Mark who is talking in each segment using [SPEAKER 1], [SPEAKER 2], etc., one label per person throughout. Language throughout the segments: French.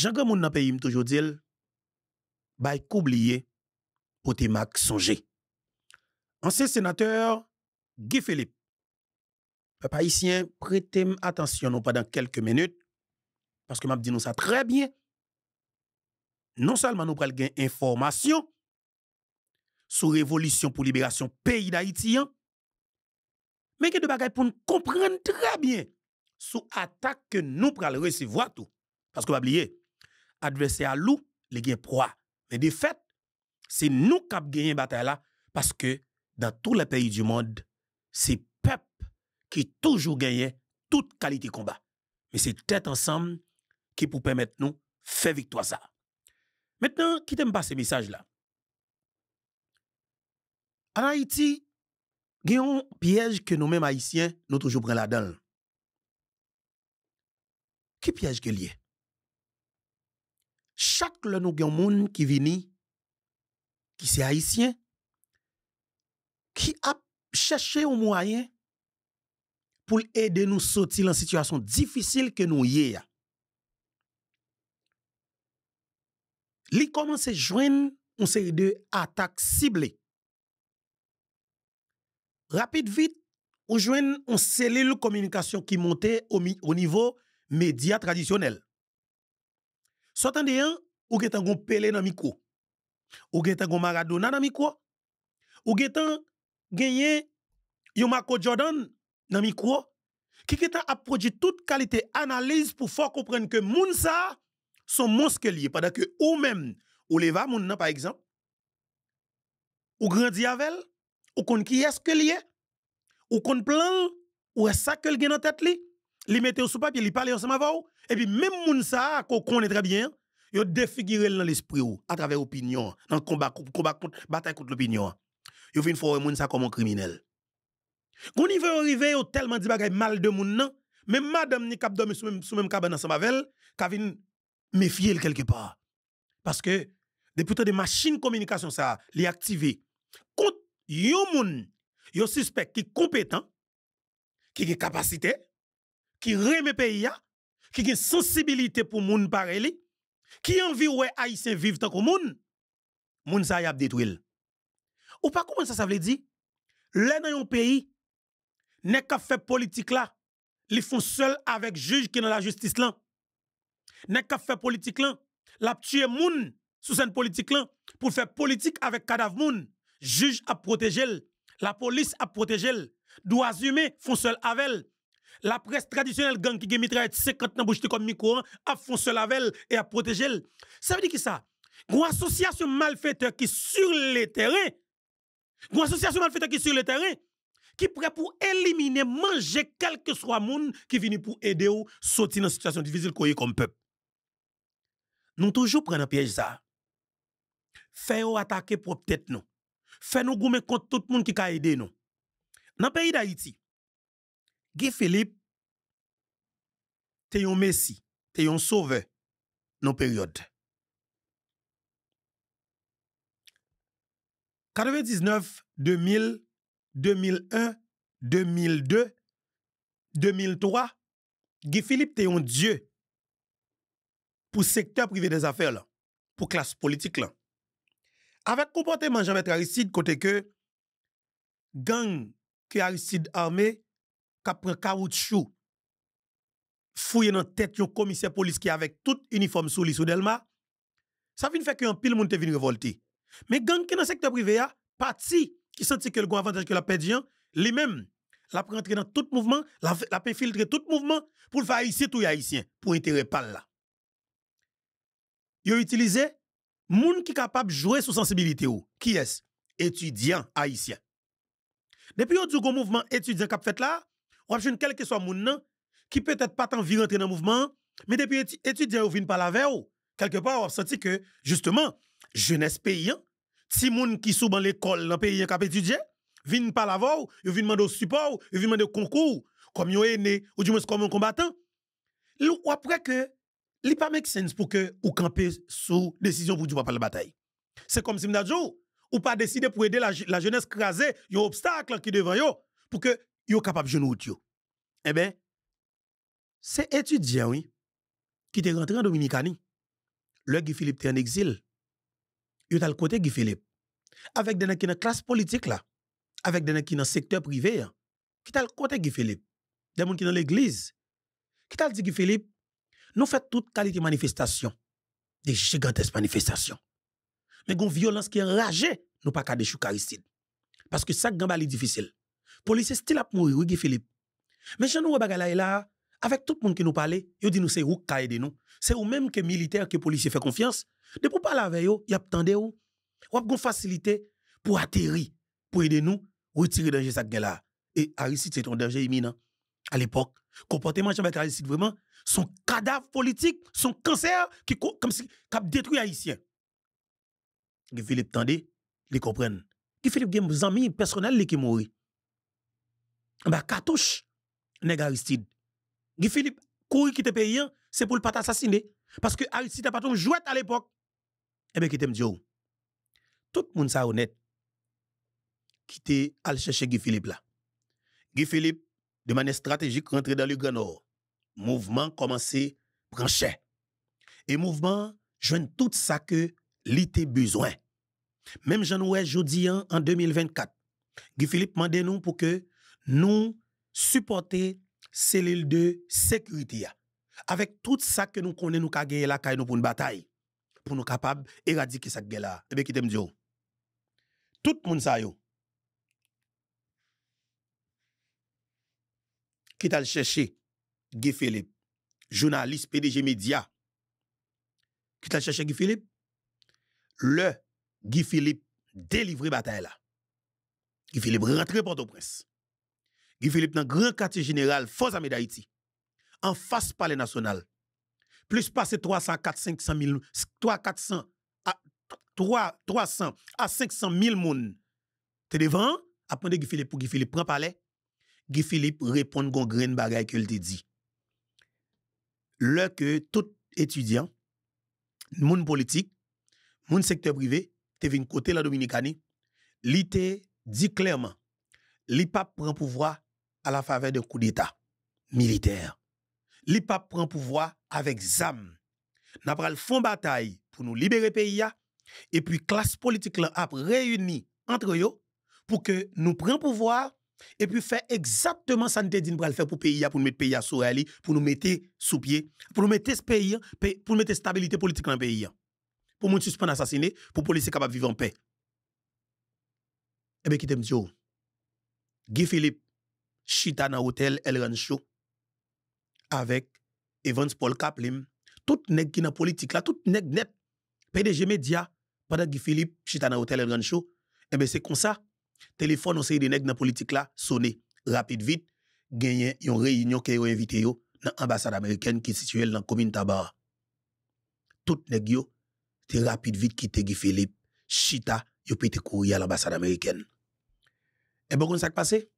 [SPEAKER 1] Jean grand moun nan pays toujours dit bay oublié pour te mak songer. Ancien sénateur Guy Philippe, peuple haïtien, prêtez attention nous pendant quelques minutes parce que m'a dit nous ça très bien. Non seulement nous pral gen information sur révolution pour libération pays d'Haïti, mais que de bagay pour nous comprendre très bien sous attaque que nous pral recevoir tout. Parce que pas oublier, adversaire loup, les gen proie. Mais de fait, c'est nous qui avons gagné bataille là parce que dans tous les pays du monde, c'est peuple qui toujours gagne toute qualité combat. Mais c'est tête ensemble qui pour permettre nous faire victoire ça. Maintenant, qui t'aime pas ce message là? En Haïti, il y a un piège que nous-mêmes haïtiens nous toujours prenons là-dedans. Qui piège que lié? Chaque le nous avons monde qui vient qui c'est haïtien qui a cherché un moyen pour aider nous sortir dans situation difficile que nous y a. Li commence à joindre une série de attaques ciblées. Rapide vite, ou joindre une cellule de communication qui montait au niveau média traditionnel. Sotan de yon, ou getan gon Pelé dans micro. Ou getan gon Maradona dans micro. Ou getan genyen yon Marco Jordan dans micro. Qui getan a produit toute qualité analyse pour faire comprendre que moun sa son monstre lié pendant que ou même ou leva moun nan par exemple. Ou grandi avec, ou kon qui est-ce que lié, ou kon plan, ou est ça que l gen dans tête li mette sous papier, li parle ensemble avec ou, et puis même moun sa qu'on connaît très bien, yo défigurer dans l'esprit ou à travers opinion, dans combat bataille contre l'opinion. Yo vinn fò moun sa comme un criminel. Gon niveau arrivé yo tellement di bagay mal de moun nan, même madame ni k'ap dormi sous même cabane ensemble avec elle, ka vinn méfier quelque part. Parce que depuis de machines de communication ça li activé contre yon moun, yon suspect qui compétent, qui a capacité, qui remet pays ya, qui a sensibilité pour moun pareil, qui envie ouais haïtien vivre tant que moun sa y a détruit. Ou pas comment ça veut dire? Là dans yon pays, n'est qu'à fait politique là, li font seul avec juge qui dans la justice là. N'est qu'à fait politique là, la tuer moun sous cette politique là pour faire politique avec cadavre moun. Juge a protégé, la police a protégé, droits humains font seul avec elle. La presse traditionnelle gang qui gagne mitraille 50 dans bouche comme micro a font seul avec elle et a protégé. Ça veut dire qui ça? Une association malfaiteur qui sur le terrain, une association malfaiteur qui sur le terrain, qui prêt pour éliminer, manger quel que soit moun qui vient pour aider ou sortir dans une situation difficile comme peuple. Nous toujours prenons un piège ça. Fait ou attaquer pour tête nous. Fait nous goumer contre tout le monde qui a aidé nous. Dans le pays d'Haïti, Guy Philippe, t'es un messie, t'es un sauveur dans la période. 99, 2000, 2001, 2002, 2003, Guy Philippe t'es un dieu pour le secteur privé des affaires, là, pour la classe politique. Là. Avec comportement Jean-Maître Aristide, côté que gang que Aristide armé, qui prend caoutchouc, fouille dans tête yon commissaire police qui avec tout uniforme sous li sous Delma, ça vient faire qu'un pile moun te vin révolter. Mais gang qui dans le secteur privé a parti qui senti que le grand avantage que la perdu, lui-même la rentrer dans tout mouvement, la infiltrer tout mouvement pour le faire haïtien tout haïtien pour intérêt pal là. Yo utilisé moun qui capable jouer sous sensibilité ou qui est étudiant haïtien. Depuis yo du mouvement étudiant qu'a fait là, on a quel que soit moun nan qui peut-être pas tant rentrer dans le mouvement, mais depuis étudiant ou vinn par la veille quelque part on a senti que justement jeunesse paysan, si moun qui sous dans l'école dans pays qui étudier, vinn par la veille, yo vinn demander support, yo vinn demander concours comme yo né ou du moins comme un combattant. Ou après que li pas make sense pour que ou camper sous décision pour du pas la bataille. C'est comme si m'dadjo ou pas décider pour aider la jeunesse craser un obstacle qui devant yo pour que yo capable genou yo. Eh ben c'est étudiant oui qui te rentré en Dominicanie le Guy Philippe était en exil. Il est le côté Guy Philippe. Avec des gens qui dans la classe politique là, avec des gens qui dans le secteur privé, qui t'a le côté Guy Philippe. Des gens qui dans l'église. Qui t'a dit Guy Philippe, nous faisons toute qualité de manifestation. Des gigantesques manifestations. Mais une violence qui est enragée, nous pas qu'à des Aristide. Parce que ça gambali difficile. Police style à mourir, oui Guy Philippe. Mais je nous bagala là, avec tout le monde qui nous parle, il dit nous c'est où qui aide nous. C'est ou même que militaire que policier fait confiance. De pour parler avec eux, il attendez ou. Ou a une facilité pour atterrir, pour aider nous retirer danger ça là. Et Aristide c'est un danger imminent à l'époque. Comportement avec Aristide vraiment son cadavre politique, son cancer qui comme si cap détruit haïtien. Guy Philippe tendez, les comprennent. Guy Philippe gen zami personnel qui mouri. Bah cartouche nèg Aristide. Guy Philippe courir quitter pays c'est pour le pas assassiner parce que Aristide a pas ton jouet à l'époque. Eh bien qui t'aime dire tout le monde ça honnête qui te al chercher Guy Philippe là. Guy Philippe de manière stratégique rentré dans le Grand Nord. Mouvement commencé prend cher. Et mouvement joint tout ça que l'été besoin. Même Jean-Noué jodi en 2024. Guy Philippe mande nous pour que nous supporter cellule de sécurité avec tout ça que nous connaissons nous ka gagner la kay nous pour une bataille pour nous capable éradiquer cette guerre là. Et bien qui t'aime dire tout le monde ça yo qui t'a cherché Guy Philippe journaliste PDG Média qui t'a cherché Guy Philippe le Guy Philippe délivré bataille là. Guy Philippe rentré Port-au-Prince. Guy Philippe dans grand quartier général Forces Armées d'Haïti en face palais national. Plus passé 300 400 000 300 à 500 000 moun. Te devant après Guy Philippe pour Guy Philippe prend palais. Guy Philippe répond gon grain bagay que il te dit. Le que tout étudiant, moun politique, moun secteur privé te vinn côté la Dominicanie, li te dit clairement, li pa prend pouvoir à la faveur de coup d'état militaire. Li pa prend pouvoir avec zam. N'a pral fond bataille pour nous libérer pays et puis classe politique là a réuni entre yo pour que nous prenions pouvoir et puis faire exactement ça nous dit pral faire pour pays pour nous mettre pays sur ali pour nous mettre sous pied pour nous mettre ce pays pour mettre stabilité politique dans le pays pour nous suspendre assassiner pour policiers capable vivre en paix. Eh bien qui t'aime dire Guy Philippe chita dans hôtel El Rancho avec Evans Paul Kaplim, tout nèg qui dans politique là, tout nèg net, PDG Média, pendant Guy Philippe chita dans hôtel El Rancho, eh bien c'est comme ça, téléphone on sait des nèg dans politique là, sonné, rapide vite, gagné une réunion qui ont invité yo dans l'ambassade américaine qui est située dans la commune Tabar. Tout nèg yo, te rapide vite quitter Guy Philippe, chita, yo pété courir à l'ambassade américaine. Et bon, ça qui passé?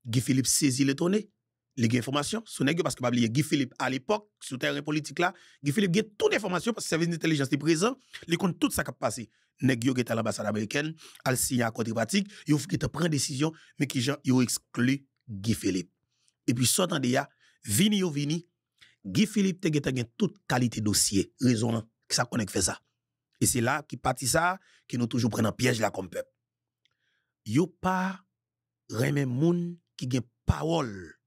[SPEAKER 1] Guy Philippe saisit le tonné, les informations, son nèg parce que pas oublier Guy Philippe à l'époque sur terrain politique là, Guy Philippe a toute information parce que service d'intelligence est présent, il compte tout ça qui a passé. Nèg yo à l'ambassade américaine, al signer à contrepartie, yo qui te prend décision mais qui gens yo exclu Guy Philippe. Et puis sortant de ya, vini, Guy Philippe te gen toute qualité dossier, raison là, que ça connaît fait ça. Et c'est là qui parti ça qui nous toujours prend en piège là comme peuple. Yo pas remen moun qui gen parole.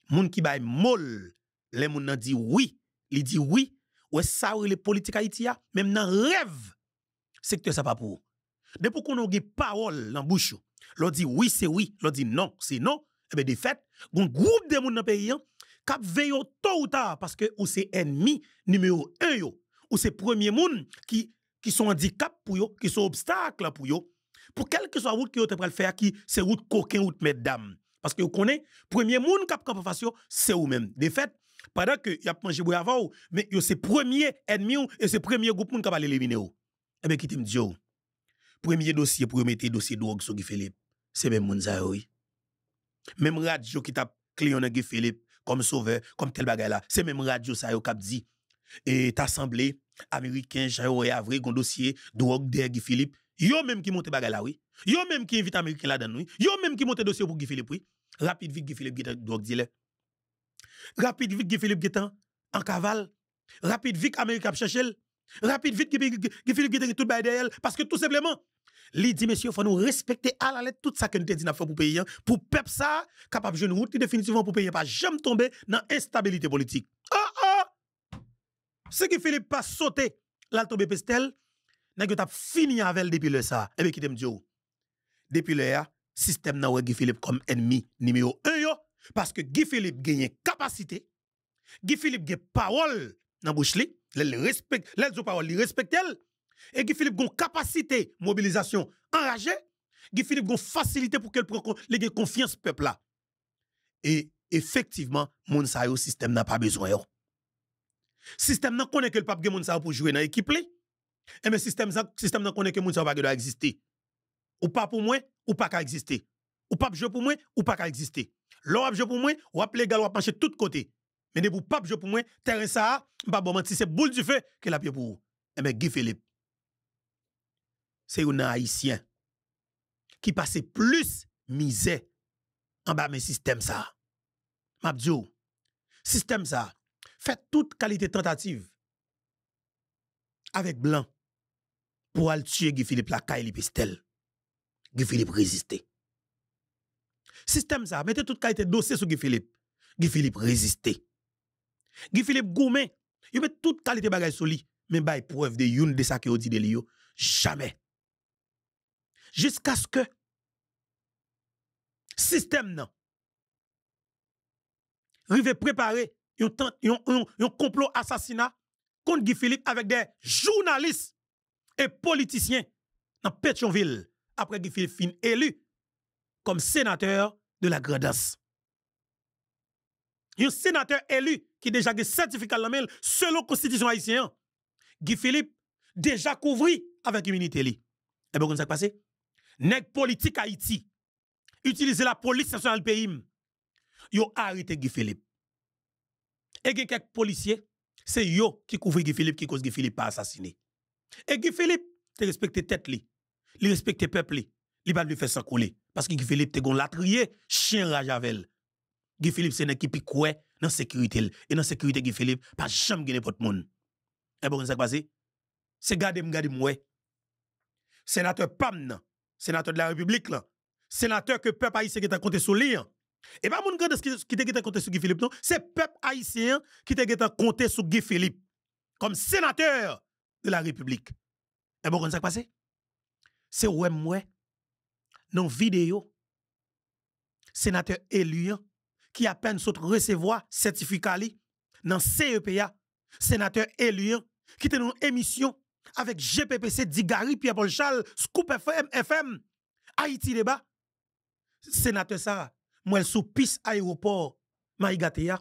[SPEAKER 1] Moun qui bay mol, les moun nan dit oui, li dit oui, ou ça ou les politiques Haïti a, même nan rêve, secteur ça pas pour. Depuis qu'on a gen parole dans bouche, l'on dit oui c'est oui, l'on dit non c'est non, et bien de fait, un groupe de moun dans pays k'ap veille tôt ou tard parce que ou c'est ennemi numéro 1 yo, ou c'est premier moun qui sont handicap pour yo, qui sont obstacle pour yo. Pour quelle que soit route que vous te faire qui c'est route coquin route mesdames parce que vous connaissez premier monde cap camp face c'est vous même de fait pendant que y a mangé bois avant mais yo c'est premier ennemi et c'est premier groupe monde qui va l'éliminer et ben qui te me dit premier dossier pour mettre dossier drogue sur Guy Philippe c'est même monde ça oui même radio qui t'a client Guy Philippe comme sauveur comme tel bagay là c'est même radio ça yo cap dit et assemblée américain Jean-Roy Avray gon dossier drogue de Guy Philippe. Yo même qui monte bagay là oui. Yo même qui invite américain là-dedans oui. Yo même qui monte dossier pour Guy Philippe oui. Rapide vite Guy Philippe qui drogue dealer. Rapide vite Guy Philippe qui en cavale. Rapide vite Amérique a chercher Rapide, vite, Guy Philippe qui tout bail derrière. Parce que tout simplement, il dit, messieurs, il faut nous respecter à la lettre tout ça que nous avons fait pour payer. Pour peuple ça, capable de jouer une route définitivement pour payer, pas jamais tomber dans l'instabilité politique. Ce qui Philippe pas sauté, là, tomber pestel, n'a que fini avec depuis le ça. Et bien, qui t'aime dire, depuis le système n'a Guy Philippe comme ennemi numéro 1 yo, parce que Guy Philippe gagne capacité, Guy Philippe gagne parole dans bouche li, il respecte, les parole li respecte elle, et Guy Philippe gagne capacité mobilisation enragée, Guy Philippe gagne facilité pour qu'elle prenne les confiance peuple là. Et effectivement, moun sa yo système n'a pas besoin yo. Système n'a connaît que le pape gen moun sa pour jouer dans l'équipe li. Et mais système n'a connaît que moun sa pas doit exister. Ou pas pour moi, ou pas qu'à exister. Ou pas jouer pour moi, ou pas qu'à exister. L'on jouer pour moi, ou ap légal ou ap marcher de tous côtés. Mais de pour pas jouer pour moi, terrain ça, pas bon menti, c'est boule du feu que la pied pour vous. Et mais Guy Philippe, c'est un haïtien qui passe plus misère en bas mes système ça. Mabdio, système ça, fait toute qualité tentative avec blanc pour aller tuer Guy Philippe la caille pistel. Guy Philippe résistait. Système ça, mettez toute qualité dossier sur Guy Philippe. Guy Philippe résistait. Guy Philippe Goumen, il met toute qualité bagage sur lui, mais bah preuve de youn de ça que dit de lui jamais. Jusqu'à ce que système nan rive préparer un complot assassinat contre Guy Philippe avec des journalistes et politiciens dans Pétionville après Guy Philippe fin élu comme sénateur de la Grandance. Un sénateur élu qui déjà a certificat de la selon la constitution haïtienne. Guy Philippe déjà couvri avec immunité. Et bien, comment ça passe? Nèg politique Haïti utiliser la police nationale du pays. Yo arrêté Guy Philippe. Et quelques policiers, c'est yo qui couvre Guy Philippe qui cause Guy Philippe pas assassiné. Et Guy Philippe, te respecte tête li. Il respecte peuple li. Il va lui faire sans couler parce que Guy Philippe te gon latrier chien rage avec. Guy Philippe c'est une équipe qui dans la sécurité et dans la sécurité Guy Philippe pas jamais gagner n'importe monde. Et bon ça passe c'est garder ouais. Sénateur Pam, sénateur de la République là. Sénateur que peuple haïtien qui t'a compté sur lui. Et pas mon gars qui t'a compté sur Guy Philippe non, c'est peuple haïtien qui t'a compté sur Guy Philippe comme sénateur de la République. Et bon ça passe c'est ouais moi dans vidéo sénateur élu qui a peine saute recevoir certificat li dans CEPA sénateur élu qui était dans émission avec GPPC Digari Pierre Paul Charles Scoop FM Haïti débat sénateur ça moi sous piste aéroport Maïgatea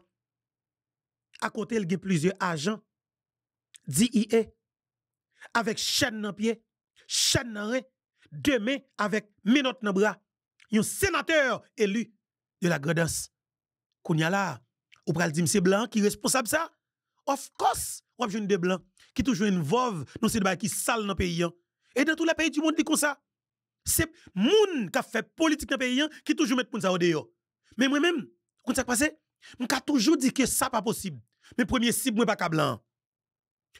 [SPEAKER 1] à côté il y a plusieurs agents d'IA avec chaîne dans pied chaîne dans rein demain avec menotte dans bras un sénateur élu de la Grandance kounya là ou pral di c'est blanc qui responsable ça of course ou jeune de blanc qui toujours une veuve non c'est de qui sale dans pays et dans tous les pays du monde dit comme ça c'est moun qui fait politique dans pays qui toujours met moun ça au dehors mais moi même quand ça passe m'ka toujours dit que ça pas possible mais premier cible moi pas ka blanc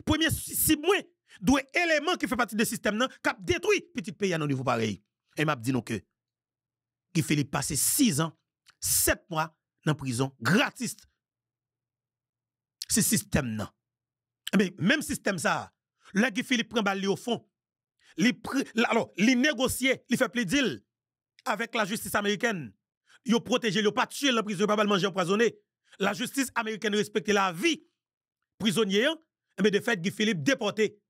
[SPEAKER 1] premier cible moi doit élément qui fait partie du système nan qui détruit petit pays à un niveau pareil et m'a dit non que Guy Philippe passé 6 ans 7 mois dans prison gratis. Ce système nan. Mais même système ça, là Guy Philippe prend balle au fond. Alors, il négocie, il fait plus deal avec la justice américaine. Il protège, il pas tuer la prison, pas manger empoisonné. La justice américaine respecte la vie prisonnier. Mais de fait Guy Philippe déporté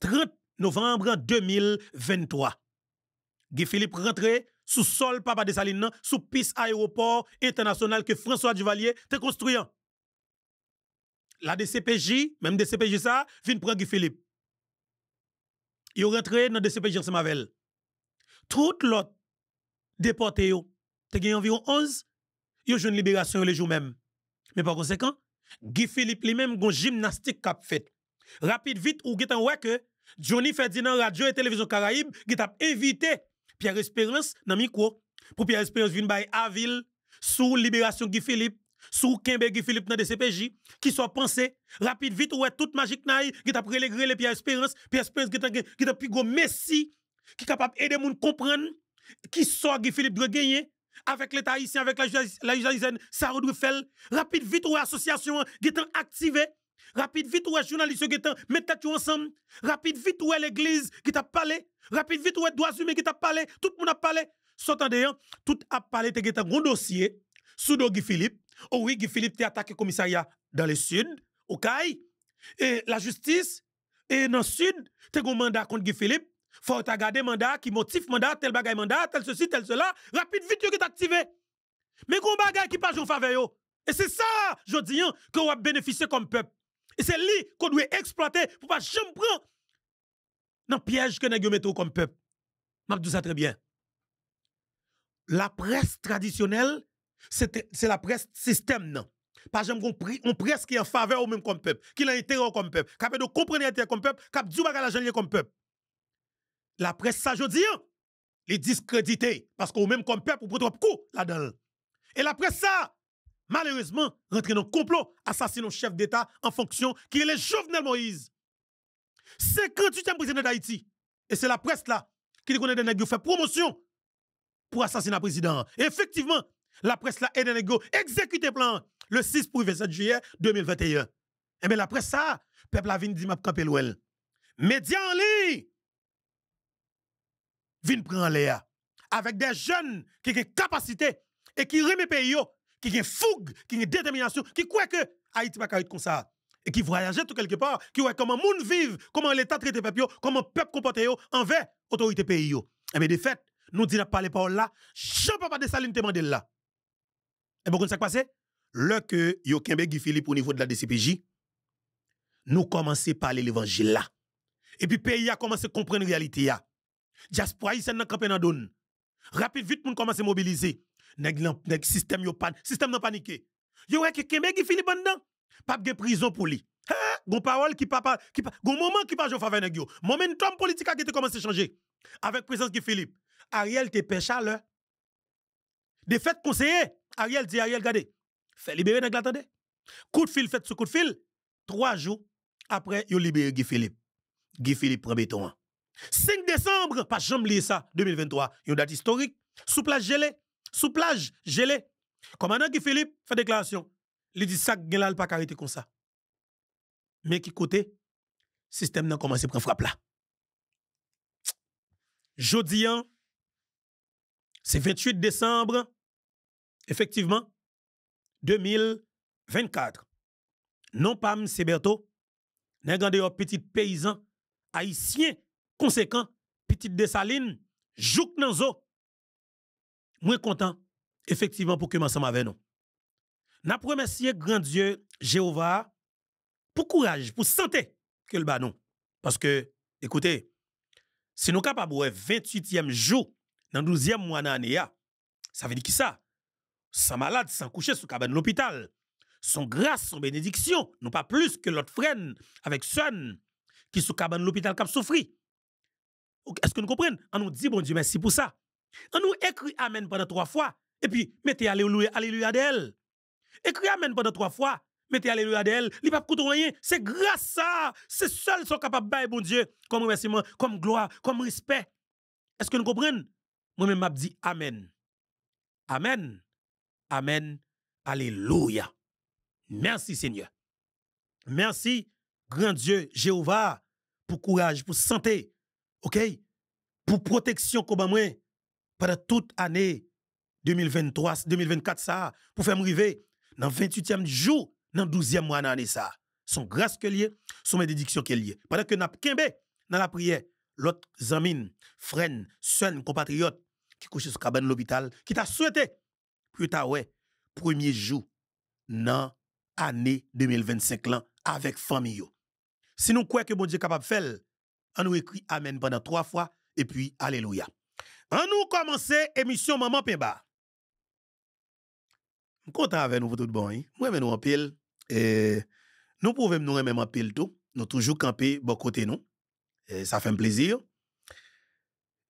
[SPEAKER 1] 30 novembre 2023. Guy Philippe rentré sous sol Papa de Saline, sous piste aéroport international que François Duvalier te construisant. La DCPJ, même DCPJ ça, vient prendre Guy Philippe. Il rentré dans DCPJ ensemble avec elle. Tout l'autre déporté yo, te gagné environ 11, yo jeune libération le jour même. Mais par conséquent, Guy Philippe lui-même gon gymnastique qu'a fait. Rapide vite ou getan ouais que Johnny Ferdinand Radio et Télévision Caraïbe qui t'a invité Pierre Espérance dans micro pour Pierre Espérance vinn bay avil sous libération Guy Philippe sous Kembe Philippe dans DCPJ, qui soit pensé, rapide, vite, ouais, toute magique naï, qui t'a prélégré les Pierre Espérance qui t'a plus gros Messi, qui est capable d'aider les gens à comprendre, qui soit Guy Philippe doit gagner, avec l'État haïtien, avec la haïtienne, ça doit faire, rapide, vite, ouais, association, qui est activée, rapide, vite, ouais, journaliste, qui est mettre tout ensemble, rapide, vite, ouais, l'église, qui t'a parlé, rapide, vite, ouais, droits humains, qui t'a parlé, tout le monde a parlé, s'entendez, tout a parlé, t'es un gros dossier, sous Guy Philippe. Oh oui, Guy Philippe t'es attaqué commissariat dans le sud, au CAI. Et la justice, et dans le sud, t'es un mandat contre Guy Philippe. Faut t'as gardé mandat, qui motive mandat, tel bagay mandat, tel ceci, tel cela. Rapide, vite, qui est activé. Mais qu'on bagay qui passe en faveur yo. Et c'est ça, je dis, qu'on va bénéficier comme peuple. Et c'est lui qu'on doit exploiter pour pas jamais prendre dans le piège que nous mettons comme peuple. Je dis ça très bien. La presse traditionnelle, c'est la presse système, non. Par exemple, on presse qui est en faveur ou même comme peuple, qui a intérêt comme peuple, qui a de comprendre l'intérêt comme peuple, qui a dit bagay comme peuple. La presse, ça, je dis, les discréditer, parce qu'on même comme peuple, on prend trop coup là-dedans. Et la presse, ça, malheureusement, rentre dans le complot, assassiner un chef d'État en fonction, qui est le Jovenel Moïse. 58e président d'Haïti. Et c'est la presse là, qui connaît des nègres qui fait promotion pour assassiner le président. Et effectivement, la presse là, est des nègres exécuté plan le 6 pour le 27 juillet 2021. Et bien la presse ça, peuple a vinn dit m'a campé l'ouel. Médias en ligne, vinn prendre l'air avec des jeunes qui ont capacité et qui remet pays qui ont fougue, qui ont détermination, qui croient que Haïti va être comme ça et qui voyagent tout quelque part, qui voient comment monde vive, comment l'État traite le peuple, comment le peuple comporte envers l'autorité pays. Et bien de fait, nous disons pas les paroles là, Jean-Papa Dessalines te mandé là. Et bon, ça qui passe? Le que yo Kembe Guy Philippe au niveau de la DCPJ, nous commençons à parler l'évangile là. Et puis pays a commencé à comprendre la réalité là. Diaspora haïtienne nan campé nan donne. Rapide vite moun commence à mobiliser. Nèg système yo pan, système nan paniqué. Yo wè que Kembe Guy Philippe dedans, pas de prison pour lui. Gon parole qui pas gon moment qui pas jo faveur nèg yo. Momentum politique a été commencé à changer. Avec présence Guy Philippe, Ariel te pêche à l'heure. De fait conseiller, Ariel dit Ariel regardez, fait libérer nèg l'attendez. Coup de fil fait sous coup de fil, 3 jours après yo libéré Guy Philippe. Guy Philippe prend béton. 5 décembre, pas jamais lié ça, 2023, une date historique, sous plage gelée. Commandant Guy Philippe fait déclaration. Il dit ça gen pas arrêter comme ça. Mais qui côté système n'a commencé à prendre frappe là. Jodi c'est 28 décembre effectivement 2024. Non pas M. Berto, n'a gardé un petit paysan haïtien conséquent, petit Dessalines, jouk nan zo. Moi content effectivement pour que m'ensemble avec nous. N'a remercier grand Dieu Jéhovah pour courage, pour santé que le banon. Parce que écoutez, si nous capables 28e jour dans 12e mois d'année, ça veut dire qui ça? Sans malade, sans coucher sous cabane l'hôpital. Son grâce, son bénédiction, non pas plus que l'autre frère avec son qui sous cabane l'hôpital qui a souffri. Est-ce que nous comprenons? On nous dit bon Dieu merci pour ça. On nous écrit amen pendant 3 fois et puis mettez alléluia d'elle. Écrit amen pendant 3 fois, mettez alléluia d'elle. Il pas coûter rien, c'est grâce ça, c'est seul sont capables de bailler bon Dieu comme remerciement, comme gloire, comme respect. Est-ce que nous comprenons? Moi-même m'a dit amen. Amen. Amen. Alléluia. Merci Seigneur. Merci grand Dieu Jéhovah pour courage, pour santé. OK? Pour protection comme moi pendant toute année 2023, 2024 ça pour faire m'arriver dans 28e jour dans 12e mois d'année ça. Son grâce que lié, son bénédiction que lié. Pendant que n'a kembe dans la prière, l'autre zamine, frère, son compatriote qui couche sur cabane l'hôpital qui t'a souhaité pour ta ouais premier jour dans année 2025 là avec famille yo. Si nous croyons que bon Dieu est capable de faire, on nous écrit amen pendant 3 fois et puis alléluia. On nous commencer émission Maman Pemba. Je suis content avec nous pour tout bon. Moi nous en pile et nous pouvons nous même en pile tout. Nous toujours camper bon côté nous. Et ça fait un plaisir.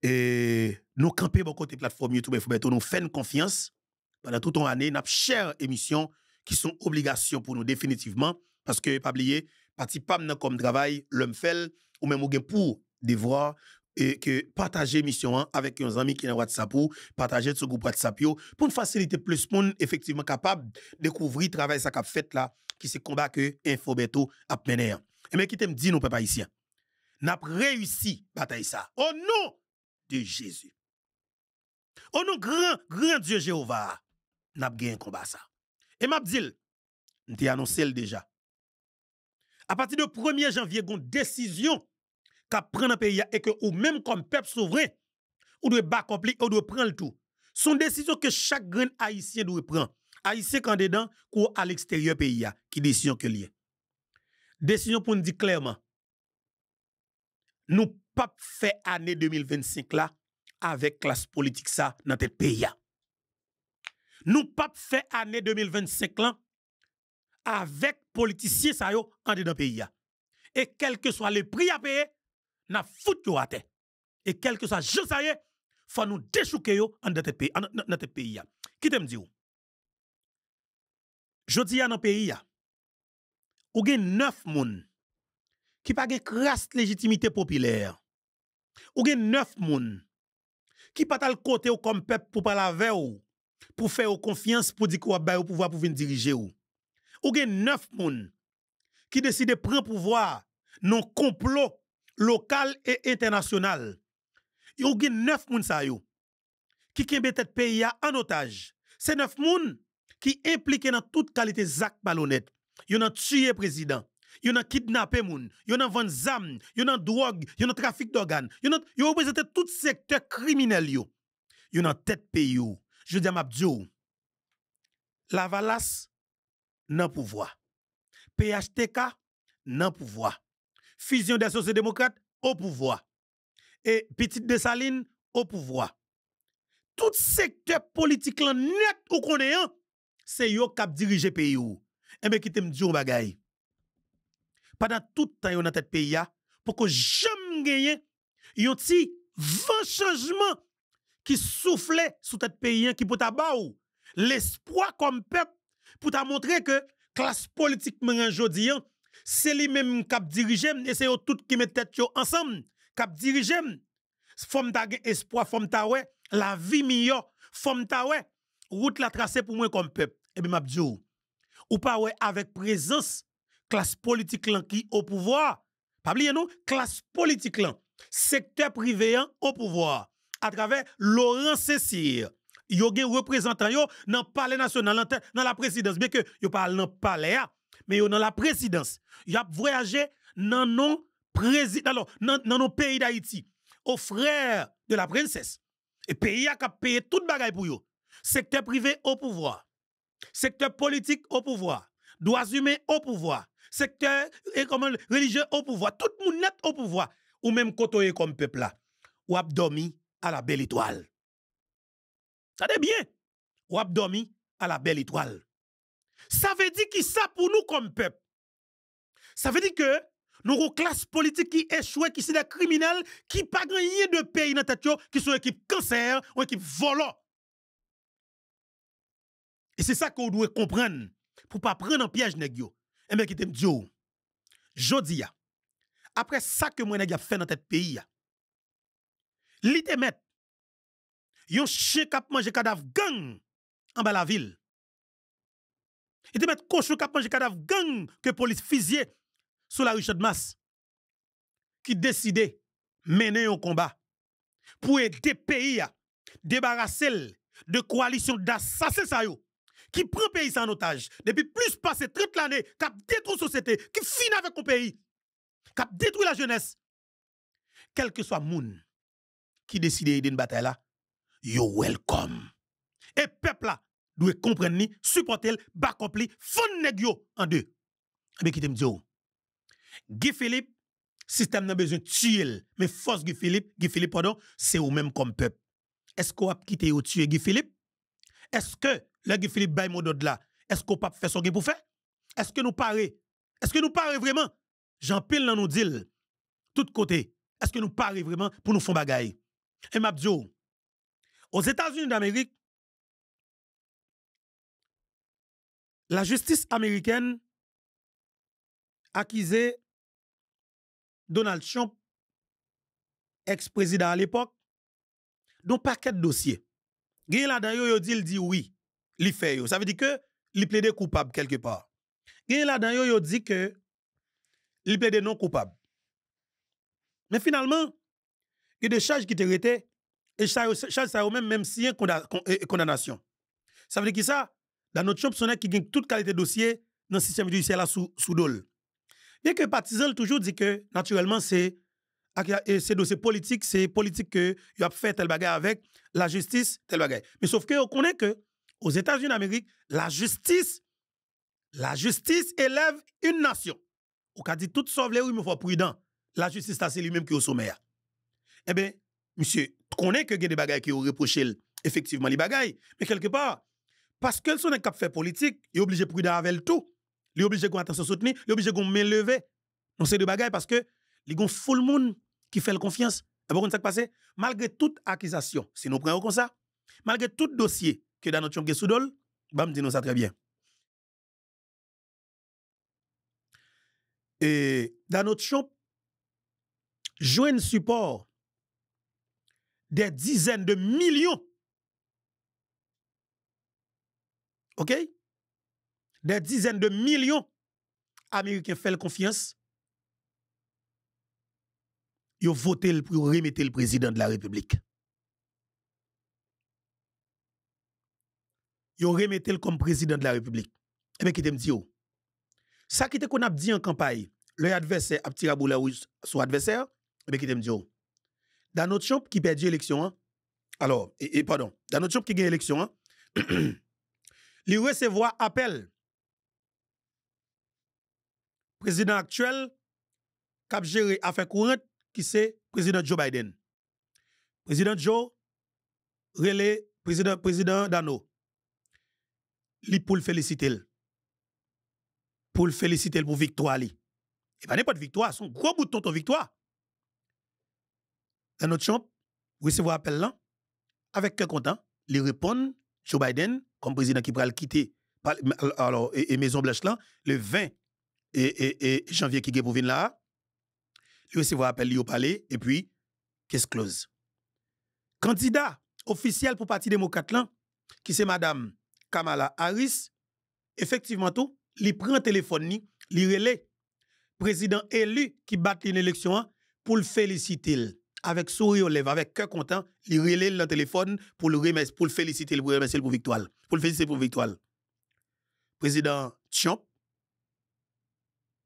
[SPEAKER 1] Et nous camper bon côté plateforme YouTube et nous fait une confiance pendant toute une année n'a chère émission qui sont obligations pour nous définitivement, parce que, pas oublier, parti pas comme travail, l'homme fait, ou même ou pour devoir, et que partager mission avec un ami qui est dans WhatsApp ou partager ce groupe WhatsApp yo, pour nous faciliter plus monde effectivement capable de découvrir le travail ça qu'a fait là qui se combat que Infobeto a mené. Et mais qui t'aime dit nous papa ici. N'a réussi bataille ça au nom de Jésus. Au nom grand Dieu Jéhovah, n'a gagné combat ça. Et m'a dit t'ai annoncé déjà. À partir de 1er janvier, une décision qu'a prendre dans pays et que ou même comme peuple souverain, ou doit accomplir, ou doit prendre le tout. Son décision que chaque grand haïtien doit prendre. Haïtien quand dedans ou à l'extérieur pays qui décision que lié. Décision pour nous dire clairement. Nous pas fait année 2025 là avec classe politique ça dans notre pays. Nous pas fait année 2025 là avec politiciens ça yo en dedans pays. Et quel que soit le prix à payer, n'a fout yo à terre. Et quel que soit je ça y est, faut nous déchouquer yo en notre pays. Qui t'aime dire? Jodi dans pays ou gen 9 moun qui pa gen crasse légitimité populaire. Ou gen 9 moun qui pa tal côté ou comme peuple pour parler avec ou, pour faire confiance pour dire qu'on va au pouvoir pour venir diriger ou. Ou gen 9 moun qui décide de prendre pouvoir non complot local et international. Ou gen 9 moun sa yo qui kembe tête pays en otage. C'est 9 moun qui impliqué dans toute qualité zak malhonnête. Yon a tué président, yon a kidnappé moun, yon a vendu zam, yon a drogue, yon a trafic d'organes, yon représenté tout secteur criminel yo. Yon a tête pays yo. Je dis à Mabdio, la Valas nan pouvoir. PHTK nan pouvoir. Fusion des sociodémocrates au pouvoir. Et Petite Dessaline au pouvoir. Tout secteur politique là net ou connaissant, c'est yo k'ap dirige pays ou. Et bien qui te me dit un bagay. Pendant tout temps yon dans tête pays pour que jamais gagné yon ti vent changement qui soufflait sous tête pays qui pour ta ba ou l'espoir comme peuple pour ta montrer que classe politique men jodi c'est lui même k'ap dirige et c'est eux tout qui met tête yo ensemble k'ap dirige fòm ta gen espoir fòm ta ouais la vie meilleure fòm ta ouais route la tracée pour moi comme peuple et bien m'a dit ou pas ouais avec présence classe politique là qui au pouvoir pas oublier non classe politique là secteur privé au pouvoir à travers Laurent Cessire yo gen représentant yo dans palais national dans la présidence bien que yo parle dans palais mais yo dans la présidence yo a voyagé dans non président alors dans nos pays d'Haïti aux frères de la princesse et pays a payé toute bagaille pour yo secteur privé au pouvoir secteur politique au pouvoir droits humains au pouvoir secteur religieux au pouvoir tout le monde net au pouvoir ou même côtoyer comme peuple là ou a dormi à la belle étoile. Ça dit bien. Ou a dormi à la belle étoile. Ça veut dire qui ça pour nous comme peuple? Ça veut dire que nous avons une classe politique qui échoue, qui sont des criminels, qui pas gagné de pays dans tête qui sont équipe cancer ou équipe volant. Et c'est ça qu'on doit comprendre pour pas prendre en piège nèg yo. Et bien qui t'aime Dieu. Jodi a. Après ça que moi nèg a fait dans tête pays a. Li te met yon chien k'ap manje cadavre gang en bas la ville. Il te met cochon k'ap manje cadavre gang que police fusillé sous la rue Chaude-Mas qui décidé mener un combat pour aider pays à débarrasser de coalition d'assassins sa yo qui prend pays en otage depuis plus passé 30 l'année qui a détruit la société qui finit avec le pays qui a détruit la jeunesse quel que soit moun qui décide d'aider une bataille là, yo welcome. Et peuple là doit comprendre ni, supporter, bacopli, fon nèg yo en deux. Mais qui te m'di Guy Philippe, système n'a besoin de tuer, mais force Guy Philippe pardon, c'est ou même comme peuple. Est-ce qu'on a quitté ou tuer Guy Philippe? Est-ce que le Guy Philippe baille mon de là? Est-ce qu'on pas faire son pour faire? Est-ce que nous paré? Est-ce que nous paré vraiment? Jean Pile dans nous dit tout côté. Est-ce que nous paré vraiment pour nous faire bagaille? Et Mabdio, aux États-Unis d'Amérique, la justice américaine accusait Donald Trump, ex-président à l'époque, d'un paquet de dossiers. Gen là-dedans, yo dit oui, li fait yo. Ça veut dire que li plaide coupable quelque part. Gen là-dedans, yo dit que li plaide non coupable. Mais finalement, il y a des charges qui étaient arrêtées et charges ça même si une condamnation. Ça veut dire que ça, dans notre champ, sonne qui gagne toute qualité de dossier dans le système judiciaire là sous dol. Bien que partisan toujours dit que naturellement c'est dossier politique, c'est politique que il a fait tel bagage avec la justice tel bagage. Mais sauf que on connaît que aux États-Unis d'Amérique, la justice élève une nation. On a dit tout sauve les oui, mais faut prudent. La justice c'est lui-même qui est au sommet. Eh bien, monsieur, connaît que il y a des bagages qui ont reproché effectivement les bagages, mais quelque part parce que son cap fait politique, il est obligé de prudent avec tout. Il est obligé de attention soutenir, il est obligé de main lever. Donc c'est de bagages parce que il y a full monde qui fait confiance. Et pourquoi ça qui passe? Malgré toute accusation, si nous prenons comme ça, malgré tout dossier que dans notre chambre sous dol, bam dit nous ça très bien. Et dans notre chambre, joindre support des dizaines de millions. OK? Des dizaines de millions Américains font confiance. Ils ont voté pour remettre le président de la République. Ils ont remettre comme président de la République. Et bien, qui te dit, ça qui te qu'on a dit en campagne, le adversaire a tiré à boule rouge sur adversaire, et bien, qui te dit, dans notre champ qui perd l'élection, alors, pardon, dans notre champ qui gagne l'élection, il recevoir appel. Président actuel, cap géré affaires courantes, qui c'est président Joe Biden. Président Joe, relais président Dano. Li pour le féliciter. Pour le féliciter pour victoire li. Et pas n'importe victoire, son gros bouton ton victoire. Dans notre champ, recevoir appel là, avec quel content, il répond Joe Biden comme président qui va le quitter alors et Maison Blanche là le 20 janvier qui est pour venir là. Il recevoir appel li au palais et puis qu'est-ce close. Candidat officiel pour parti démocrate là qui c'est madame Kamala Harris, effectivement tout, il prend le téléphone ni, il relève président élu qui bat l'élection pour le féliciter avec sourire aux lèvres, avec cœur content, il relève le téléphone pour le remercier, pour le féliciter, pour le remercier pour victoire, pour le féliciter pour victoire. Président Trump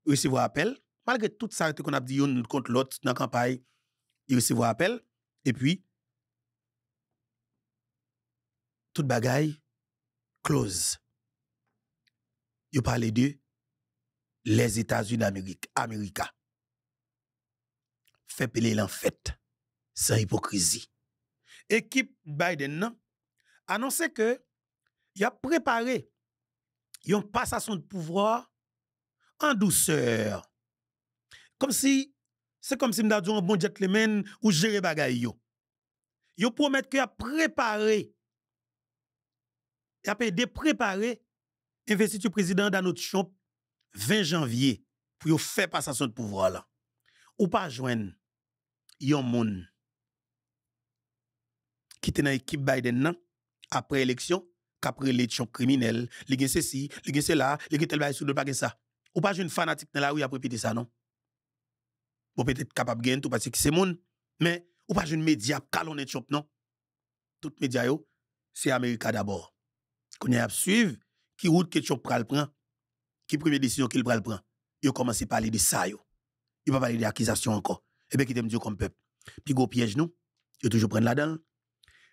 [SPEAKER 1] recevoir appel, malgré tout ça qu'on a dit une contre l'autre dans la campagne, il recevoir appel et puis toute bagaille close. Il parle de les États-Unis d'Amérique, America. Fait peler en fête, sans hypocrisie. Équipe Biden annonce que il a préparé une passation de pouvoir en douceur. C'est comme si m'da dit un bon gentleman ou gérer bagay yo. Yo promet que a préparé investiture président dans notre champ 20 janvier pour yo faire passation de pouvoir là. Ou pas joindre yon moun qui était dans l'équipe Biden nan, après élection, qu'après l'élection criminelle, li gen ceci, li gen cela, li gen tel bagay sou de pas gen ça. Ou pas jeune fanatique dans la rue après péter ça non. Bon peut-être capable gen tout parce que c'est moun, mais ou pas jeune média calonner chop non. Tout média yo, c'est America d'abord. Qu'on y a suivre qui route que chop pral prend, qui première décision qu'il pral prend. Yo commence à parler de ça yo. Il va parler d'acquisition encore. Et bien qui t'aime dire comme peuple. Puis go piège nous, yo toujours prendre là-dedans.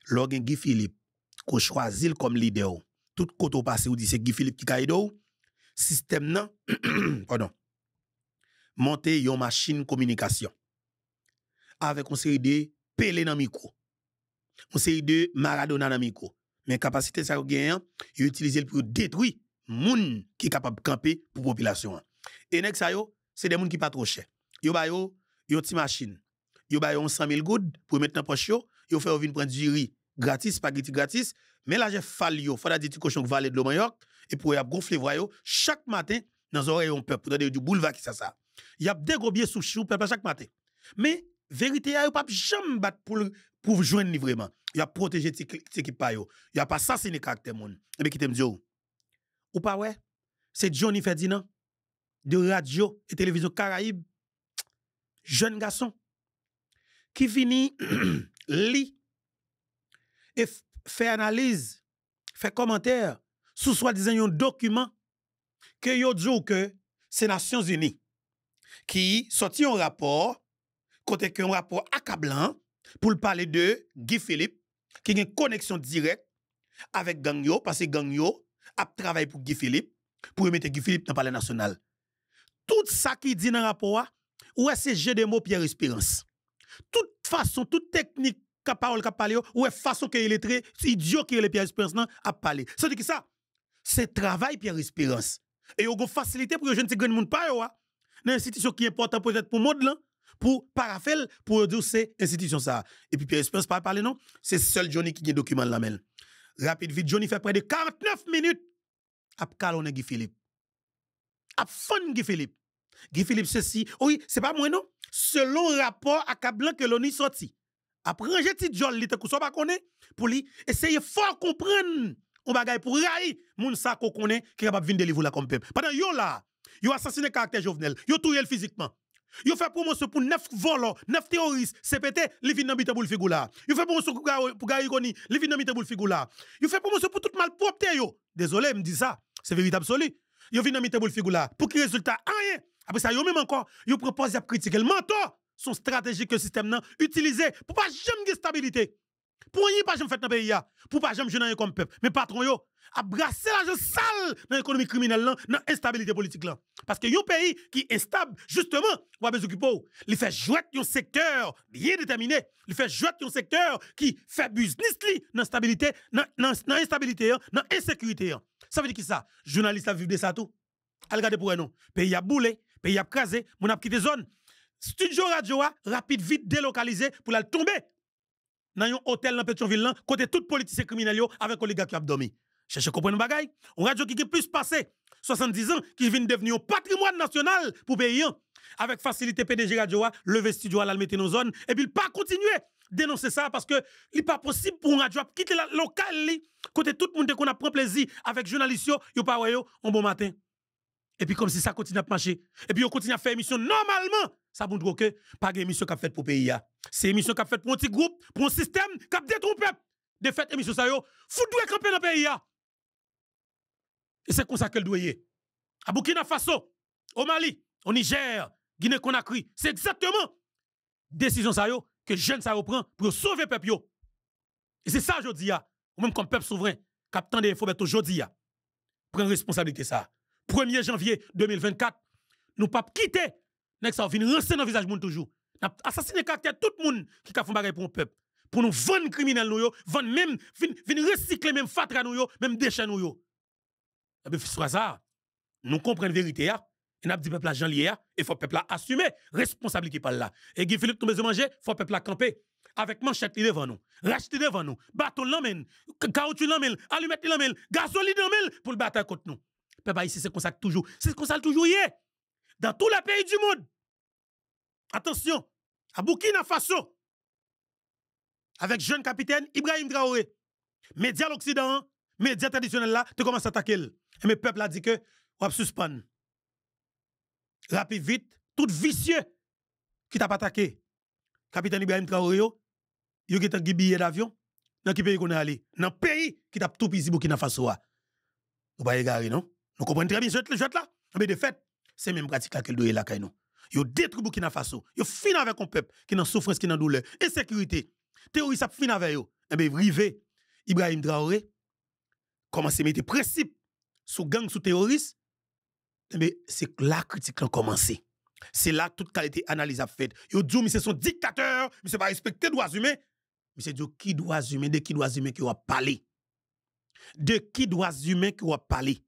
[SPEAKER 1] Lorsque Guy Philippe qu'on choisit comme leader, tout côté passé ou dit c'est Guy Philippe qui caïdo, système nan, pardon, monter yon machine communication avec une série de Pelé dans micro, une série de Maradona dans micro, mais capacité ça gagne, il utiliser pour détruire moun qui capable de camper pour population. Et nek ça yo, c'est des moun qui pas trop cher. Yo ba yo yon ti machine. Yo ba yon 100 000 goud pour mettre dans poche yo, yo fait vinn prendre du riz gratis, spaghetti gratis, mais là j'ai fall yo, faut dire ti cochon valet de l'Omayoc et pour y a gonfler voyo chaque matin dans oreille on peuple pour du boulevard qui ça. Y a des gros biais sous chou peuple chaque matin. Mais vérité a pas jamais battre pour joindre vraiment. Y a protéger cette équipe pa yo. Y a pas assassiner caractère monde. Et bien qui t'aime dire ou pas ouais? C'est Johnny Ferdinand de radio et télévision Caraïbe, jeune garçon qui finit lit et fait analyse, fait commentaire sous soi-disant un document que yo dit que c'est Nations Unies qui sorti un rapport côté que un rapport accablant pour parler de Guy Philippe qui a une connexion directe avec gang yo parce que gang yo a travaillé pour Guy Philippe pour mettre Guy Philippe dans le palais national. Tout ça qui dit dans le rapport, ouais, c'est jeu de mots Pierre Espérance. Toute façon, toute technique qu'a parole qu'a parlé, ouais, façon qu'il est très idiot qu'il est Pierre Espérance a parlé. Ça dit que ça, c'est travail Pierre Espérance. Et on a facilité pour que je ne sais pas monde pas yo, une institution qui est importante peut-être pour monde là, pour parafel pour dire c'est institution ça. Et puis Pierre Espérance pas parler non, c'est seul Johnny qui a document la main. Rapide vite Johnny fait près de 49 minutes à calonner Guy Philippe. A fun Guy Philippe. Guy Philippe ceci, oui, c'est pas moi non. Selon rapport accablant que l'on y sorti. Après ranger petit jol li te ko so pas connaît pour lui essayer fort comprendre on bagay pour raï moun sa ko connaît qui capable venir délivrer la comme peuple. Pendant yo là, yo assassiné caractère Jovenel, yo touye physiquement. Yo fait promotion pour 9 volants, 9 terroristes, CPT, li vinn nan bite boule figula. Yo fait promotion pour Garigoni, li vinn nan bite boule figula. Yo fait promotion pour toute malpropreté yo. Désolé, me dit ça, c'est vérité absolue. Yo vinn nan bite boule figula. Pour qui résultat rien. Après ça, yo même encore, yo propose à critiquer le mentor, son stratégie que le système nan utilisé pour pas jamais de stabilité. Pour rien pas jamais fait dans le pays, pour pas jamais jouer comme peuple. Mais patron yo, a brasser l'argent sale dans l'économie criminelle là, dans l'instabilité politique là. Parce que un pays qui est instable, justement, on va s'occuper. Il fait jouer un secteur bien déterminé. Il fait jouer un secteur qui fait business li dans stabilité, dans instabilité, dans insécurité. Ça veut dire qui ça? Journaliste a vivre de ça tout. Al regarder pour nous. Pays a boulé, pays a crasé, mon a quitté zone. Studio radio a rapide vite délocalisé pour la tomber dans un hôtel dans Pétionville là, côté tout politicien criminel yo avec oligarque qui a dormi. Cherchez comprendre bagay. On radio qui plus passé 70 ans qui vient devenir un patrimoine national pour pays avec facilité PDG radio a lever studio à la mettre dans zone et puis il pas continuer dénoncer ça parce que il pas possible pour un radio quitter la local li côté tout le monde qu'on a prend plaisir avec journalistes yo pas yo un bon matin. Et puis comme si ça continue à marcher et puis on continue à faire émission normalement ça pour dire que pas d'émission qu'a fait pour pays c'est émission qu'a fait pour un petit groupe pour un système qui a détruit le peuple de fait émission ça yo faut doit camper dans pays et c'est comme ça qu'elle doit y à Burkina Faso au Mali au Niger Guinée Conakry c'est exactement décision ça yo que jeune ça prend pour sauver peuple yo et c'est ça aujourd'hui ou même comme peuple souverain captant des faut mettre aujourd'hui prendre responsabilité ça 1er janvier 2024 nous pas quitter nek ça vient rencer dans visage moun toujours n'a assassiner caractère tout monde qui ka font bagay pour un peuple pour nous vendre criminel nous yo vendre même vinn recycler même fatra nous yo même déchets nous yo et bien sur ça nous comprenons vérité et n'a dit peuple la Jean lié et faut peuple assumer responsabilité par là et Guy Philippe tombe manger faut peuple la camper avec manchette devant nous racheter devant nous bâton l'emmène caoutchouc l'emmène allumette l'emmène gasoline l'emmène pour le battre contre nous peuple ici c'est comme ça toujours c'est comme ça toujours hier dans tous les pays du monde. Attention, à Burkina Faso, avec jeune capitaine Ibrahim Traoré, médias l'Occident, médias traditionnels là, tu commences à attaquer. Et mes peuples a dit que, on va suspendre. Rapide vite, tout vicieux qui t'a pas attaqué. Capitaine Ibrahim Traoré, il y a un billet d'avion, dans quel pays qu'on est allé? Dans le pays qui t'a tout pis Burkina Faso. Vous pas égaré, non? Nous comprenons très bien ce jeu là. Mais de fait, c'est même pratique là qu'elle doit là nous. Yo détruit Burkina Faso. Yo fin avec un peuple qui dans souffrance, qui dans douleur, insécurité. Terroriste a fin avec yo. Et bien rivé Ibrahim Traoré commence à mettre principe sous gang sous terroriste. Et bien c'est là critique a commencé. C'est là toute qualité analyse a fait. Yo dit c'est son dictateur, mais c'est pas respecter droits humains. Mais c'est qui droits humains, de qui droits humains qui va parler. De qui droits humains qui va parler.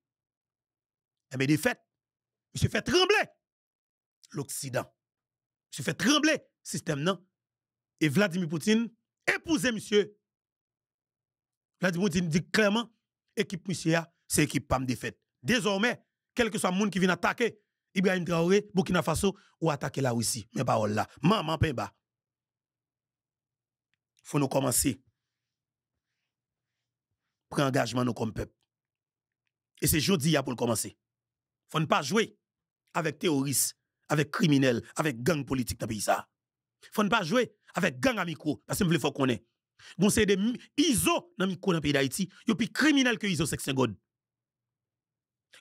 [SPEAKER 1] Et bien de fait monsieur fait trembler l'Occident. Monsieur fait trembler le système non. Et Vladimir Poutine épouse monsieur. Vladimir Poutine dit clairement équipe monsieur c'est équipe pas me défaite. Désormais, quel que soit le monde qui vient attaquer Ibrahim Traoré, Burkina Faso, ou attaquer la Russie. Mais parole là. Maman Pemba. Faut nous commencer. Prendre engagement nous comme peuple. Et c'est jeudi pour le commencer. Faut ne pas jouer avec terroristes, avec criminels, avec gangs politiques dans le pays ça. Faut ne pas jouer avec gangs à micro parce que il faut qu'on ait. Bon c'est des ISO dans micro dans le pays d'Haïti, yo plus criminel que ISO section God.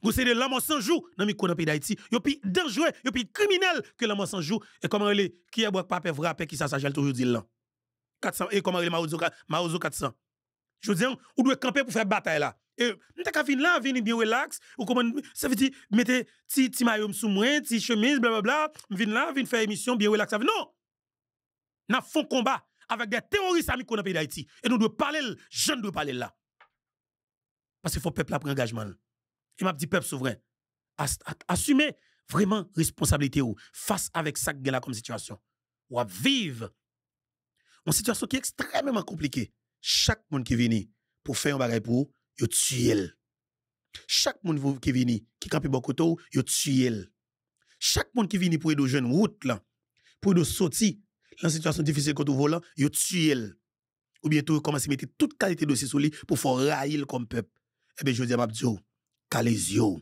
[SPEAKER 1] Bon c'est des lames sans jour dans micro dans le pays d'Haïti, yo plus dangereux, yo plus criminel que lames sans jour et comment les qui a boire pape frappé qui ça gèle toujours dit là. 400 et comment les Maozo 400. Je dis on doit camper pour faire bataille là. Et nous t'as venir là, venir bien relax, ou comment ça veut dire mettez ti maillot sous moi, ti chemise bla bla bla, venir là, venir faire émission bien relax. Non. N'a font combat avec des terroristes amis qu'on a pays d'Haïti et nous devons parler, je ne dois parler là. Parce qu'il faut peuple prendre engagement. Et m'a dit peuple souverain, assumer vraiment responsabilité ou face avec ça que là comme situation. Ou à vivre une situation qui est extrêmement compliquée. Chaque monde qui vient pour faire un bagage pour yo tuer. Chaque monde qui vient qui campe beaucoup tôt, yo tuer. Chaque monde qui vient pour aider jeunes route là, pour nous sortir dans une situation difficile contre volant, yo tuer. Ou bientôt commencer à mettre toute qualité de dossier sur lui pour faire railler comme peuple. Eh bien je dis à Mabdio, calez yo,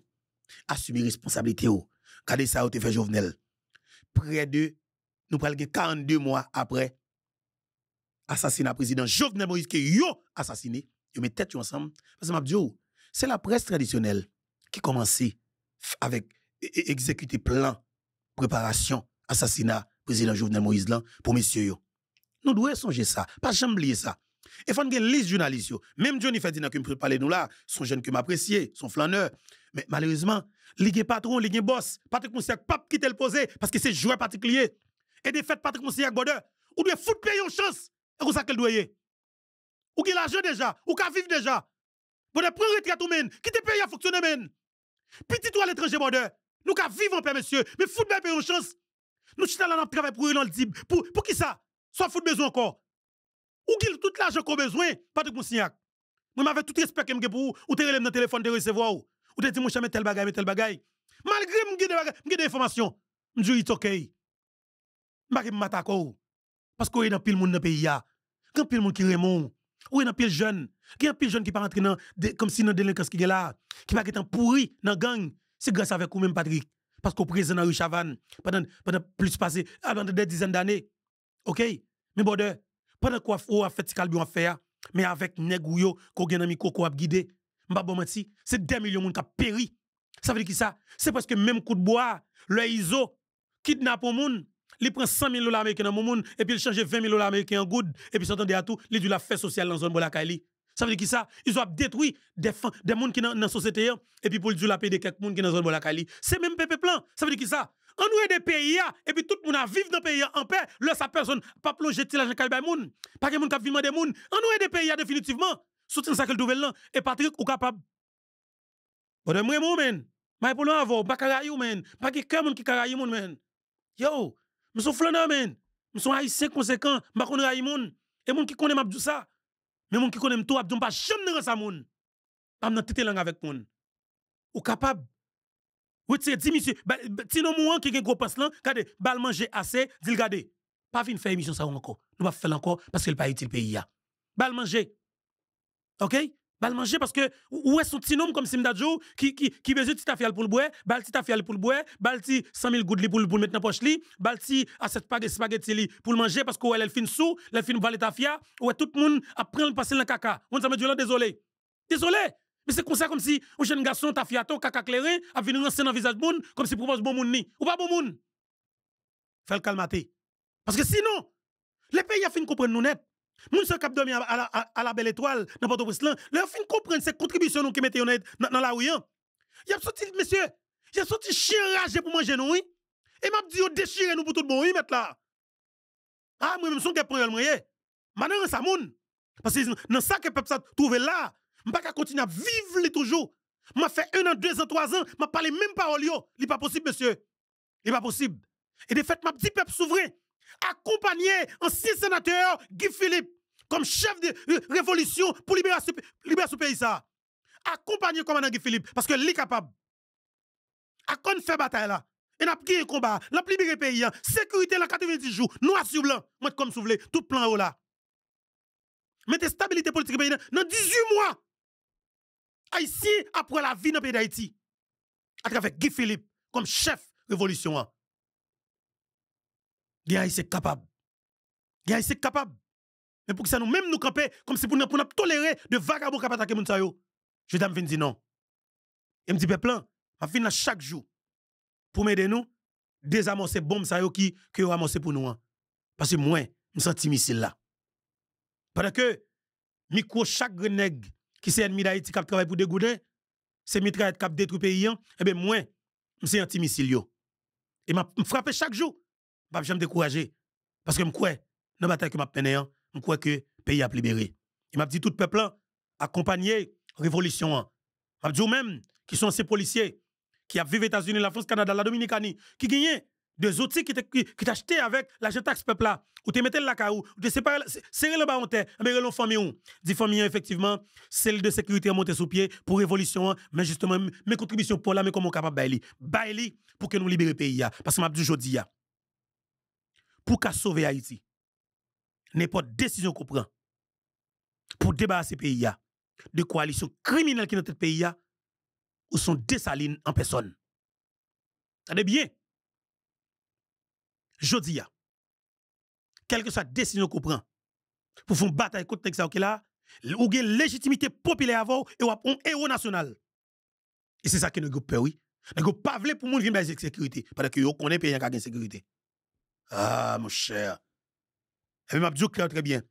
[SPEAKER 1] assumez responsabilité yo. Regardez ça ou te fait Jovenel. Près de nous prenons 42 mois après assassinat président Jovenel Moïse que yo assassiné, yo met tête ensemble parce que Mabdio, c'est la presse traditionnelle qui commence avec exécuter plan préparation assassinat président Jovenel Moïse là pour messieurs yo. Nous devons songer ça, pas jamais oublier ça. Et faut une liste journalistes yo. Même Johnny Ferdinand qui me parler nous là, son jeune que m'apprécier, son flaneur. Mais malheureusement, ligue patron, ligue boss, Patrick Moussiak pas quitter le poser parce que c'est joueur particulier. Et des fêtes Patrick Moussiak border, ou doit foutre payer une chance. Et comme ça qu'elle doit y. Ou qui l'argent déjà, ou qui vivre déjà. Bon de prendre retraite ou men, qui te paye à fonctionner men. Petit toi à l'étranger border, nous ka vivre en paix monsieur, mais foutre payer une chance. Nous chita là dans travail pour dans le type. Pour qui ça? Soit foutre besoin encore. Ou qu'il tout l'argent qu'on besoin, Patrick Moussiak. Moi m'avait tout respect que pour ou te relève dans téléphone de recevoir ou te dit mon cher tel bagay. Malgré m'gè des informations, m'dou it's okay. M'pa m'attako. Parce qu'on est dans pile monde dans pays ya. Quand pile monde qui remon, ou dans pile jeune, pile jeune qui pas rentrer dans comme si dans délinquance qui est là, qui pas être pourri dans gang, c'est grâce avec ou même Patrick parce qu'au président Henri Chavan pendant plus passé pendant des dizaines d'années. OK? Mais bon pendant quoi ou a fait calbi on faire mais avec nèg ou yo ko gen ami ko a guider m'pa bon menti c'est 2 millions moun qui a péri ça veut dire qui ça c'est parce que même coup de bois le ISO kidnappe un moun il prend 100 000 $ américains dans mon monde et puis il change 20 000 $ américains en good et puis s'entendait à tout il dit la fête sociale dans zone Bolakali ça veut dire qui ça ils ont détruit des monde qui dans la société et puis pour le la payer quelques monde qui dans zone Bolakali c'est même pépé plan ça veut dire qui ça on nous des pays et puis tout le monde a vivre dans le pays en paix là sa personne pas plonger l'argent calba moun pas que monde qui vivre des moun on nous des pays définitivement soutien ça que le là et Patrick ou capable bon de moi men mais pour l'avant pas carayou men pas que monde qui carayou moun men yo je suis flaneur men je suis haïtien conséquent je connais raïmon et moun qui connaît m'a dit ça mais moun qui connaît tout abdou pas jamais dans ça moun pas dans tête langue avec moun ou capable oui c'est dit monsieur tino mouan qui gen gros passe là regardez bal manger assez dit regardez pas vinn faire émission ça encore nous pas faire encore parce que le pas utile pays ya bal manger OK bal manger parce que où est son petit nom comme Simdadjo qui besoin petit affaire pour le boire bal petit affaire pour le boire bal ti 100 000 gouttes pour mettre dans poche li bal ti à cette spaghetti li pour le manger parce que elle fin sous elle fin valer tafia ou tout le monde a prendre passer dans caca on ça me dit désolé mais c'est comme ça comme si un jeune garçon tafia ton caca clairin a venir rancer dans visage moun comme si propose bon moun ni ou pas bon moun fait le calmater parce que sinon les pays a fin comprendre nous net. Moun se kap dormi à la belle étoile dans Port-au-Prince là, leur fin comprendre ces contributions nous qui mettez dans la rue. Y a sorti monsieur, y a sorti chien ragé pour manger nous oui. Et m'a dit déchirer nous pour tout bon oui mettre là. Ah moi même son que prendre le moyen. Maintenant ça moun parce que dans ça que peuple ça trouver là, m'pas ka continuer à vivre les toujours. M'a fait 1 an, 2 ans, 3 ans, m'a parlé même parole yo. Il pas possible monsieur. Il pas possible. Et de fait m'a dit peuple souverain accompagné ancien sénateur Guy Philippe comme chef de révolution pour libérer ce pays ça. accompagner commandant Guy Philippe parce que lui capable. A qu'on fait bataille là. Et n'a gagné combat, n'a libéré pays, sécurité là 90 jours, noir sur blanc, moi comme souvelé, tout plan haut là. Mettez stabilité politique pays dans 18 mois. Haïtien après la vie dans le pays d'Haïti. À travers Guy Philippe comme chef révolution. Haïtien capable. Haïtien capable. Mais pour que ça nous même nous camper comme si pour nous tolérer de vagabonds qui attaquer moun sa yo. Je dame vinn di non. Et me dit peuple, m'a fin là chaque jour pour m'aider nous désamorcer bombe sa yo qui yo amorcer pour nous. Parce que moi, me senti missile là. Pendant que micro chaque nèg qui c'est ennemi d'Haïti qui travaille pour dégoûter, c'est mitraillette qui détruit pays, et bien moi, je suis anti-missile yo. Et m'a frappé chaque jour. Je jamais découragé parce que je crois dans la bataille que m'a mené, je crois que le pays a libéré. Il m'a dit tout le peuple accompagner révolution. M'a dit même qui sont ces policiers qui vivent aux États-Unis, la France, Canada, la Dominicanie, qui gagnent des outils qui t'achetaient avec l'argent taxe peuple là, ou te mettez la caou, ou te séparer, serrer le bas en terre, mais relon famille ou. Dit famille effectivement, celle de sécurité monter sous pied pour révolution, mais justement mes contributions pour là mais comment capable baili pour que nous libérer pays parce que m'a dit jodi pour qu'à sauver Haïti. N'importe décision qu'on prend pour débarrasser pays de coalition criminelle qui est dans notre pays ou sont dessalines en personne. Attendez bien. Jodi quelle que soit la décision qu'on prend pour faire une bataille contre ça là, ou une légitimité populaire avant et ou un héros national. Et c'est ça que nous peur oui. Nous pas vle pour moun vinn la sécurité parce que yo connaît pays qui a une sécurité. Ah mon cher. Et m'a dit clair très bien.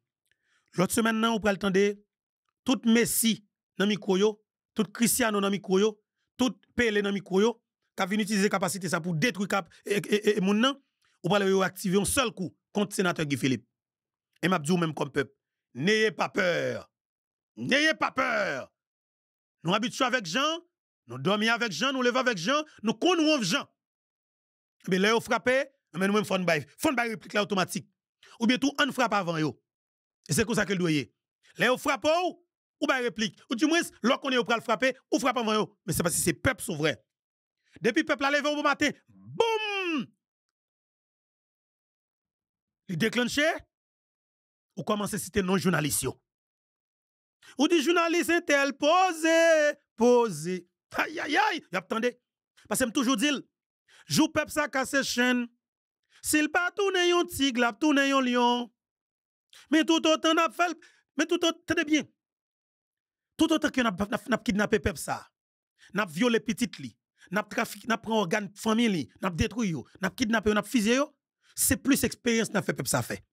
[SPEAKER 1] L'autre semaine on pral tande tout Messi dans micro yo, tout Cristiano dans micro yo, tout Pelé dans micro yo, qui vinn utiliser capacité ça pour détruire cap et moun nan, ou pral yo activer un seul coup contre sénateur Guy Philippe. Et m'a dit même comme peuple, n'ayez pas peur. N'ayez pas peur. Nous habituons avec Jean, nous dormons avec Jean, nous levons avec Jean, nous connaissons Jean. Mais là, vous frappez, mais nous-mêmes, font une réplique là automatique. Ou bien tout, on frappe avant yo. Et c'est comme ça que le doyer. Là, vous frappez, ou bien réplique. Ou du moins, lorsqu'on est au pral frapper, ou frappe avant yo. Mais c'est parce que c'est peuple souverain. Depuis peuple a levé au bon matin, boum! Il déclenché, ou commence à citer non-journalistes. Ou dit journaliste intel, posé. Aïe, aïe, aïe, y attendez. Parce que je toujours dit, jou peuple sa casse chaîne. S'il pas tourne yon tigre, la tourne yon lion. Mais tout autant n'a fait, mais tout autant, tenez bien. Tout autant que n'a kidnappé peuple ça. N'a violé petite li. N'a trafic, n'a pris organe famille, n'a détruit yo, n'a kidnappé, n'a fusillé yo. C'est plus expérience n'a fait peuple ça fait.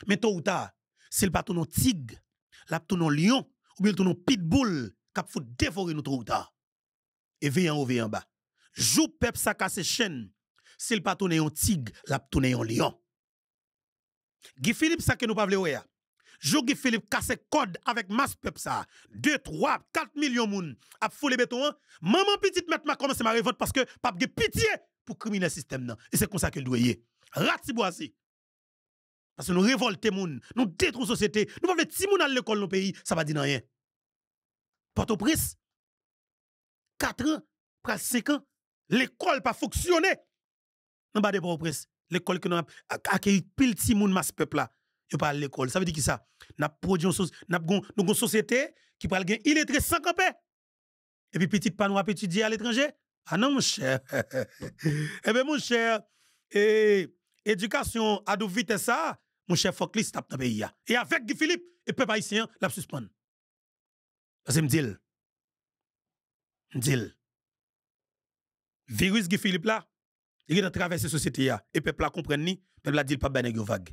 [SPEAKER 1] Mais tôt ou tard, s'il pas tourne tigre, la tourne lion, ou bien tourne pitbull, k'ap faut dévorer nous tôt ou tard. Et veille en haut, veille en bas. Jou peuple sa casse chaîne. S'il pas tourne un tigre, la tourne un lion. Guy Philippe ça que nous pas vle wè. Jou Guy Philippe casse code avec masse peuple ça. 2, 3, 4 millions moun a foulé béton. Maman petite mette m'a commencé ma révolte parce que pas de pitié pour criminel système nan. Et c'est comme ça que le doyer. Ratiboisi. Parce que nous révolter moun, nous détruisons société, nous pas de ti moun à l'école dans pays, ça va dire rien. Port-au-Prince 4 ans, presque 5 ans, l'école pas fonctionné. Dans bas de Port-au-Prince, l'école que nous accueilli pile ti moun masse peuple là, yo pas l'école. Ça veut dire qui ça? N'a produit une société qui pral gen illettré sans camper. Et puis petite pas nous étudier à l'étranger. Ah non mon cher. Eh ben mon cher, éducation à deux vitesses ça, mon cher faut que tape dans pays. Et avec Guy Philippe et peuple haïtien la suspendre. Parce que me dit virus Guy Philippe là, il a traversé la société et peuple là comprend ni, peuple là dit pas ben vague.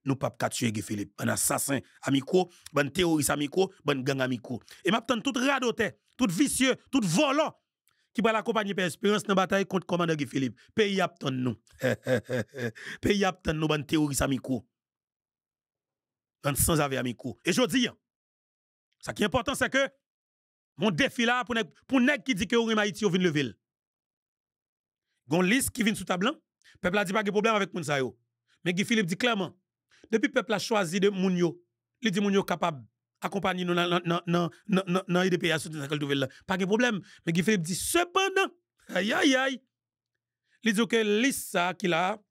[SPEAKER 1] Nous pas ka tuer Guy Philippe, un assassin amico, bon terroriste amico, bon gang amico. Et m'attend tout radoté, tout vicieux, tout volant qui va l'accompagner par expérience dans bataille contre commandant Guy Philippe. Pays attend nous. Pays attend nous bon terroriste amico. Bon sans avec amico. Et je dis ça qui est important c'est que mon défi là pour nèg qui dit que ou Haïti ou vinn lever. Gon liste qui vient sous table, peuple a dit pas de problème avec moun sa yo. Mais Guy Philippe dit clairement depuis peuple a choisi de moun yo, il dit moun yo capable accompagner nous dans IDP à soutenir cette nouvelle là. Pas de problème. Mais Guy Philippe dit cependant, aïe aïe aïe, il dit que liste ça qu'il a,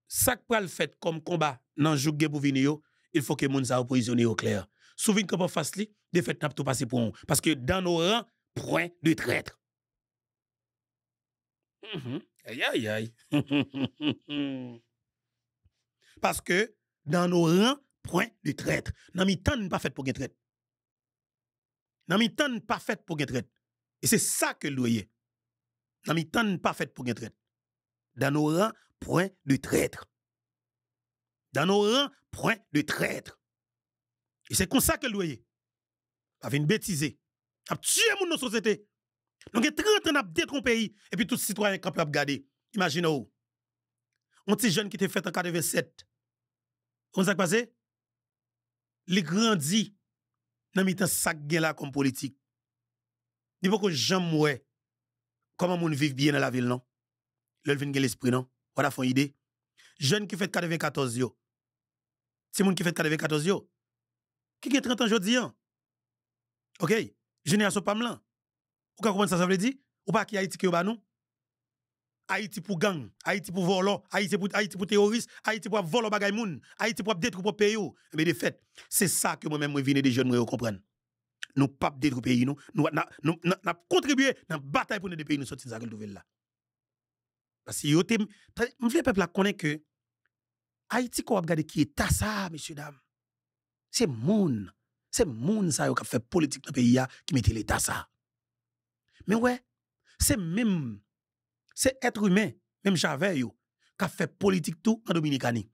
[SPEAKER 1] ça que le fait comme combat dans joug pour venir, il faut que moun sa oppositionné au clair. Souvenez qu'on pas face li, défaite n'a tout passé pour nous parce que dans nos rangs, point de traître. Aïe aïe aïe. Parce que dans nos rangs, point de traître. Nan mi tan pas fait pour gen traître. Nan mi tan pas fait pour gen traître. Et c'est ça que l'oye. Nan mi tan pas fait pour gen traître. Dans nos rangs, point de traître. Dans nos rangs, point de traître. Et c'est comme ça que l'oye. Avec une bêtise. A tué moun dans la société. Donc, 30 ans, a détruit un pays. Et puis, tout citoyen qui a gardé. Imaginez-vous. Un petit jeune qui était fait en 87. On s'est passé? Il grandit dans le temps ça gen là comme politique. Il faut que j'aime ouais comment moun vivre bien dans la ville non. Le vinn gen l'esprit non. Voilà font idée. Jeune qui fait 94 yo. C'est moun qui fait 94 yo. Qui a 30 ans jodi an. OK, génération pas blanc. Ou comment ça veut dire? Ou pas qui Haïti qui ba nous? Haïti pour gang, Haïti pour volant, Haïti pour terroriste, Haïti pour voler bagay moun, Haïti pour détruire pour pays. Mais de fait, c'est ça que moi-même, moi, viens des jeunes, moi, comprendre. Nous pas détruire pays, nous contribué dans la bataille pour nous des pays, nous sortir de nouvelle là. Parce que, le peuple là connaît que Haïti, qu'on regarde qui est ça, messieurs, dames. C'est moun ça, qui a fait politique dans le pays, qui mette l'état ça. Mais ouais, c'est être humain, même Javel, qui a fait politique tout en Dominicanie.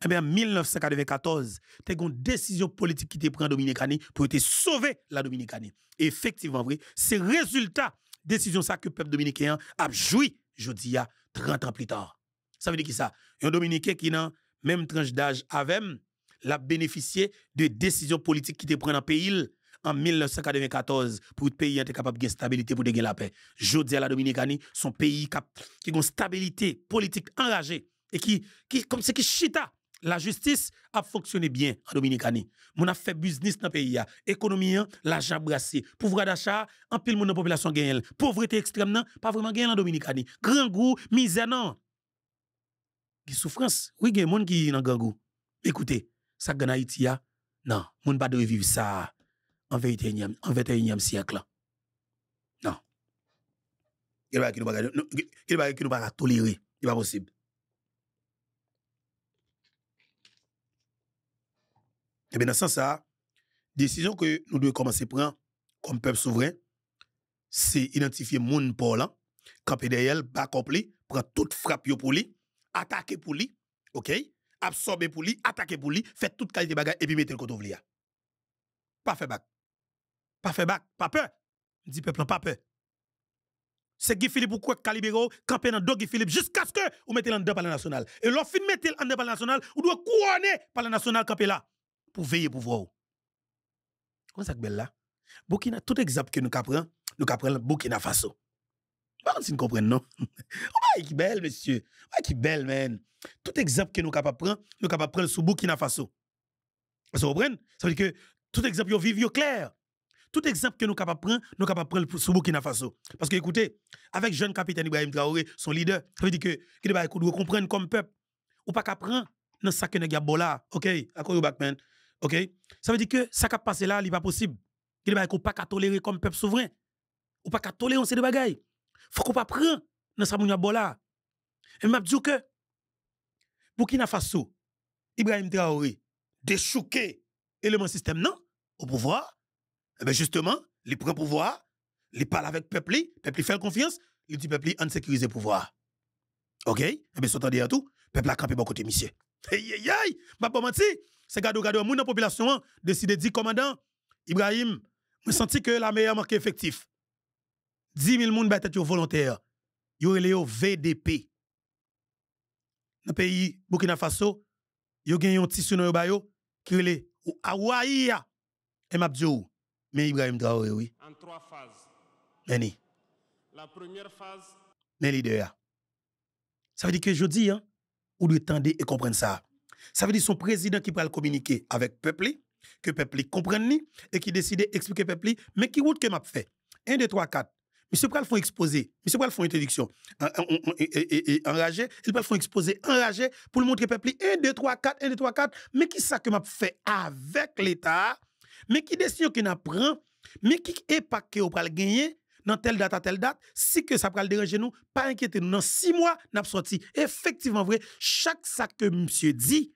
[SPEAKER 1] Eh bien, en 1994, tu as une décision politique qui te prend en Dominicanie pour te sauver la Dominicanie. Et effectivement, vrai, c'est résultat décision ça que le peuple dominicain a joui, je dis, 30 ans plus tard. Ça veut dire qui ça? Un Dominicain qui n'a même tranche d'âge avec l'a bénéficié de décisions politiques qui te prennent en pays en 1994 pour le pays être capable de gagner stabilité pour gagner la paix. Je dis à la Dominicanie, son pays qui a une stabilité politique enragée et qui comme c'est qui chita. La justice a fonctionné bien en Dominicanie. Mon a fait business dans le pays, économie, l'argent brassé, pouvoir d'achat, en pile de la population gagne. Pauvreté extrême, non, pas vraiment gagne en Dominicanie. Grand goût, misère, non. Qui souffrance, oui, il y a des gens qui sont dans grand goût. Écoutez, ça gagne Haïti, non, moun pas de vivre ça en 21e siècle. Non. Il va qui nous pas tolérer, il pas possible. Et bien, dans ce sens, la décision que nous devons commencer à prendre comme peuple souverain, c'est identifier moun pour là, camper derrière, accompli, prendre toute frappe pour lui, attaquer pour lui, OK? Absorber pour lui, attaquer pour lui, faire toute qualité de bagage et puis mettre le côté ouvrier. Pas fait bac. Pas fait bac, pas peur. Dit peuple, pas peur. C'est Guy Philippe ou quoi Calibero, camper dans Guy Philippe jusqu'à ce que vous mettez l'en dedans par le national. Et l'on fin mettez l'en dedans par le national, vous devez couronner par le national camper là pour veiller pour voir. Comment ça que belle là? Burkina, tout exemple que nous apprenons Burkina Faso. Pas si nous comprenons, non? Oh, qui belle, monsieur. Oh, qui belle, man. Tout exemple que nous capable prendre sur Burkina Faso. Vous comprenez? Ça veut dire que tout exemple, vous vivez clair. Tout exemple que nous prendre sur Burkina Faso. Parce que, écoutez, avec jeune capitaine Ibrahim Traoré, son leader, ça veut dire que qu'il va comprendre comme peuple. Ou pas qu'à prendre dans ça que nous avons là. OK? À quoi backman? OK? Ça veut dire que ça qui a passé là, il n'est pas possible. Qu'il va pas qu'à tolérer comme peuple souverain. Ou pas qu'à tolérer ces bagailles. Faut qu'on pas prendre dans ça nous là. Et m'a dit que Burkina Faso, Ibrahim Traoré, déchouqué élément système non au pouvoir. Eh bien justement, il prend pouvoir, il parle avec le peuple fait confiance, il dit peuple en sécuriser le pouvoir. OK? Eh bien, s'entendez à tout, peuple a campé bon côté monsieur. Hey, hey, hey! Ma pas menti, c'est gado, moun dans population décide de dire commandant Ibrahim, je senti que la meilleure marque effectif. 10 000 moun ba tête volontaire. Yo relé yo VDP. Dans le pays Burkina Faso, yo gen yon tissu nan yo ba yo qui relé ou Awaïa. Et m'a dit mais Ibrahim Traoré, oui.
[SPEAKER 2] En 3 phases.
[SPEAKER 1] Meni.
[SPEAKER 2] La première phase.
[SPEAKER 1] Mais leader. Ça veut dire que je dis, ou doit tendre et comprendre ça. Ça veut dire son président qui peut le communiquer avec le peuple, que peuple comprenne et qui décide d'expliquer peuple, mais qui route que m'a fait. 1, 2, 3, 4. Monsieur Pral font exposer, monsieur Pral font introduction enragé, il Pral font exposer enragé pour le montrer peuple 1, 2, 3, 4, 1, 2, 3, 4. Mais qui ça que m'a fait avec l'État, mais qui décision qu'il prend, mais qui est pas que au pral gagner dans telle date à telle date, si que ça pral déranger nous, pas inquiétez nous, dans 6 mois, n'a sorti. Effectivement vrai, chaque ça que monsieur dit,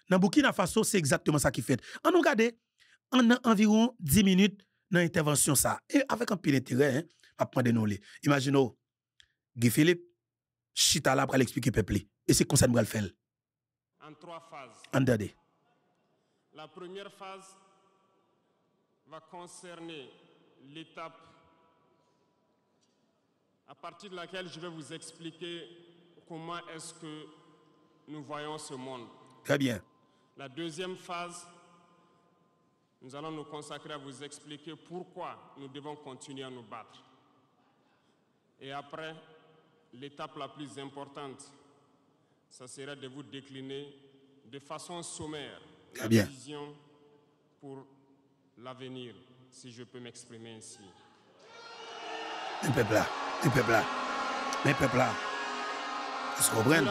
[SPEAKER 1] dans Burkina Faso, c'est exactement ça qui fait. On nous regarde, on a environ 10 minutes dans l'intervention ça. Et avec un peu d'intérêt, hein, à prendre nous. Imaginez, Guy Philippe, chita là pour l'expliquer peuple. Et c'est comme ça que nous allons le faire.
[SPEAKER 2] En 3 phases.
[SPEAKER 1] Entendez.
[SPEAKER 2] La première phase va concerner l'étape à partir de laquelle je vais vous expliquer comment est-ce que nous voyons ce monde.
[SPEAKER 1] Très bien.
[SPEAKER 2] La deuxième phase, nous allons nous consacrer à vous expliquer pourquoi nous devons continuer à nous battre. Et après, l'étape la plus importante, ça sera de vous décliner de façon sommaire la vision pour l'avenir, si je peux m'exprimer ainsi.
[SPEAKER 1] Un peuple là, un peuple là, un peuple là. Ils se reprennent.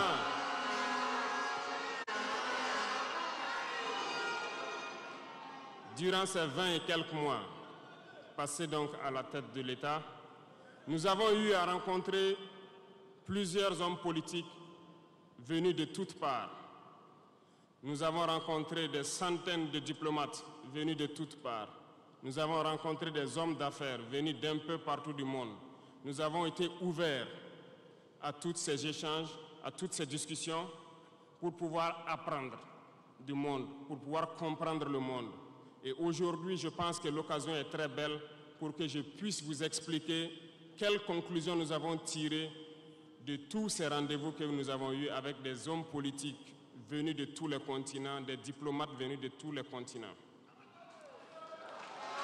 [SPEAKER 2] Durant ces 20 et quelques mois passés donc à la tête de l'État, nous avons eu à rencontrer plusieurs hommes politiques venus de toutes parts. Nous avons rencontré des centaines de diplomates venus de toutes parts. Nous avons rencontré des hommes d'affaires venus d'un peu partout du monde. Nous avons été ouverts à tous ces échanges, à toutes ces discussions pour pouvoir apprendre du monde, pour pouvoir comprendre le monde. Et aujourd'hui, je pense que l'occasion est très belle pour que je puisse vous expliquer quelles conclusions nous avons tirées de tous ces rendez-vous que nous avons eus avec des hommes politiques venus de tous les continents, des diplomates venus de tous les continents.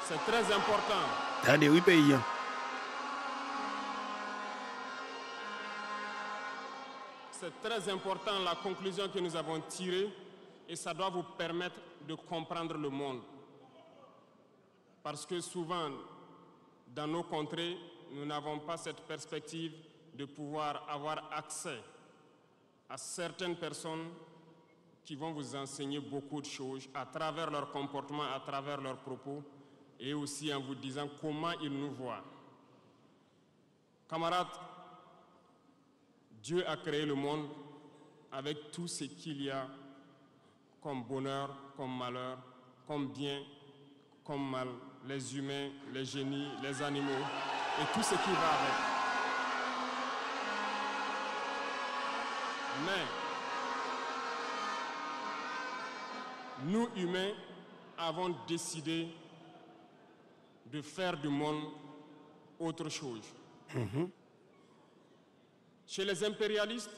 [SPEAKER 2] C'est très important.
[SPEAKER 1] Dans les 8 pays.
[SPEAKER 2] C'est très important la conclusion que nous avons tirée et ça doit vous permettre de comprendre le monde. Parce que souvent, dans nos contrées, nous n'avons pas cette perspective de pouvoir avoir accès à certaines personnes qui vont vous enseigner beaucoup de choses à travers leur comportement, à travers leurs propos, et aussi en vous disant comment ils nous voient. Camarades, Dieu a créé le monde avec tout ce qu'il y a comme bonheur, comme malheur, comme bien, comme mal, les humains, les génies, les animaux et tout ce qui va avec. Mais nous, humains, avons décidé de faire du monde autre chose. Chez les impérialistes,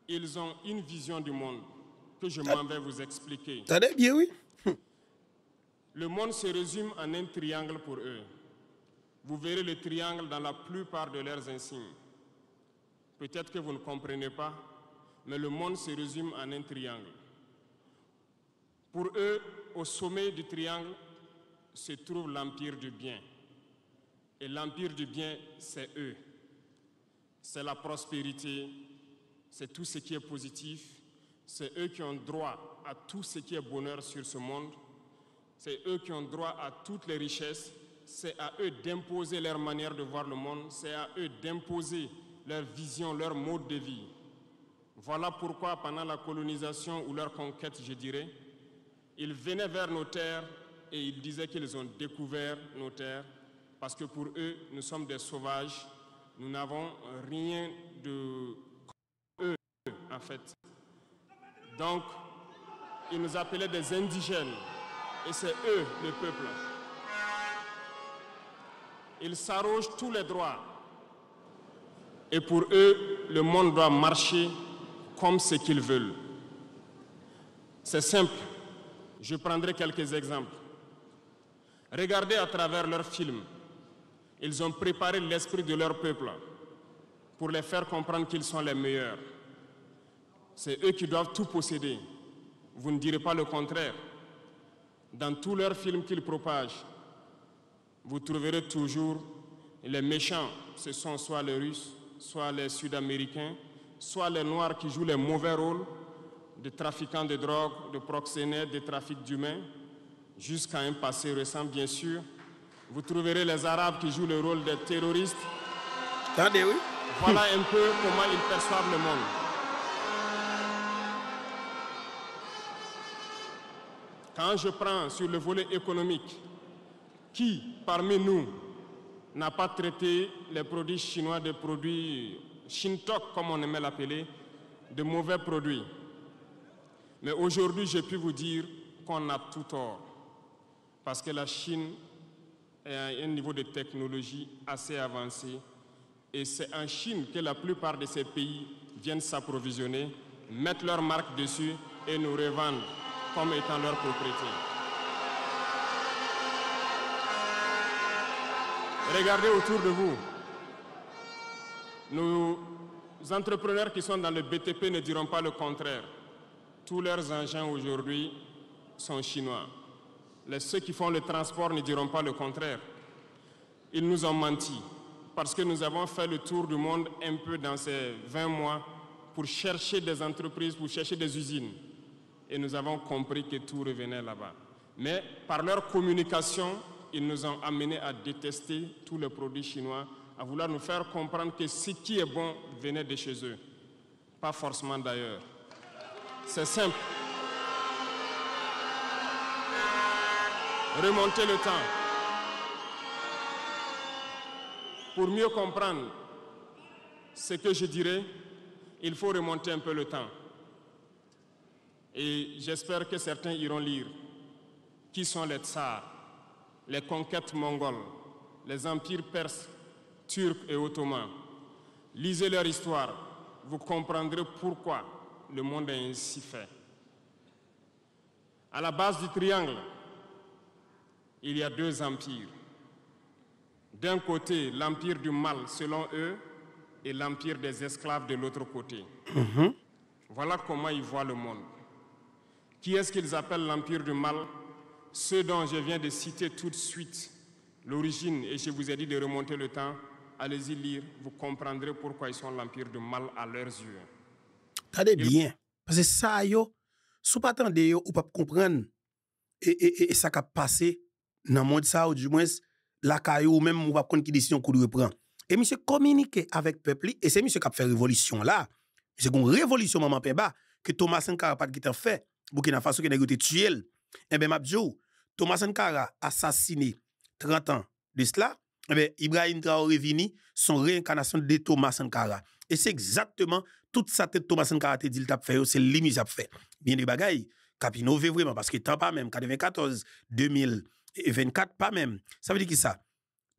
[SPEAKER 2] ils ont une vision du monde que je m'en vais vous expliquer.
[SPEAKER 1] Très bien, oui.
[SPEAKER 2] Le monde se résume en un triangle pour eux. Vous verrez le triangle dans la plupart de leurs insignes. Peut-être que vous ne comprenez pas, mais le monde se résume en un triangle. Pour eux, au sommet du triangle, se trouve l'empire du bien. Et l'empire du bien, c'est eux. C'est la prospérité, c'est tout ce qui est positif. C'est eux qui ont droit à tout ce qui est bonheur sur ce monde. C'est eux qui ont droit à toutes les richesses. C'est à eux d'imposer leur manière de voir le monde. C'est à eux d'imposer leur vision, leur mode de vie. Voilà pourquoi pendant la colonisation ou leur conquête, je dirais, ils venaient vers nos terres et ils disaient qu'ils ont découvert nos terres parce que pour eux, nous sommes des sauvages. Nous n'avons rien de eux, en fait. Donc, ils nous appelaient des indigènes. Et c'est eux, le peuple. Ils s'arrogent tous les droits. Et pour eux, le monde doit marcher comme ce qu'ils veulent. C'est simple. Je prendrai quelques exemples. Regardez à travers leurs films. Ils ont préparé l'esprit de leur peuple pour les faire comprendre qu'ils sont les meilleurs. C'est eux qui doivent tout posséder. Vous ne direz pas le contraire. Dans tous leurs films qu'ils propagent, vous trouverez toujours les méchants, ce sont soit les Russes, soit les Sud-Américains, soit les Noirs qui jouent les mauvais rôles de trafiquants de drogue, de proxénètes, de trafic d'humains, jusqu'à un passé récent, bien sûr. Vous trouverez les Arabes qui jouent le rôle des terroristes.
[SPEAKER 1] Attendez, oui.
[SPEAKER 2] Voilà un peu comment ils perçoivent le monde. Quand je prends sur le volet économique, qui parmi nous n'a pas traité les produits chinois des produits Shintok, comme on aimait l'appeler, de mauvais produits? Mais aujourd'hui, j'ai pu vous dire qu'on a tout tort, parce que la Chine est à un niveau de technologie assez avancé, et c'est en Chine que la plupart de ces pays viennent s'approvisionner, mettent leur marque dessus et nous revendent comme étant leur propriété. Regardez autour de vous. Nos entrepreneurs qui sont dans le BTP ne diront pas le contraire. Tous leurs engins aujourd'hui sont chinois. Ceux qui font le transport ne diront pas le contraire. Ils nous ont menti parce que nous avons fait le tour du monde un peu dans ces 20 mois pour chercher des entreprises, pour chercher des usines. Et nous avons compris que tout revenait là-bas. Mais par leur communication, ils nous ont amenés à détester tous les produits chinois, à vouloir nous faire comprendre que ce qui est bon venait de chez eux, pas forcément d'ailleurs. C'est simple. Remonter le temps. Pour mieux comprendre ce que je dirais, il faut remonter un peu le temps. Et j'espère que certains iront lire qui sont les tsars, les conquêtes mongoles, les empires perses, turcs et ottomans. Lisez leur histoire, vous comprendrez pourquoi le monde est ainsi fait. À la base du triangle, il y a deux empires. D'un côté, l'empire du mal, selon eux, et l'empire des esclaves de l'autre côté. Voilà comment ils voient le monde. Qui est-ce qu'ils appellent l'empire du mal? Ceux dont je viens de citer tout de suite l'origine, et je vous ai dit de remonter le temps, allez-y lire, vous comprendrez pourquoi ils sont l'empire du mal à leurs yeux.
[SPEAKER 1] Attendez bien, parce que ça, yo, si vous pas attendez, ou pas comprendre, et ça qui a passé dans le monde, ça, ou du moins, la caillou, ou même, ou pas comprendre qui décision qu'on reprend. Et monsieur communique avec le peuple, et c'est monsieur qui a fait révolution là. C'est une révolution, maman Pemba, que Thomas Sankara pas qui fait, Burkina Faso qui a été tué. Eh bien, Mabdjou, Thomas Sankara assassiné 30 ans de cela, eh bien, Ibrahim Traoré vini, son réincarnation de Thomas Sankara. Et c'est exactement toute ça que Thomas Sankara te dit le tap fait, c'est limite a fait. Bien des bagailles, capinové vraiment, parce que tant pas même, 94, 2024, pas même. Ça veut dire qui ça?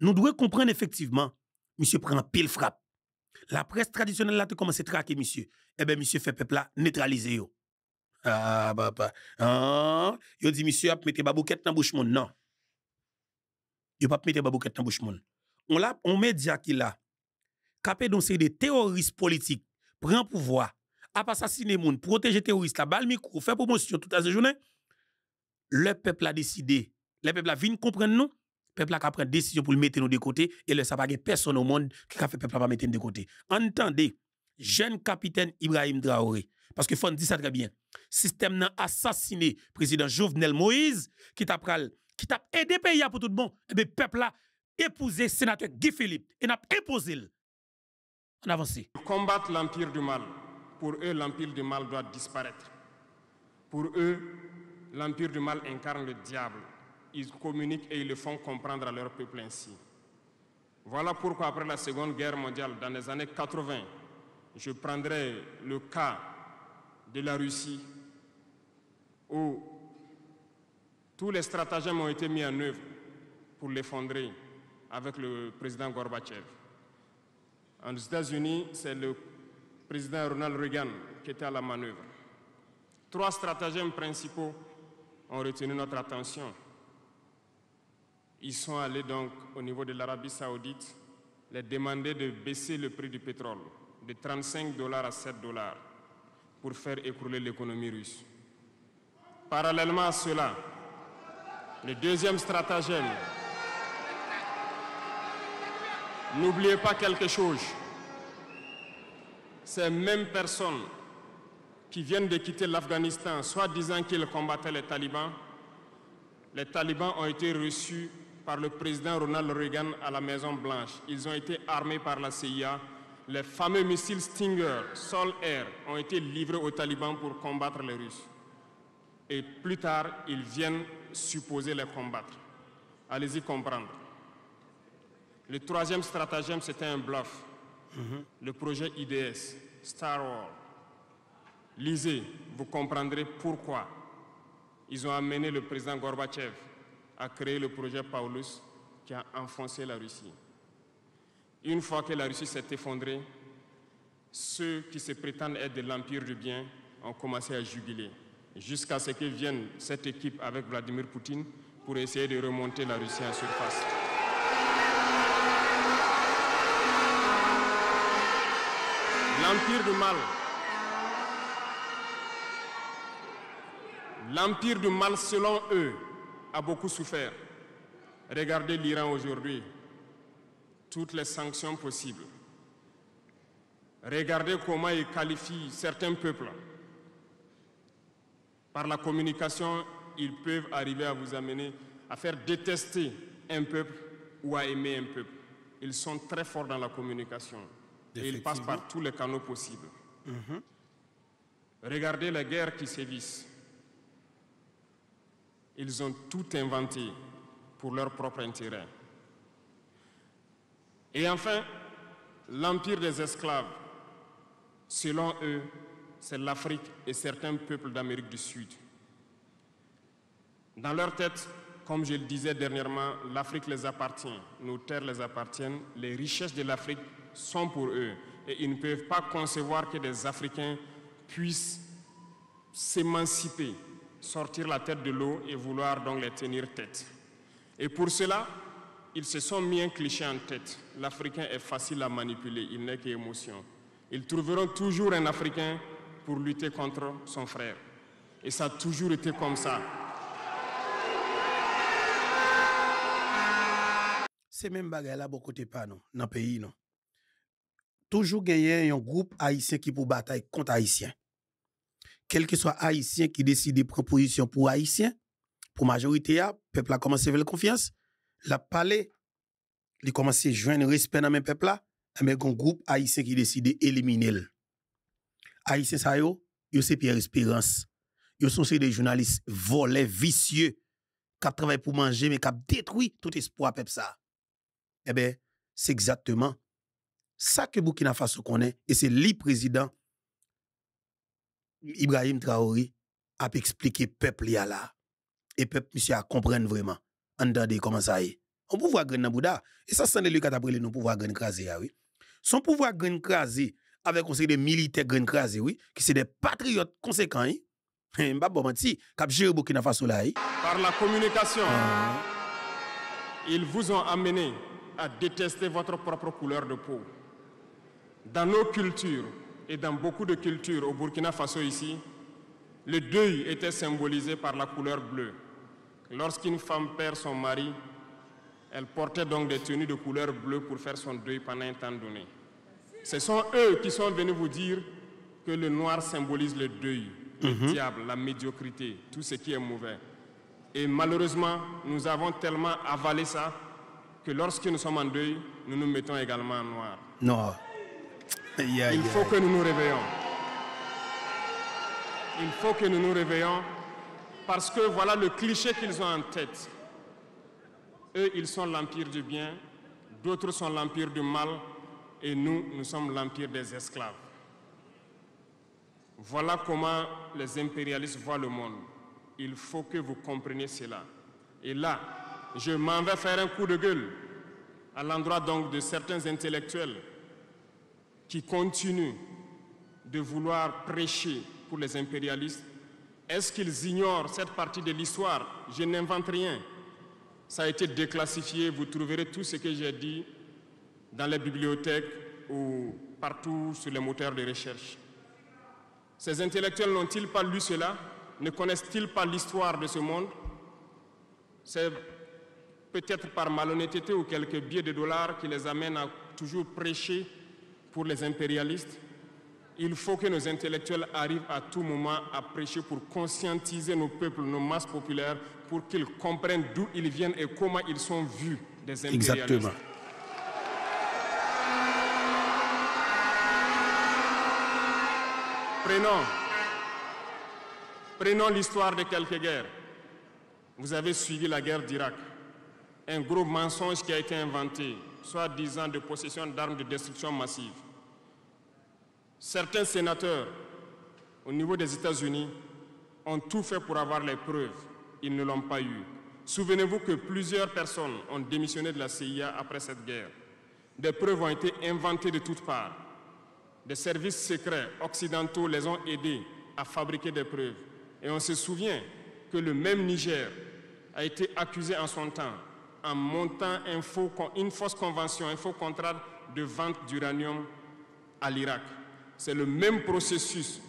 [SPEAKER 1] Nous devons comprendre effectivement, monsieur prend pile frappe. La presse traditionnelle là, te commence à traquer, monsieur. Eh bien, monsieur fait peuple là neutraliser yo. Ah, papa. Ah, yo dit, monsieur, a mettre babouquette dans bouche moun. Non. Yo pas mettre babouquette dans bouche moun. On média qui là, capé donc c'est des terroristes politiques, prend pouvoir, a assassiner moun, protéger terroristes, la balle micro, faire promotion toute la journée. Le peuple a décidé, le peuple a vient comprendre nous, le peuple a pris décision pour le mettre nous de côté, et le ça pas personne au monde qui a fait peuple pas mettre de côté. Entendez, jeune capitaine Ibrahim Traoré, parce que faut dire ça très bien. Système n'a assassiné président Jovenel Moïse qui t'a aidé pays pour tout bon. Et bien peuple là épousé sénateur Guy Philippe et n'a imposé. On avance.
[SPEAKER 2] Combattre l'empire du mal. Pour eux, l'empire du mal doit disparaître. Pour eux, l'empire du mal incarne le diable. Ils communiquent et ils le font comprendre à leur peuple ainsi. Voilà pourquoi après la Seconde Guerre mondiale, dans les années 80, je prendrai le cas de la Russie où tous les stratagèmes ont été mis en œuvre pour l'effondrer avec le président Gorbatchev. Aux États-Unis, c'est le président Ronald Reagan qui était à la manœuvre. 3 stratagèmes principaux ont retenu notre attention. Ils sont allés donc au niveau de l'Arabie Saoudite les demander de baisser le prix du pétrole de $35 à $7 pour faire écrouler l'économie russe. Parallèlement à cela, Le deuxième stratagème, n'oubliez pas quelque chose. Ces mêmes personnes qui viennent de quitter l'Afghanistan, soit disant qu'ils combattaient les talibans ont été reçus par le président Ronald Reagan à la Maison-Blanche. Ils ont été armés par la CIA. Les fameux missiles Stinger, Sol-Air, ont été livrés aux talibans pour combattre les Russes. Et plus tard, ils viennent supposer les combattre. Allez-y comprendre. Le troisième stratagème, c'était un bluff. Le projet IDS, Star Wars. Lisez, vous comprendrez pourquoi ils ont amené le président Gorbatchev à créer le projet Paulus qui a enfoncé la Russie. Une fois que la Russie s'est effondrée, ceux qui se prétendent être de l'Empire du bien ont commencé à juguler, jusqu'à ce que vienne cette équipe avec Vladimir Poutine pour essayer de remonter la Russie en surface. L'Empire du mal. L'Empire du mal, selon eux, a beaucoup souffert. Regardez l'Iran aujourd'hui. Toutes les sanctions possibles. Regardez comment ils qualifient certains peuples. Par la communication, ils peuvent arriver à vous amener à faire détester un peuple ou à aimer un peuple. Ils sont très forts dans la communication. Et ils passent par tous les canaux possibles. Regardez les guerres qui sévissent. Ils ont tout inventé pour leur propre intérêt. Et enfin, l'empire des esclaves, selon eux, c'est l'Afrique et certains peuples d'Amérique du Sud. Dans leur tête, comme je le disais dernièrement, l'Afrique les appartient, nos terres les appartiennent, les richesses de l'Afrique sont pour eux. Et ils ne peuvent pas concevoir que des Africains puissent s'émanciper, sortir la tête de l'eau et vouloir donc les tenir tête. Et pour cela, ils se sont mis un cliché en tête. L'Africain est facile à manipuler, il n'est qu'émotion. Ils trouveront toujours un Africain pour lutter contre son frère. Et ça a toujours été comme ça.
[SPEAKER 1] C'est même bagay là beaucoup de pas non dans pays non. Toujours gagner un groupe haïtien qui pour bataille contre haïtien. Quel que soit haïtien qui décide de prendre position pour haïtien, pour majorité a, peuple a commencé à faire confiance, la parler, il commence à joindre respect dans même peuple là, mais un groupe haïtien qui décide d'éliminer. Haïtien ça yo c'est Pierre Espérance. Yo sont des journalistes volés vicieux qui travaillent pour manger mais qui détruit tout espoir peuple ça. Eh bien, c'est exactement ça que Burkina Faso connaît et c'est le président Ibrahim Traoré a expliqué peuple là et peuple monsieur a comprendre vraiment entendez comment ça est on pouvoir grain dans Bouddha et ça c'est lui qui a appelé nous pouvoir grain craser oui son pouvoir grain craser avec conseil des militaires grain craser oui qui c'est des patriotes conséquents hein m'pa bon menti cap gérer Burkina Faso là
[SPEAKER 2] par la communication ils vous ont amené à détester votre propre couleur de peau. Dans nos cultures et dans beaucoup de cultures au Burkina Faso ici, le deuil était symbolisé par la couleur bleue. Lorsqu'une femme perd son mari, elle portait donc des tenues de couleur bleue pour faire son deuil pendant un temps donné. Ce sont eux qui sont venus vous dire que le noir symbolise le deuil, le diable, la médiocrité, tout ce qui est mauvais. Et malheureusement, nous avons tellement avalé ça que lorsque nous sommes en deuil, nous nous mettons également en noir.
[SPEAKER 1] Non.
[SPEAKER 2] Il faut que nous nous réveillons. Il faut que nous nous réveillons parce que voilà le cliché qu'ils ont en tête. Eux, ils sont l'empire du bien, d'autres sont l'empire du mal et nous sommes l'empire des esclaves. Voilà comment les impérialistes voient le monde. Il faut que vous compreniez cela. Et là, je m'en vais faire un coup de gueule à l'endroit donc de certains intellectuels qui continuent de vouloir prêcher pour les impérialistes. Est-ce qu'ils ignorent cette partie de l'histoire? Je n'invente rien. Ça a été déclassifié. Vous trouverez tout ce que j'ai dit dans les bibliothèques ou partout sur les moteurs de recherche. Ces intellectuels n'ont-ils pas lu cela? Ne connaissent-ils pas l'histoire de ce monde? C'est peut-être par malhonnêteté ou quelques billets de dollars qui les amènent à toujours prêcher pour les impérialistes. Il faut que nos intellectuels arrivent à tout moment à prêcher pour conscientiser nos peuples, nos masses populaires, pour qu'ils comprennent d'où ils viennent et comment ils sont vus des impérialistes.
[SPEAKER 1] Exactement.
[SPEAKER 2] Prenons l'histoire de quelques guerres. Vous avez suivi la guerre d'Irak. Un gros mensonge qui a été inventé, soi-disant de possession d'armes de destruction massive. Certains sénateurs, au niveau des États-Unis, ont tout fait pour avoir les preuves. Ils ne l'ont pas eu. Souvenez-vous que plusieurs personnes ont démissionné de la CIA après cette guerre. Des preuves ont été inventées de toutes parts. Des services secrets occidentaux les ont aidés à fabriquer des preuves. Et on se souvient que le même Niger a été accusé en son temps en montant une fausse convention, un faux contrat de vente d'uranium à l'Irak. C'est le même processus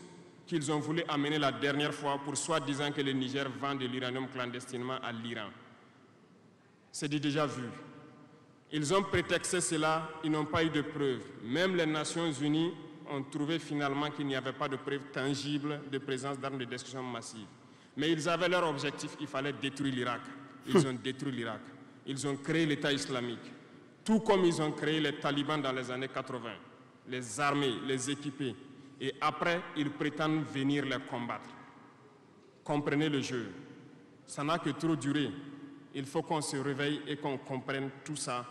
[SPEAKER 2] qu'ils ont voulu amener la dernière fois pour soi-disant que le Niger vend de l'uranium clandestinement à l'Iran. C'est déjà vu. Ils ont prétexté cela, ils n'ont pas eu de preuves. Même les Nations Unies ont trouvé finalement qu'il n'y avait pas de preuves tangibles de présence d'armes de destruction massive. Mais ils avaient leur objectif, il fallait détruire l'Irak. Ils ont détruit l'Irak. Ils ont créé l'État islamique. Tout comme ils ont créé les talibans dans les années 80. Les armés, les équiper. Et après, ils prétendent venir les combattre. Comprenez le jeu. Ça n'a que trop duré. Il faut qu'on se réveille et qu'on comprenne tout ça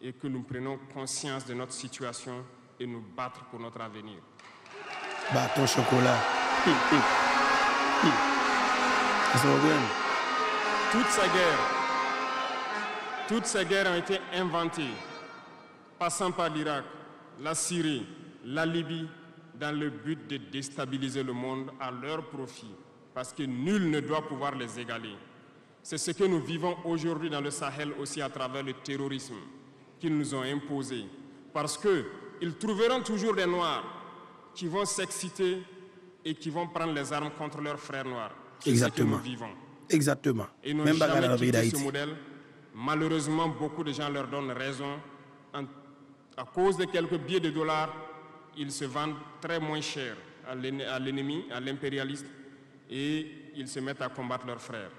[SPEAKER 2] et que nous prenions conscience de notre situation et nous battre pour notre avenir.
[SPEAKER 1] Bâton chocolat.
[SPEAKER 2] Toutes ces guerres ont été inventées, passant par l'Irak, la Syrie, la Libye, dans le but de déstabiliser le monde à leur profit, parce que nul ne doit pouvoir les égaler. C'est ce que nous vivons aujourd'hui dans le Sahel aussi à travers le terrorisme qu'ils nous ont imposé, parce qu'ils trouveront toujours des Noirs qui vont s'exciter et qui vont prendre les armes contre leurs frères noirs.
[SPEAKER 1] Exactement.
[SPEAKER 2] C'est ce que nous vivons.
[SPEAKER 1] Exactement.
[SPEAKER 2] Et nous n'ont jamais quitté ce modèle. Malheureusement, beaucoup de gens leur donnent raison. À cause de quelques billets de dollars, ils se vendent très moins cher à l'ennemi, à l'impérialiste, et ils se mettent à combattre leurs frères.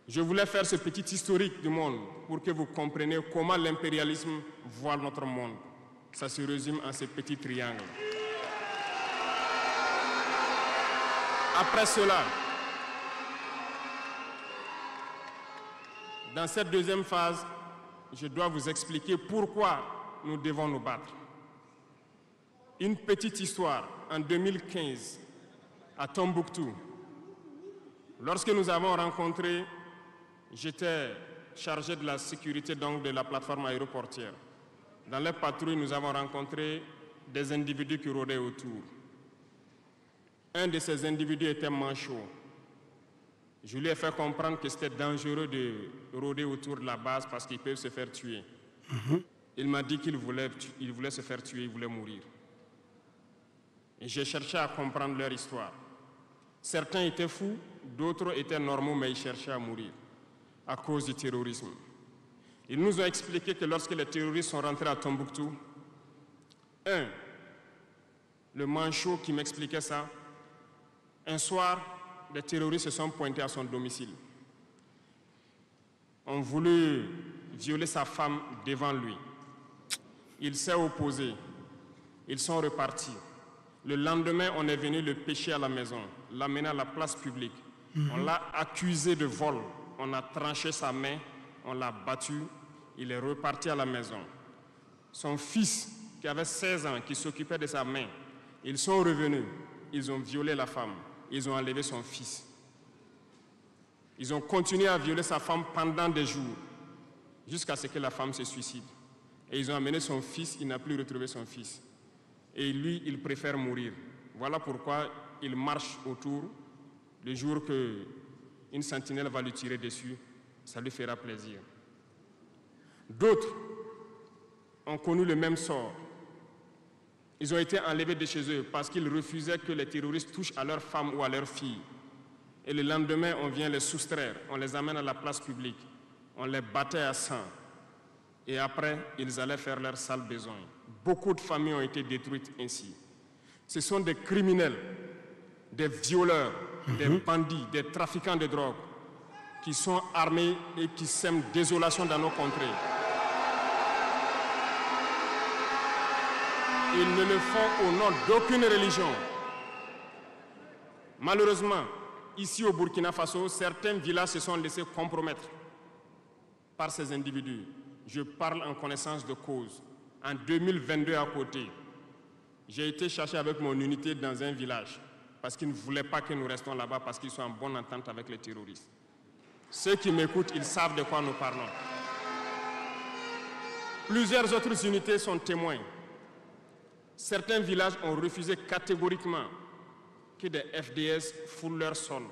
[SPEAKER 2] Je voulais faire ce petit historique du monde pour que vous compreniez comment l'impérialisme voit notre monde. Ça se résume en ces petits triangles. Après cela, dans cette deuxième phase, je dois vous expliquer pourquoi nous devons nous battre. Une petite histoire, en 2015, à Tombouctou, lorsque nous avons rencontré, j'étais chargé de la sécurité donc, de la plateforme aéroportière. Dans les patrouilles, nous avons rencontré des individus qui rôdaient autour. Un de ces individus était manchot. Je lui ai fait comprendre que c'était dangereux de rôder autour de la base parce qu'ils peuvent se faire tuer. Il m'a dit qu'il voulait se faire tuer, il voulait mourir. Et j'ai cherché à comprendre leur histoire. Certains étaient fous, d'autres étaient normaux, mais ils cherchaient à mourir à cause du terrorisme. Ils nous ont expliqué que lorsque les terroristes sont rentrés à Tombouctou, le manchot qui m'expliquait ça, un soir, les terroristes se sont pointés à son domicile. On voulait violer sa femme devant lui. Il s'est opposé. Ils sont repartis. Le lendemain, on est venu le pêcher à la maison, l'amener à la place publique. On l'a accusé de vol. On a tranché sa main, on l'a battu. Il est reparti à la maison. Son fils, qui avait 16 ans, qui s'occupait de sa main, ils sont revenus. Ils ont violé la femme. Ils ont enlevé son fils. Ils ont continué à violer sa femme pendant des jours, jusqu'à ce que la femme se suicide. Et ils ont amené son fils, il n'a plus retrouvé son fils. Et lui, il préfère mourir. Voilà pourquoi il marche autour. Le jour qu'une sentinelle va lui tirer dessus, ça lui fera plaisir. D'autres ont connu le même sort. Ils ont été enlevés de chez eux parce qu'ils refusaient que les terroristes touchent à leurs femmes ou à leurs filles. Et le lendemain, on vient les soustraire, on les amène à la place publique, on les battait à sang. Et après, ils allaient faire leur sale besoin. Beaucoup de familles ont été détruites ainsi. Ce sont des criminels, des violeurs, des bandits, des trafiquants de drogue qui sont armés et qui sèment désolation dans nos contrées. Ils ne le font au nom d'aucune religion. Malheureusement, ici au Burkina Faso, certains villages se sont laissés compromettre par ces individus. Je parle en connaissance de cause. En 2022 à côté, j'ai été chercher avec mon unité dans un village parce qu'ils ne voulaient pas que nous restions là-bas parce qu'ils sont en bonne entente avec les terroristes. Ceux qui m'écoutent, ils savent de quoi nous parlons. Plusieurs autres unités sont témoins. Certains villages ont refusé catégoriquement que des FDS foulent leur sol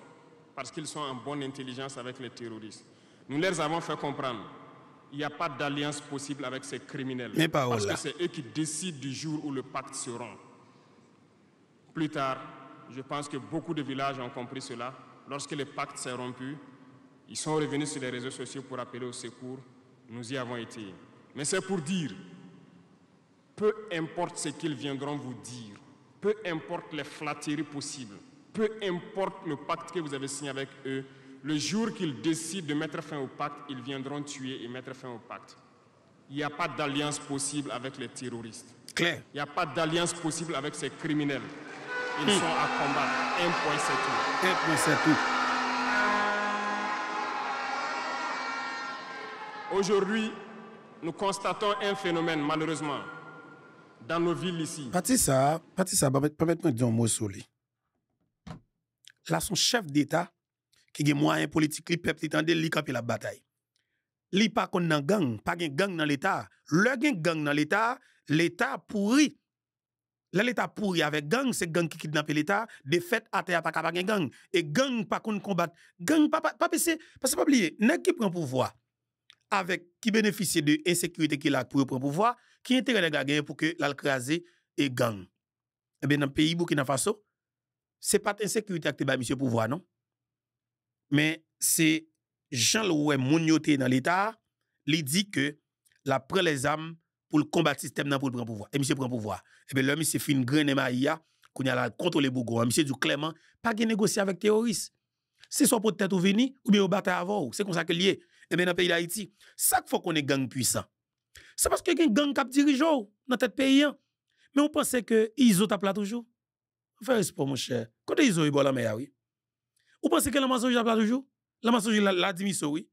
[SPEAKER 2] parce qu'ils sont en bonne intelligence avec les terroristes. Nous leur avons fait comprendre qu'il n'y a pas d'alliance possible avec ces criminels parce que c'est eux qui décident du jour où le pacte se rompt. Plus tard, je pense que beaucoup de villages ont compris cela. Lorsque le pacte s'est rompu, ils sont revenus sur les réseaux sociaux pour appeler au secours. Nous y avons été. Mais c'est pour dire, peu importe ce qu'ils viendront vous dire, peu importe les flatteries possibles, peu importe le pacte que vous avez signé avec eux, le jour qu'ils décident de mettre fin au pacte, ils viendront tuer et mettre fin au pacte. Il n'y a pas d'alliance possible avec les terroristes.
[SPEAKER 1] Claire.
[SPEAKER 2] Il n'y a pas d'alliance possible avec ces criminels. Ils sont à combattre. Un point, c'est tout.
[SPEAKER 1] Un point, c'est tout.
[SPEAKER 2] Aujourd'hui, nous constatons un phénomène, malheureusement, dans nos villes ici.
[SPEAKER 1] Patissa, permettez-moi de dire un mot sur lui. Là, son chef d'État, qui a moyen politique, le peuple est en train de camper la bataille. Li pas qu'on nan gang, pas gen gang dans l'État. Le gen gang dans l'État, l'État pourri. L'État pourri avec gang, c'est gang qui kidnappe l'État. De fait, à terre pas gen gang. Et gang pas qu'on combattre. Gang pas passer. Parce que pas oublier, nèg qui prend pouvoir avec qui bénéficie de insécurité qu'il a pour prendre pouvoir, qui intérêt de gagner pour que l'alcraser et gang. Eh bien dans le pays Burkina Faso, c'est pas insécurité qui ba monsieur pouvoir non. Mais c'est Jean-Louis Mounioté dans l'État, il dit que la prend les armes pour le combattre le système pour le prendre pouvoir. Et monsieur prend pouvoir. Et bien là, monsieur fin graine maïa, qu'on a la contrôler Bougon. Monsieur dit clairement, pas de négocier avec terroristes. C'est soit pour tête ou venir, ou bien au bataille avant. C'est comme ça que lié. Et bien dans le pays d'Haïti, ça qu'il faut qu'on ait gang puissant. C'est parce que y a un gang qui dirige dans notre pays. Mais on pensait que ISO tape là toujours. Faire espoir, mon cher. Quand ISO est bon la mer, oui. Vous pensez que la mensonge tape là toujours? La mensonge la dimission, oui.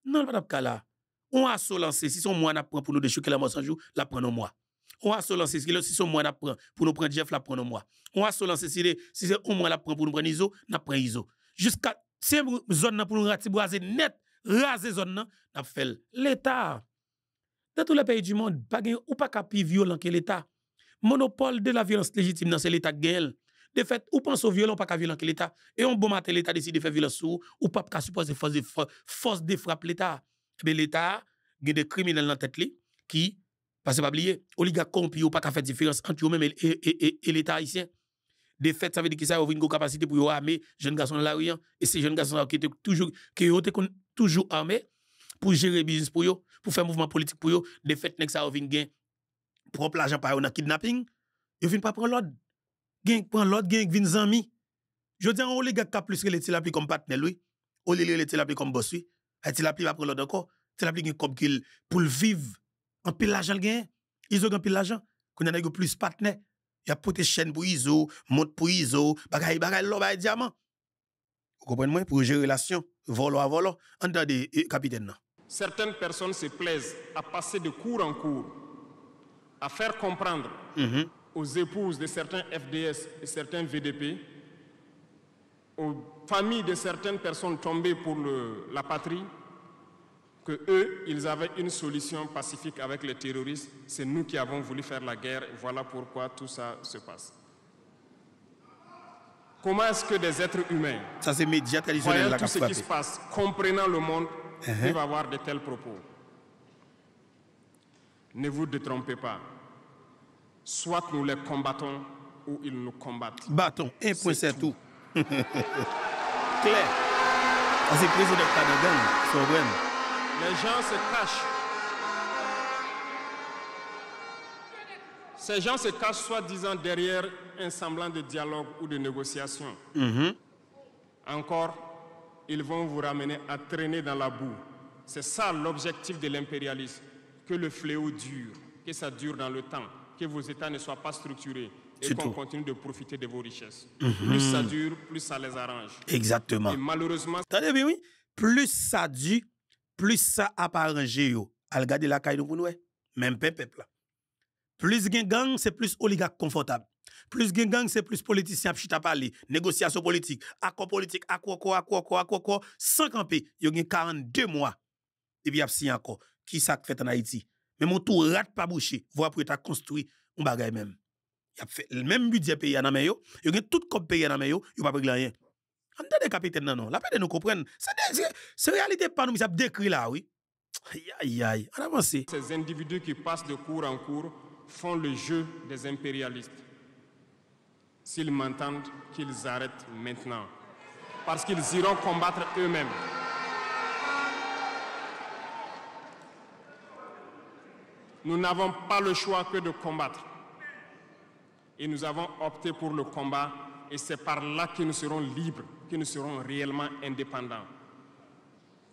[SPEAKER 1] Non, pas tape là. On a lancé, si son mois n'a prend pour nous déchouquer la mensonge, la prend mois. On a lancé, si son mois n'a prend pour nous prendre Jeff, la prend mois. On a lancé, si c'est un mois la prend pour nous prendre ISO, n'a prend ISO. Jusqu'à si zone pour nous raser net, raser zone n'a fait l'État. Dans tous les pays du monde, ou pas plus violent que l'État. Monopole de la violence légitime dans c'est l'État gagne. De fait, ou pense au violent pas violent que l'État. Et on bon matin l'État décide de faire violence sur ou pas qu'à supposer force de frappe l'État. Mais l'État a des criminels dans tête li qui parce que pas oublier, oligarque corrompu ou pas qu'à faire différence entre eux-mêmes et l'État haïtien. De fait, ça veut dire que ça a une capacité pour armer jeunes garçons dans la rue et ces jeunes garçons qui étaient toujours armés pour gérer business pour eux, pour faire mouvement politique pour eux. De fait, nek ça vinn gain propre l'argent par dans kidnapping, ils viennent pas prendre l'ordre. Gain prend l'autre gain vinn zami. Je dis on les gars qui plus que les tilapli comme partenaire lui. On les tilapli comme boss lui. Et tilapli va prendre l'autre encore. Tilapli gain comme qu'il pour le vivre en pile l'argent gain. Ils ont pile l'argent. Qu'on a plus partenaire. Il y a poté chaîne pour ISO, monte pour ISO, bagay l'or bagay diamant. Vous comprenez moi pour gérer relation volo à volo en dedans des capitaine.
[SPEAKER 2] Certaines personnes se plaisent à passer de cours en cours à faire comprendre aux épouses de certains FDS et certains VDP, aux familles de certaines personnes tombées pour la patrie, que eux, ils avaient une solution pacifique avec les terroristes. C'est nous qui avons voulu faire la guerre. Et voilà pourquoi tout ça se passe. Comment est-ce que des êtres humains,
[SPEAKER 1] ça c'est médias traditionnels
[SPEAKER 2] voyant tout ce qui se passe, comprenant le monde, peuvent avoir de tels propos? Ne vous détrompez pas. Soit nous les combattons ou ils nous combattent.
[SPEAKER 1] Bâton, un point c'est tout. clair. C'est le président de Canada, souverain.
[SPEAKER 2] Les gens se cachent. Ces gens se cachent soi-disant derrière un semblant de dialogue ou de négociation. Encore, ils vont vous ramener à traîner dans la boue. C'est ça l'objectif de l'impérialisme, que le fléau dure, que ça dure dans le temps, que vos États ne soient pas structurés et qu'on continue de profiter de vos richesses. Plus ça dure, plus ça les arrange.
[SPEAKER 1] Exactement.
[SPEAKER 2] Et malheureusement...
[SPEAKER 1] Attendez bien, oui. Plus ça dure, plus ça a pas arrangé, yo. Al gade la caille pour nous, même peuple là. Plus gen gang, c'est plus oligarque confortable. Plus gen gang, c'est plus politicien chita parler, négociation politique, accord politique, accord, sans camper. Yo gen 42 mois. Et puis y a signé accord. Qui ça fait en Haïti? Mais mon tour rate pas bouché. Voir pour être construit un bagay même. Y a fait le même budget pays en main yo. Yo gen tout comme pays en main yo, yo pas régler rien. Entendez capitaine non. La peine de nous comprendre. C'est réalité pas nous, mais ça décrit là, oui. Aïe, on avance.
[SPEAKER 2] Ces individus qui passent de cours en cours font le jeu des impérialistes. S'ils m'entendent, qu'ils arrêtent maintenant. Parce qu'ils iront combattre eux-mêmes. Nous n'avons pas le choix que de combattre. Et nous avons opté pour le combat. Et c'est par là que nous serons libres, que nous serons réellement indépendants.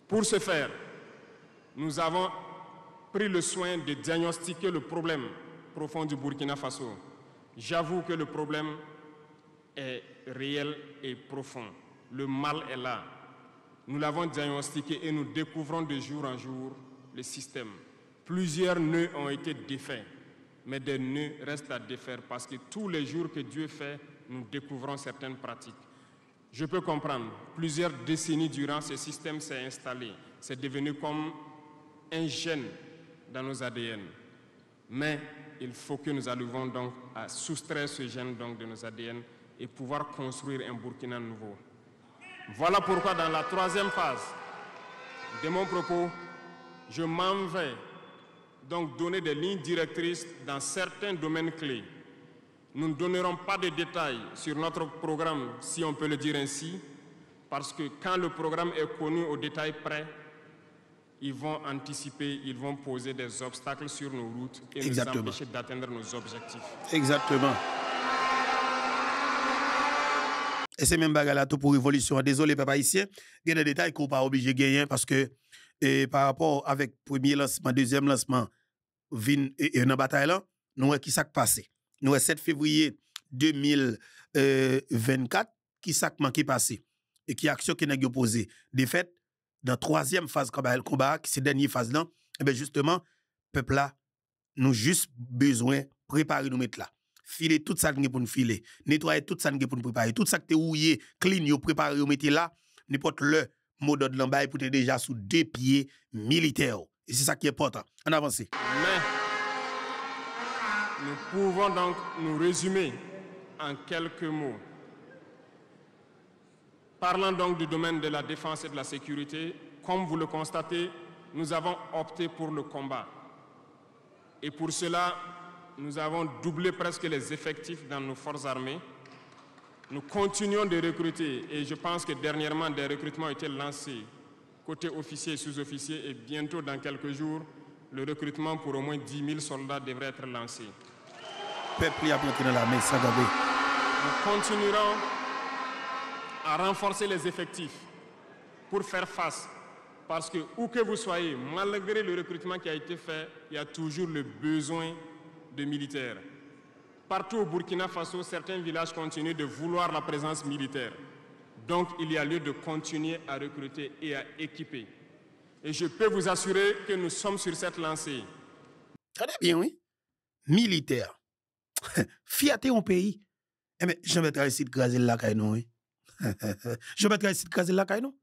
[SPEAKER 2] Pour ce faire, nous avons pris le soin de diagnostiquer le problème profond du Burkina Faso. J'avoue que le problème est réel et profond. Le mal est là. Nous l'avons diagnostiqué et nous découvrons de jour en jour le système. Plusieurs nœuds ont été défaits, mais des nœuds restent à défaire parce que tous les jours que Dieu fait, nous découvrons certaines pratiques. Je peux comprendre, plusieurs décennies durant, ce système s'est installé. C'est devenu comme un gène dans nos ADN. Mais il faut que nous arrivions donc à soustraire ce gène donc de nos ADN et pouvoir construire un Burkina nouveau. Voilà pourquoi dans la troisième phase de mon propos, je m'en vais donc donner des lignes directrices dans certains domaines clés. Nous ne donnerons pas de détails sur notre programme, si on peut le dire ainsi, parce que quand le programme est connu au détail près, ils vont anticiper, ils vont poser des obstacles sur nos routes et nous empêcher d'atteindre nos objectifs.
[SPEAKER 1] Exactement. Et c'est même bagarre là tout pour révolution. Désolé, papa haïtien, il y a des détails qu'on pas obligé de gagner parce que par rapport avec premier lancement, deuxième lancement, et dans bataille là, nous voyons qui s'est passé. Nous 7 février 2024 qui s'est passé et qui action qui n'a posé. De fait, dans troisième phase combat, qui c'est dernière phase là, et bien justement, peuple là, nous juste besoin préparer nous mettre là. Filer tout ça pour nous filer, nettoyer tout ça pour nous préparer, tout ça que tu ouillé, clean, yo préparer, yo mettre là, n'importe le mot d'ordre l'embay pour être déjà sous 2 pieds militaires. Et c'est ça qui est important. On avance.
[SPEAKER 2] Mais nous pouvons donc nous résumer en quelques mots. Parlant donc du domaine de la défense et de la sécurité, comme vous le constatez, nous avons opté pour le combat. Et pour cela, nous avons doublé presque les effectifs dans nos forces armées. Nous continuons de recruter et je pense que dernièrement, des recrutements ont été lancés côté officiers et sous-officiers et bientôt, dans quelques jours, le recrutement pour au moins 10 000 soldats devrait être lancé.
[SPEAKER 1] Peuple a planté dans la main, ça gabe.
[SPEAKER 2] Nous continuerons à renforcer les effectifs pour faire face. Parce que où que vous soyez, malgré le recrutement qui a été fait, il y a toujours le besoin de militaires. Partout au Burkina Faso, certains villages continuent de vouloir la présence militaire. Donc, il y a lieu de continuer à recruter et à équiper. Et je peux vous assurer que nous sommes sur cette lancée.
[SPEAKER 1] Très bien, oui. Militaire. Fiaté au pays. Eh bien, je vais essayer de craser la caille, oui. Je vais essayer de craser la caille, non?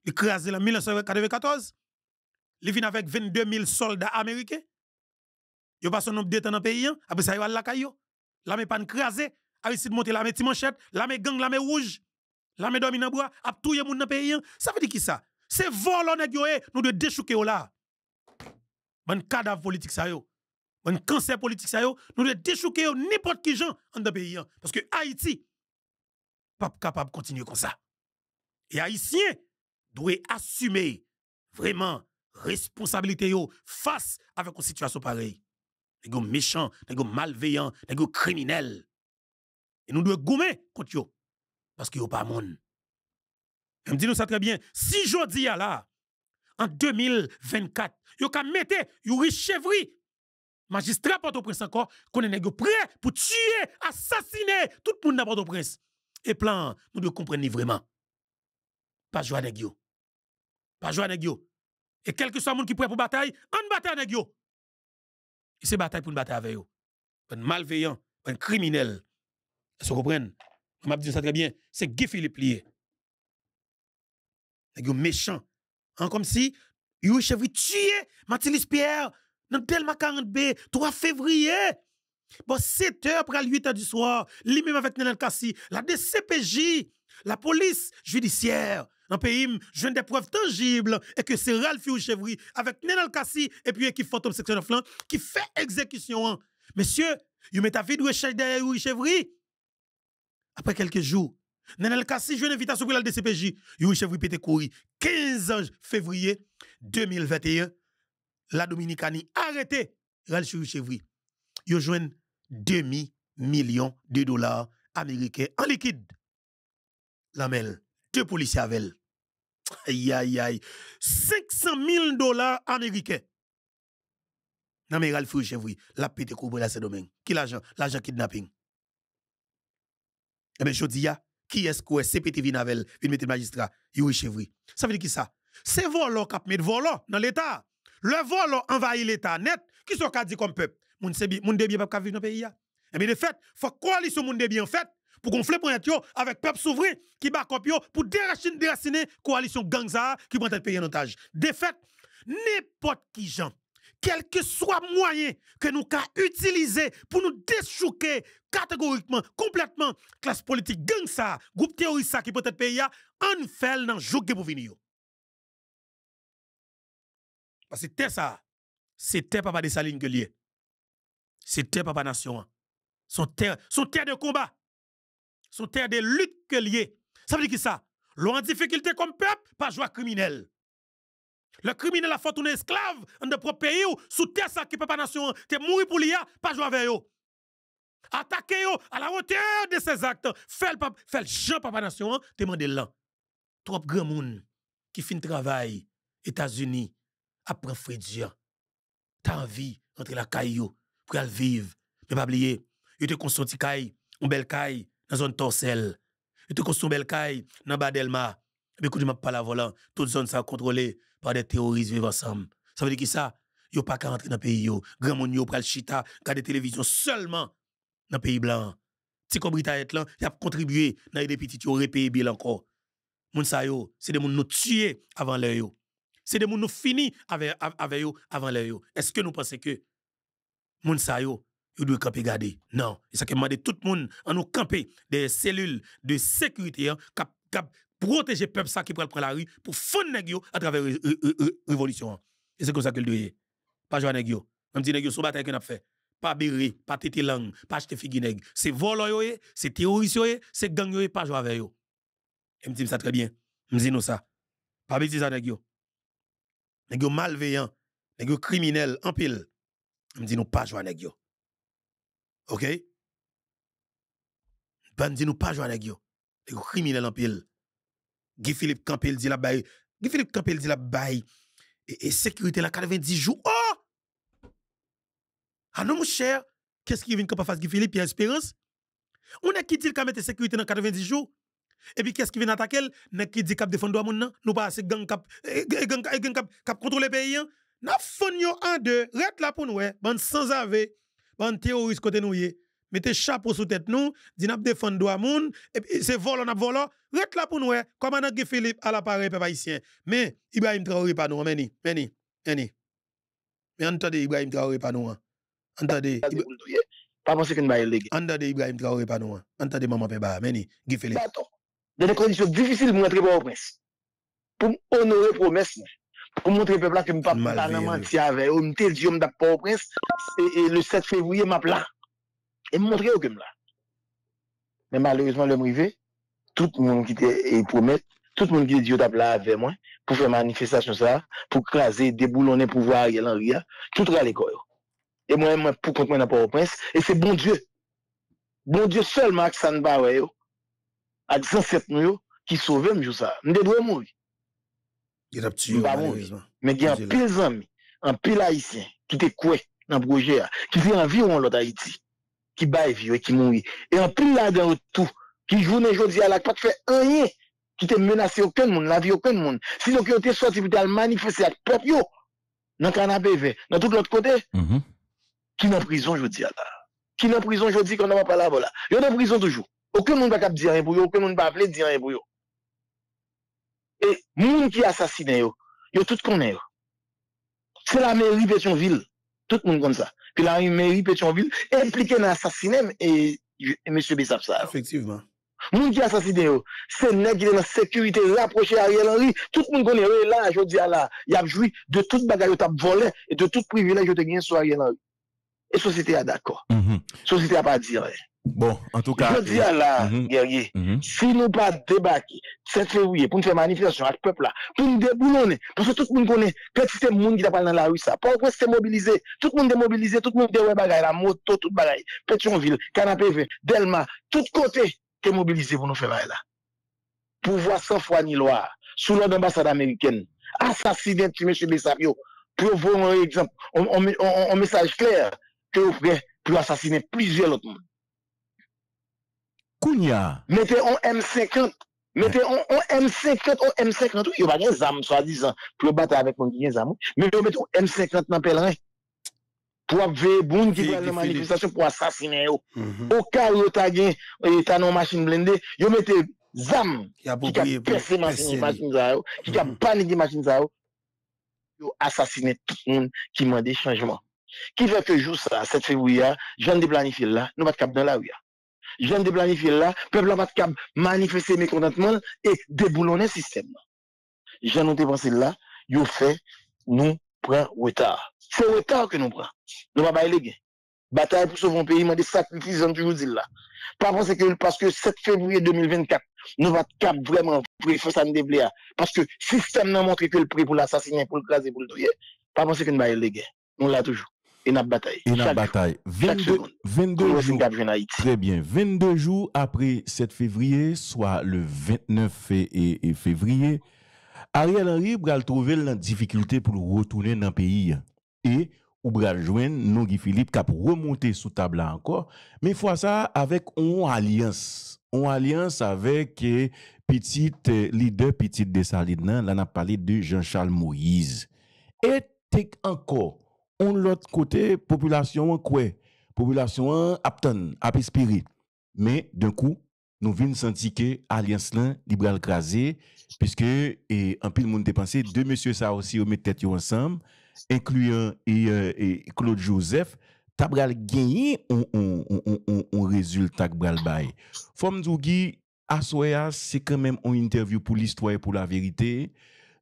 [SPEAKER 1] Il crase en 1994. Il vient avec 22 000 soldats américains. Il passe son nombre d'états dans le pays. Après ça, il va la caille. L'armée pas crasé. A essayer de monter l'armée Timanchette, l'armée gang, l'armée rouge, l'armée domine dans bois, a tout le monde dans le pays. Ça veut dire qui ça? C'est vol, nous de déchouquer là. Bon cadavre politique ça yo. Bon cancer politique ça yo, nous de déchouquer n'importe qui gens dans le pays. Parce que Haïti pas capable de continuer comme ça. Et Haïtiens doivent assumer vraiment responsabilité yo face avec une situation pareille. Des méchants, des malveillants, des criminels. Et nous devons gommer contre eux. Parce qu'ils n'ont pas monde. Je me dis nous ça très bien. Si je dis là, en 2024, vous avez mettre une chèvrerie. Magistrat Port-au-Prince encore, qu'on est prêt pour tuer, assassiner tout le monde dans Port-au-Prince. Et plan, nous devons comprendre vraiment. Pas jouer avec eux. Pas jouer avec eux. Et quel que soit le monde qui est prêt pour bataille, on bataille avec eux. Et c'est bataille pour une bataille avec eux. Un malveillant, un criminel. Vous comprenez? On m'a dit ça très bien. C'est Guy Philippe lié. Un méchant. Comme si, il chevri tué Mathilis Pierre dans Delma 40B, 3 février. Bon, 7h après 8h du soir, lui-même avec Nenel Kassi, la DCPJ, la police judiciaire, dans le pays, je viens des preuves tangibles et que c'est Ralph Chevry avec Nenel Kassi et puis équipe Fantôme Section 9 là, qui fait exécution. Monsieur, il met ta vie de recherche derrière Chevry. Après quelques jours, Nenel Kassi, je viens d'invitation pour la DCPJ. Chevry pété courir 15 février 2021. La Dominicanie arrêté Ralph Chevry. Ils joignent $2 millions américains en liquide. La mêle, 2 policiers avec. Aïe, aïe, aïe. $500 000 américains. Non, mais Ralph Chevry, la pété couvre là, ce domaine. Qui l'argent? L'argent kidnapping. Eh bien, je dis, qui est-ce que CPT Vinavel, vient mettre le magistrat, Yuri Chevry? Ça veut dire qui ça? C'est volant qui a mis volant dans l'État. Le volant envahit l'État net. Qui sont dit comme peuple? Moun débien pas vivre dans le pays. Et bien, de fait, il faut coalition moun débien en fait pour gonfler pour être avec peuple souverain qui bat copio pour déraciner coalition gangza qui prend le pays en otage. De fait, n'importe qui gens, quel que soit moyen que nous avons utilisé pour nous déchouquer catégoriquement, complètement, classe politique gangza, groupe terroriste qui peut être pays, on fait dans jouer pour venir. Parce que c'était papa de Saline que lié. C'était papa nation. Son terre de combat. Son terre de lutte que lié. Ça veut dire que ça? L'on en difficulté comme peuple, pas jouer criminel. Le criminel a fait tourner esclave dans de propre pays ou sous terre ça qui papa nation, te mourir pour l'IA, pas jouer avec eux. Attaquer eux à la hauteur de ses actes. Fait le Jean papa nation, te demande là. Trop grand monde qui fin travail États-Unis après Frédia. T'as envie entre la caillou pour aller vivre. Mais pas oublier, il te construit une caille, une belle caille dans zone Torsel. Il te construit une belle caille dans Badelma. Mais quand je parle à volant, toute zone ça contrôlée par des terroristes vivant ensemble. Ça veut dire que ça, yo pas qu'à rentrer dans le pays yo. Grand monde yo pral chita, regarder télévision seulement dans le pays blanc. Si comme Britannique là, y a contribué dans les petits yo repayé bill encore. Moun sa yo, c'est des moun nous tuer avant l'heure yo. C'est des moun nous fini avec yo avant l'heure yo. Est-ce que nous pensons que moun sa yo doit camper garder? Non, c'est ça que demande tout le monde en nous camper des cellules de sécurité cap protéger le peuple ça qui prend la rue pour fondre nèg yo à travers révolution. Et c'est comme ça que le doit. Pas jouer nèg yo. Même si nèg yo sous bataille qu'on a fait. Pas bérer, pas tété langue, pas acheter figue nèg. C'est volant yo, c'est terroriste yo, c'est gang yo, pas jouer avec yo. Et me dit ça très bien. Me dit nous ça. Pas bêtise ça nèg yo. Nèg yo malveillant, nèg yo criminel en pile. Me dit nous pas jouer nèg yo. OK? Me dit nous pas jouer nèg yo. Nèg yo criminel en pile. Guy Philippe Campbell dit la bail. Guy Philippe Campbell dit la bail. Et sécurité la 90 jours. Oh! Ah non, mon cher, qu'est-ce qui vient comme face Guy Philippe et Espérance? On a qui dit qu'il mettre sécurité dans 90 jours? Et puis qu'est-ce qui vient attaquer? N'a qui dit qu'il défendre moun nan? Nous pas assez gang cap contrôler le pays. N'a fon yo en deux, rete là pour nous, bande sans ave, bande terroriste côté nous yé. Mettez chapeau sous tête nous, dit n'a défendre droit moun, et puis c'est volant n'a volant, rete là pour nous, commandant Guy Philippe à l'appareil peuple haïtien. Mais Ibrahim Traoré pas nous, meni. Mais entendez Ibrahim Traoré pas nous. Entendez.
[SPEAKER 3] Pas penser que nous va léguer.
[SPEAKER 1] Entendez Ibrahim Traoré pas nous. Entendez maman peba, meni, Guy Philippe.
[SPEAKER 3] Dans des conditions difficiles pour rentrer au prince. Pour honorer promesse. Pour montrer au peuple que je ne peux pas mentir avec eux. Je me dis que je ne pas au prince. Et le 7 février, je suis là. Et montrer au que là. Mais malheureusement, le privé, tout le monde qui était promet, tout le monde qui dit tape là avec moi pour faire manifestation ça, pour craser, déboulonner pouvoir Ariel Henry, tout à l'école. Et moi pour contre moi dans Port-au-Prince et c'est bon Dieu. Bon Dieu seulement avec ça n'ba ouais yo. Avec ancêtre nous qui sauve me jour ça. M'de doit mourir.
[SPEAKER 1] Il a tué malheureusement.
[SPEAKER 3] Mais il y a un pile amis, un pile haïtien qui te coué dans projet qui vit environ l'autre Haïti, qui baille vie et qui mourit. Et un pile là dans tout qui journée jodi à la pas fait rien qui te menacé aucun monde, la vie aucun monde. Sinon qui était sorti pour aller manifester avec peuple yo dans canapé vert, dans tout l'autre côté. Qui dans prison jodi là. Qui dans prison jodi qu'on n'a pas là voilà. Yo dans prison toujours. Aucun monde va dire rien pour yo, aucun monde va appeler dire rien pour yo. Et monde qui assassine yo tout connaît yo. C'est la mairie Pétionville. Tout le monde comme ça. Puis la mairie Pétionville impliqué dans l'assassinat et monsieur Bessap ça.
[SPEAKER 1] Effectivement.
[SPEAKER 3] Moun qui assassiné yo, c'est nèg qui est dans sécurité rapproché Ariel Henry, tout le monde connaît là, je dis là, il a joui de toute bagaille t'a volé et de tout privilège te gagné sur Ariel Henry. Et société a d'accord. Société a pas dire.
[SPEAKER 4] Bon, en tout cas,
[SPEAKER 3] je dis là, guerrier, si nous pas débarquer 7 février pour nous faire manifestation avec le peuple là, pour nous déboulonner, parce que tout le monde connaît, petit c'est monde qui t'a pas dans la rue ça, pourquoi c'est mobilisé, tout le monde démobilisé, tout le monde déwé bagaille la moto, toute bagaille, Pétionville, Canapé Vert, Delma, tout côté qui est mobilisé pour nous faire là. Pouvoir sans foi ni loi, sous l'ordre d'ambassade américaine, assassiner M. Bessapio, pour voir un exemple, un message clair que vous prêt pour assassiner plusieurs autres monde.
[SPEAKER 4] Kounia.
[SPEAKER 3] Mettez un M50, mettez un M50, un M50, il y a pas des armes, soi-disant, pour battre avec mon qui armes, mais vous mettez un M50 dans pèlerin. Pour avoir bon qui va la manifestation pour assassiner yo. Au cas où tu as une machine blindée, vous mettez zam qui a percé machine ça, qui a paniqué machine ça, vous assassinez tout le monde qui demande des changements. Qui fait que jour ça, 7 février, je viens de planifier là, nous pas cap dans la rue. Je viens de planifier là, peuple va cap manifester mécontentement et déboulonner le système. Je viens de penser là, vous fait nous prend retard. C'est retard que nous prenons. Nous ne pouvons pas y aller. Bataille pour sauver un pays, mais des sacrifices, on toujours dit là. Pas penser que parce que 7 février 2024, nous va cap vraiment faire ça nous déblayer. Parce que le système n'a montré que le prix pour l'assassiner, pour le craser, pour le tuer. Pas penser que nous va y aller. On l'a toujours. Et nous bataille.
[SPEAKER 4] Et nous bataille. 22 jours. Très bien. 22 jours après 7 février, soit le 29 février, Ariel Henry va trouver la difficulté pour retourner dans le pays. Et ou va joindre non Guy Philippe qui a remonté sous table là encore. Mais fois ça avec une alliance. Une alliance avec petite leader, petite Dessalines. Là, on a parlé de Jean-Charles Moïse. Et encore, on l'autre côté, population quoi? Population aptan, apispirit. Mais d'un coup, nous venons sentir que l'alliance là, libéral crasé, puisque un pile monde dépensé, deux messieurs ça aussi, mettent tête ensemble, incluant Claude Joseph, tabral gagné un résultat bral bay. Fom Dougi, Asoya, c'est quand même une interview pour l'histoire et pour la vérité.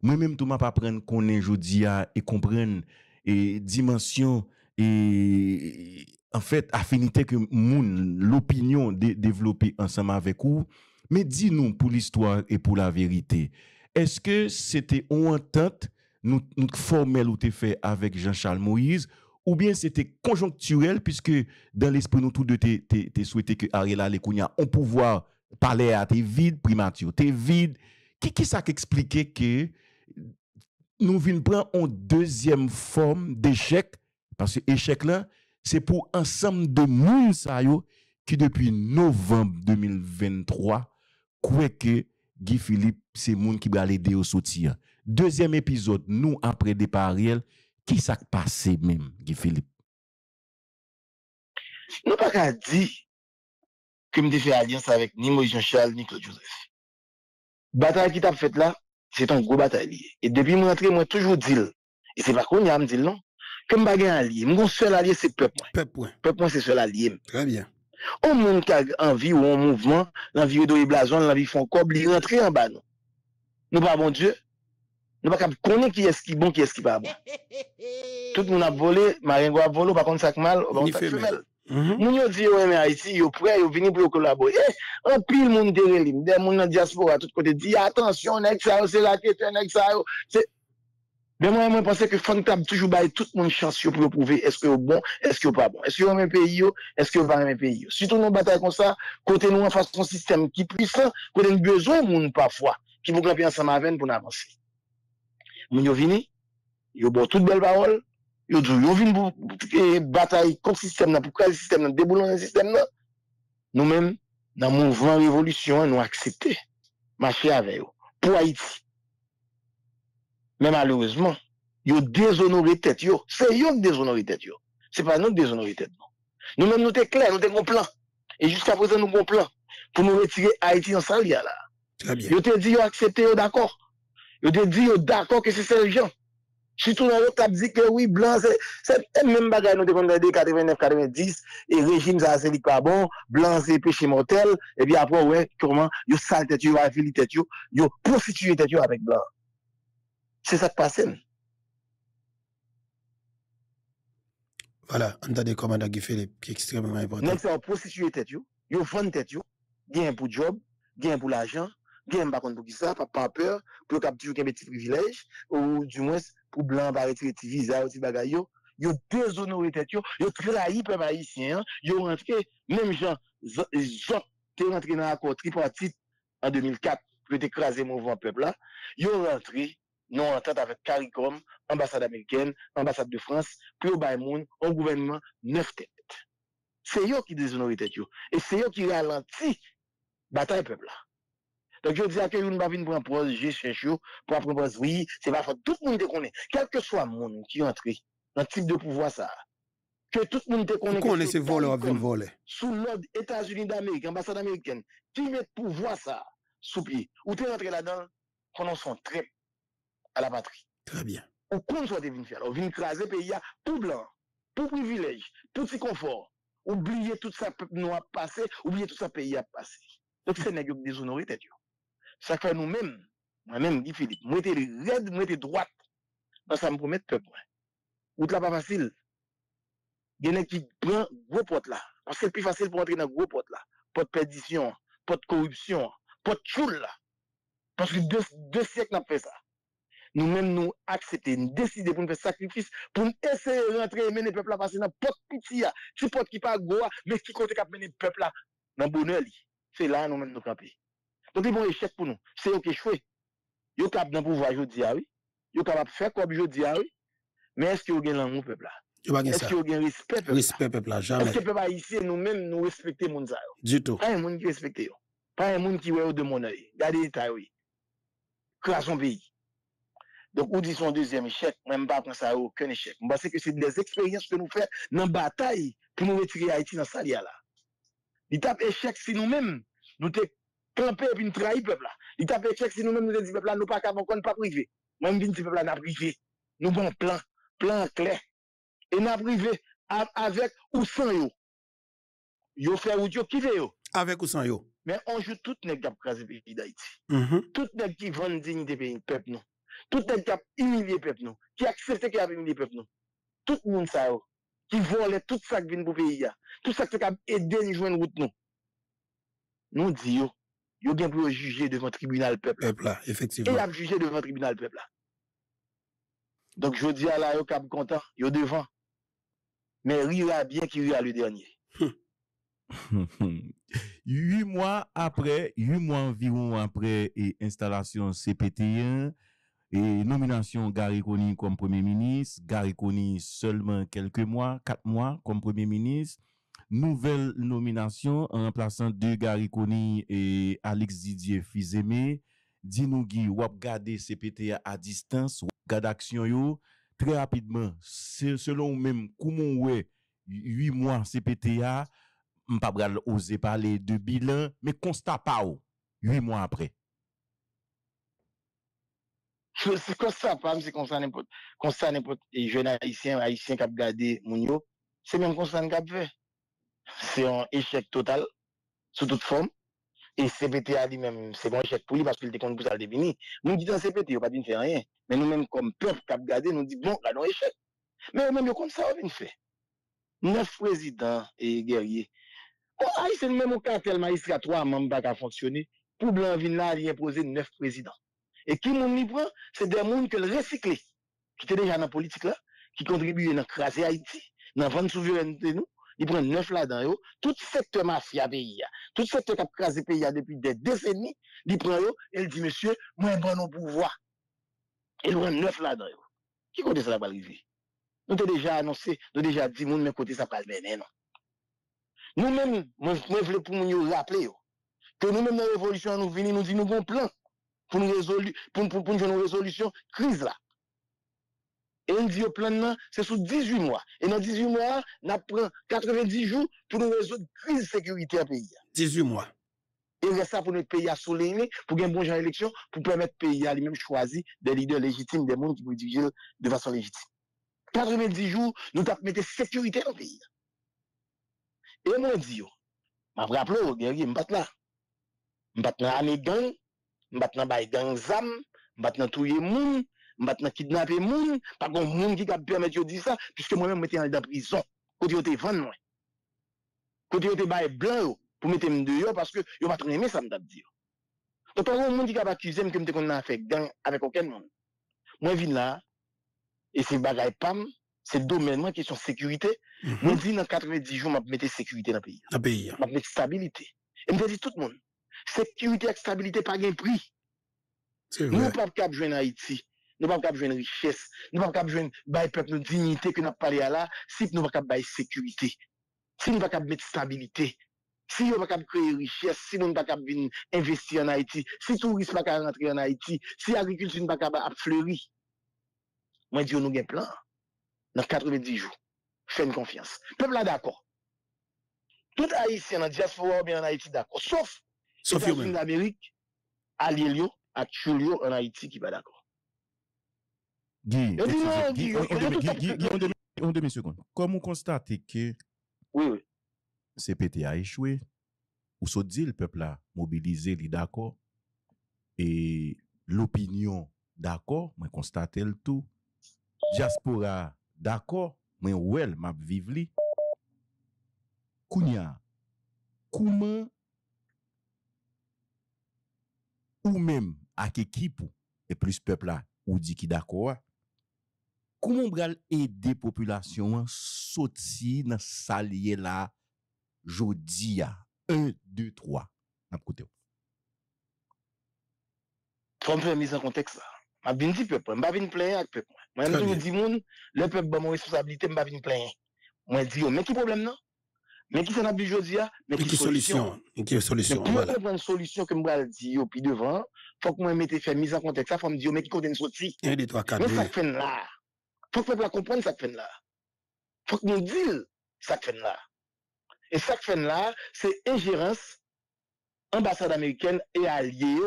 [SPEAKER 4] Moi-même, tout m'a pas prendre qu'on est jodi et comprendre et dimension et en fait affinité que l'opinion développée ensemble avec vous. Mais dis-nous pour l'histoire et pour la vérité, est-ce que c'était une entente nous formelle ou t'es fait avec Jean-Charles Moïse ou bien c'était conjoncturel puisque dans l'esprit nous tous deux t'es souhaité que Ariel Alekounia on pouvoir parler à t'es vide primature, t'es vide. Qui ça expliquait que nous venons prendre une deuxième forme d'échec parce que échec là c'est pour ensemble de monde ça yo qui depuis novembre 2023 croit que Guy Philippe c'est monde qui va l'aider au sortir. Deuxième épisode nous après départ Ariel qui s'est passé même Guy Philippe.
[SPEAKER 3] Nous pas qu'à dire que me fait alliance avec ni Moïse Jean-Charles ni Claude Joseph. Bataille qui t'a fait là, c'est un gros bataille. Et depuis mon entrée, moi toujours dit et c'est pas qu'on y a me dit non que me bagay allié, mon seul allié c'est peuple. Peuple c'est seul allié.
[SPEAKER 1] Très bien.
[SPEAKER 3] On monde qui a envie ou un mouvement, l'envie de blason, l'envie font cob, li rentrer en bas nous. Nous pas bon Dieu. Nous pas connaître qui est qui bon, qui est qui pas bon. Tout le monde a volé, Maringo a volé, par contre ça mal, on ça femelle. Moun yo di yo aime Haïti, yo prêt, yo vini pour collaborer. En pile moun te relim, des moun dans diaspora tout côté dit attention nèg ça c'est la tête nèg ça c'est mais moi pense que faut toujours bailler tout monde chance pour prouver est-ce que bon, est-ce que pas bon. Est-ce que même pays yo, est-ce que pas même pays yo. Surtout nous bataille comme ça, côté nous en face un système qui puissant, côté nous besoin moun parfois qui vont camper ensemble avec pour avancer. Moun yo vini, yo bon toute belle parole. Yo dit, yo vin pour bataille contre le système, pour créer le système, déboulonner le système. Nous-mêmes, dans le mouvement révolution, nous acceptons marcher avec eux pour Haïti. Mais malheureusement, yo déshonoré tête yo. C'est yo qui déshonoré tête yo. C'est pas nous qui déshonoré tête non. Nous-mêmes, nous sommes clairs, nous avons un plan. Et jusqu'à présent, nous avons un plan pour nous retirer Haïti dans sa là.
[SPEAKER 1] Très bien.
[SPEAKER 3] Yo te dit, yo accepté, yo d'accord. Yo te dit, yo d'accord que c'est ces gens. Surtout dans l'autre, dit que oui, blanc, c'est même bagaille, nous devons regarder 89, 90, et régime, ça, c'est pas bon, blanc, c'est péché mortel, et puis après, ouais, comment, yo sale tête, yo affili tête, yo prostitué tête, avec blanc. C'est ça qui passe.
[SPEAKER 1] Voilà, on a des commandants Guy Philippe, qui est extrêmement important.
[SPEAKER 3] Donc, ça, prostitué tête, yo vend tête, gain pour job, gain pour l'argent, gain par contre pour qui ça, pas peur, pour capturer un petit privilège, ou du moins, pour blanc, par retirer petit visa, petit bagay yo déshonoré tête yo trahi peuple haïtien, yo rentré, même Jean, t'es rentré dans l'accord tripartite en 2004, pour écraser le mouvement peuple là, yo rentré, non entente avec CARICOM, ambassade américaine, ambassade de France, pour bay moun, un gouvernement 9 têtes. C'est yo qui déshonoré tête yo, et c'est yo qui ralentit bataille peuple là. Donc, je dis à que une bavine pour un projet cherche pour apprendre, oui, c'est pas faute. Tout le monde te connaît. Quel que soit le monde qui entre dans le type de pouvoir, ça, que tout le monde te connaît.
[SPEAKER 1] Vous connaissez voler ou voler.
[SPEAKER 3] Sous l'ordre États-Unis d'Amérique, ambassade américaine, qui met pouvoir ça sous pied. Ou tu es rentré là-dedans, qu'on son trait à la patrie.
[SPEAKER 1] Très bien.
[SPEAKER 3] Ou qu'on soit devenu faire. On vient craser le pays pour blanc, pour privilège, pour petit confort. Oublier tout ça peuple noir passé, oublier tout ça pays a passé. Donc, c'est nègre déshonoré, tête. Ça fait nous-mêmes, moi-même, Guy Philippe, moi j'étais raide, moi j'étais droite. Dans ça me promet peuple. Ou là pas facile. Il y en a qui prend gros pote là. Parce que c'est plus facile pour entrer dans gros pote là. Pas de perdition, pas de corruption, pas de choule là. Parce que deux siècles n'a fait ça. Nous-mêmes, nous acceptons, nous décidons pour nous faire sacrifice, pour nous essayer de rentrer et mener le peuple là, passer dans pot petit là. Si pot qui pas gros, mais qui compte cap mener le peuple là, dans le bonheur. C'est là nous-mêmes nous camper. Donc, c'est un échec pour nous. C'est eux qui échouent. Ils sont capables de pouvoir, je dis, oui. Ils sont capables de faire comme je dis, oui. Mais est-ce qu'ils ont l'amour, peuple là? Est-ce qu'ils ont respect, peuple là?
[SPEAKER 1] Respect, peuple là, jamais.
[SPEAKER 3] Est-ce que le peuple haïtien, nous-mêmes, nous respectons les gens?
[SPEAKER 1] Du tout.
[SPEAKER 3] Pas un monde qui respecte. Pas un monde qui voit de mon œil. Regardez l'État, oui. Classe son pays. Donc, on dit son deuxième échec, même pas penser à aucun échec. Je pense que c'est des expériences que nous faisons dans la bataille pour nous retirer Haïti dans sa là. L'étape échec, si nous-mêmes, nous te camper et puis nous trahir peuple là. Il tape check si nous-mêmes nous disons peuple là nous pas capable pas privé. Même vinn peuple là n'a privé. Nous bon plan clair. Et n'a privé avec ou sans yo. Yo fait ou yo qui fait yo.
[SPEAKER 1] Avec ou sans yo.
[SPEAKER 3] Mais on joue tout nèg qui a crasé pays d'Haïti. Tout nèg qui vend dignité pays peuple nous. Tout nèg qui a humilié peuple nous, qui accepte qui a humilié peuple nous. Tout monde ça yo qui vole tout ça qui vient pour pays là. Tout ça qui a aidé nous joindre route nous. Nous dit yo il y a pour juger devant le tribunal peuple.
[SPEAKER 1] Peuple là, effectivement.
[SPEAKER 3] Et il a jugé devant le tribunal peuple là. Donc je dis à la yo cap content, yo devant. Mais rira bien qui rira le dernier.
[SPEAKER 4] 8 mois environ après installation CPT1 et nomination Gary Coney comme premier ministre, Gary Coney seulement quelques mois, 4 mois comme premier ministre. Nouvelle nomination en remplaçant de Gary Coney et Alex Didier Fils-Aimé. Dis-nous Guy, ou regarder CPTA à distance, ou regarder action yo très rapidement. Selon même comment ouais 8 mois CPTA, m'pas bral oser parler de bilan, mais constat pas 8 mois après.
[SPEAKER 3] C'est constat pas, c'est constat n'importe et jeune haïtien qui a regardé moun yo, c'est même constat qu'a fait. C'est un échec total, sous toute forme. Et CPTA lui-même, c'est un échec pour lui parce qu'il était contre pour ça le définir. Nous disons CPT, il n'a pas dit faire rien. Mais nous-mêmes, comme peuple qui a regardé, nous disons, bon, là, non, échec. Mais nous-mêmes, comme ça, on vient faire. 9 présidents et guerriers. Bon, c'est même au cartel magistrat 3 membres qui a fonctionné. Pour blanc vin là, il a imposé 9 présidents. Et qui moun li prend, c'est des gens qui recyclé, qui étaient déjà dans la politique là, qui contribuent à craser Haïti, dans la souveraineté nous. Il prend 9 là-dedans, tout secteur mafia pays, tout secteur qui a crasé pays depuis des décennies, il prend et il dit, monsieur, moi, bon au pouvoir. Il prend 9 là-dedans. Qui côté ça va arriver? Nous avons déjà annoncé, nous avons déjà dit, mais côté ça va le non. Nous-mêmes, moi, je voulais pour nous rappeler que nous-mêmes, dans la révolution, nous venons, nous disons, nous avons un plan pour nous résoudre, pour faire une résolution crise là. Et on dit au plan, c'est sous 18 mois. Et dans 18 mois, on prend 90 jours pour nous résoudre la crise sécurité au pays.
[SPEAKER 1] 18 mois.
[SPEAKER 3] Et reste ça pour notre pays à souligner, pour gagner un bon genre d'élection, pour permettre au pays à lui-même choisir des leaders légitimes, des gens qui peuvent diriger de façon légitime. 90 jours, nous avons mis sécurité dans le pays. Et moi, je dis, je me rappelle, je guerrier, je me bats là. Je me bats dans les gangs, je me bats dans les gangs zam, je me bats dans tous les gens. Je vais kidnapper les gens, pas de gens qui permettent de dire ça, puisque moi-même, je suis en prison. Quand je suis vendu, quand je suis blanc, pour mettre dehors, parce que je ne vais pas aimer ça, me dire. Donc, pas de gens qui accusé que je suis fait gang avec aucun monde. Moi, je viens là, et c'est bagaille pam, c'est le domaine qui est sur sécurité. Je dis dans 90 jours, je vais mettre sécurité dans le pays. Je vais mettre stabilité. Et je dis tout le monde, sécurité et stabilité, pas de prix. Nous ne pouvons pas jouer en Haïti. Nous ne pouvons pas jouer une richesse, nous ne pouvons pas jouer une peuple de dignité que nous avons parlé là, si nous ne pouvons pas sécurité, si nous ne pouvons pas mettre stabilité, si nous ne pouvons pas créer richesse, si nous ne pouvons pas investir en Haïti, si le tourisme ne peut pas rentrer en Haïti, si l'agriculture ne peut pas fleurir. Moi, je dis, nous avons un plan dans 90 jours. Faites une confiance. Le peuple est d'accord. Tout Haïtien dans la diaspora ou bien en Haïti d'accord. Sauf les États-Unis d'Amérique, alliés à Chulio en Haïti qui n'est pas d'accord.
[SPEAKER 4] Guy, on demi-seconde. Comme on constate que
[SPEAKER 3] oui.
[SPEAKER 4] CPT a échoué, ou se dit le peuple a mobilisé, il d'accord, et l'opinion d'accord, moi constate le tout, diaspora d'accord, mais well, m'a vivre li. Kounya, comment ou même avec équipe et plus peuple là, ou dit qui d'accord, comment on va aider population sortir dans salier là jodi a 1 2 3 n'a côté
[SPEAKER 3] faut me faire mise en contexte m'a bien dit peuple m'a venir plaindre avec peuple moi je dis monde le peuple ba mon responsabilité m'a venir plaindre moi dis mais qui problème non mais qui ça n'a plus jodi a mais qui solution voilà pour une solution que moi dit puis devant faut que moi mette faire mise en contexte ça faut me dire mais qui côté sorti
[SPEAKER 1] 1 2 3 4
[SPEAKER 3] mais ça fait là faut que peuple comprendre ça fait là faut que nous dire ça fait là et ça fait là c'est ingérence ambassade américaine et alliés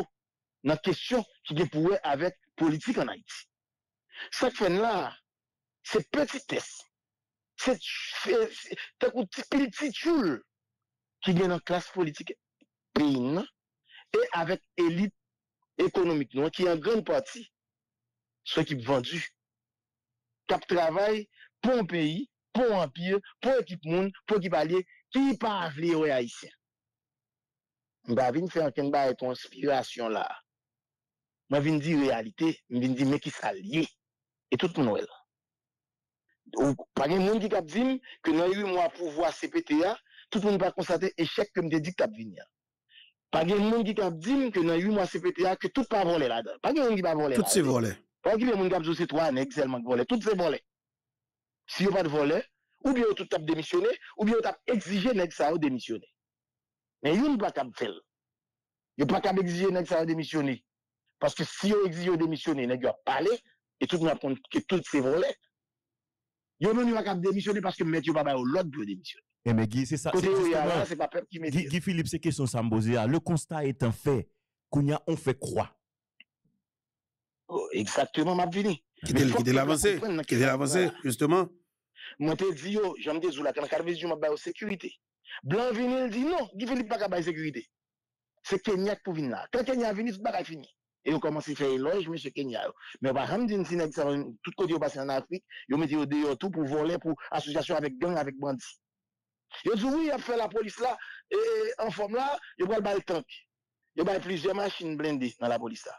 [SPEAKER 3] dans question qui est pour avec politique en Haïti. Ça fait là c'est petitesse. C'est un petit choule qui vient dans classe politique pays et avec élite économique non qui est en grande partie ceux qui vendus cap travail pour un pays, pour un empire, pour équipe monde, pour équipe allié qui pas les haïtiens. M'ba vinn faire aucune bail conspiration là. Moi vinn dire réalité, vinn dire mais qui ça lié et tout le monde là. Pas de monde qui cap dit que dans 8 mois pouvoir CPTA, tout le monde va constater échec comme des dictats venir. Pas de monde qui cap dit que dans 8 mois CPTA que tout pas volé là-dedans. Pas de monde qui va voler.
[SPEAKER 1] Tout c'est volé.
[SPEAKER 3] Pas de monde qui cap c'est 3 nèg seulement volé, tout c'est volé. Si vous pas de volé, ou bien tout t'a démissionné, ou bien t'a exigé nèg ça démissionner. Mais yon pas cap faire. Yon pas cap exiger nèg ça démissionner. Parce que si yon exige démissionner, nèg va parler et tout le monde compte que tout c'est volé. Yon même pas cap démissionner parce que met yon pas ba l'autre pour démissionner.
[SPEAKER 4] Mais Guy, c'est ça.
[SPEAKER 3] C'est pas peuple qui met.
[SPEAKER 4] Guy Philippe, c'est question ça me poser. Le constat étant fait, kounya on fait quoi?
[SPEAKER 3] Exactement, m'a vini.
[SPEAKER 1] Qui était l'avancée, justement.
[SPEAKER 3] Moi, te dis, yo, j'aime des oula, quand je m'a bail sécurité. Blanc vini, il dit non, Guy Philippe pas bail sécurité. C'est Kenya pour venir là. Quand Kenya vini, c'est pas fini. Et on commence à faire éloge, M. Kenya. Mais par exemple, d'une signe ça tout côté au passé en Afrique, ils mettent au dehors tout pour voler, pour association avec gang, avec bandits. Ils disent oui, il a fait la police là, et en forme là, il va le tank. Il y a plusieurs machines blindées dans la police là.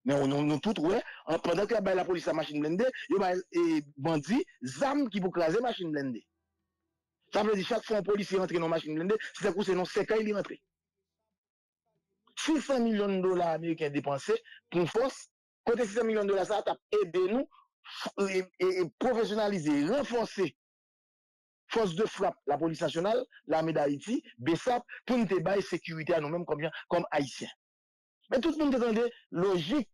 [SPEAKER 3] Mais nous tout ouais, pendant que la police la machine blindée, il y a des bandits, armes qui pour craser machine blindée. Ça veut dire chaque fois un policier entre dans la machine blindée, c'est que c'est non c'est quand il est rentré. 600 millions de dollars américains dépensés pour une force, côté 600 millions de dollars, ça a aidé nous et professionnaliser, renforcer force de frappe, la police nationale, l'armée d'Haïti, BESAP, pour nous débattre sécurité à nous-mêmes comme Haïtiens. Mais tout le monde entendait logique.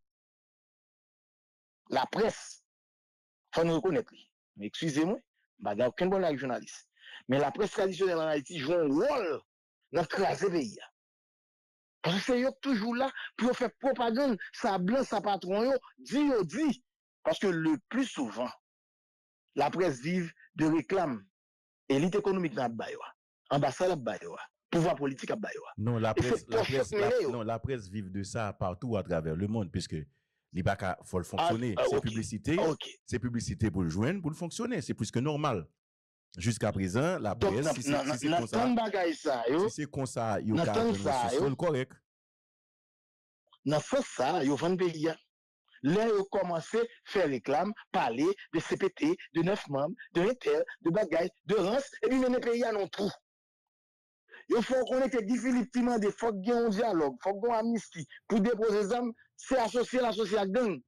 [SPEAKER 3] La presse, il faut nous reconnaître. Mais excusez-moi, il n'y a aucun bon journaliste. Mais la presse traditionnelle en Haïti joue un rôle dans craser le pays. Parce que c'est toujours là pour faire propagande, ça blanc, ça patron, dit. Parce que le plus souvent, la presse vive de réclame. Élite économique dans Bayoua, ambassade à Bayoua, pouvoir politique à Bayoua.
[SPEAKER 4] Non, la presse vive de ça partout à travers le monde, puisque l'IBACA faut le fonctionner. C'est publicité pour le joindre, pour le fonctionner. C'est plus que normal. Jusqu'à présent, la presse, si c'est comme ça, il y a un correct.
[SPEAKER 3] Dans ça, il y a un pays. Là, ils ont commencé à faire réclame, parler de CPT, de 9 membres, de Intel, de bagaille, de Rance, et puis les pays en ont tout. Il faut qu'on ait que Guy Philippe Timandé, il faut qu'il y ait un dialogue, il faut qu'il y ait une amnistie. Pour déposer les armes, c'est associé à la gang.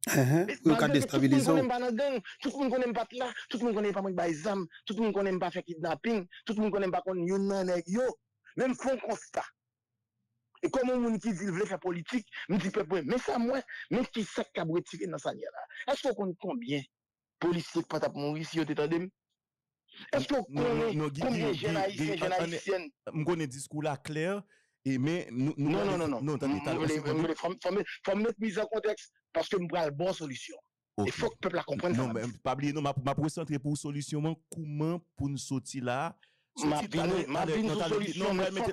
[SPEAKER 1] Pour cas déstabiliser.
[SPEAKER 3] Tout le monde connaît pas gang, tout le monde connaît pas là, tout le monde connaît pas les armes, tout le monde connaît pas faire kidnapping, tout le monde connaît pas qu'on y a même font constat. Et comme on dit qu'il veut faire politique, me dit peuple, mais ça moi, mais qui ça qu'a retiré dans sa là. Est-ce qu'on connaît combien policiers qui pas mourir si vous t'entendez? Est-ce qu'on connaît combien de jeunes haïtiens, jeunes haïtiennes?
[SPEAKER 4] Je connais discours là clair et mais
[SPEAKER 3] non, faut mettre mise en contexte parce que nous prenons la bonne solution. Il faut que le peuple la comprenne.
[SPEAKER 4] Non, mais pas oublier non, ma concentrer pour solution comment pour nous sortir là.
[SPEAKER 3] Ma solution, mais
[SPEAKER 4] mettre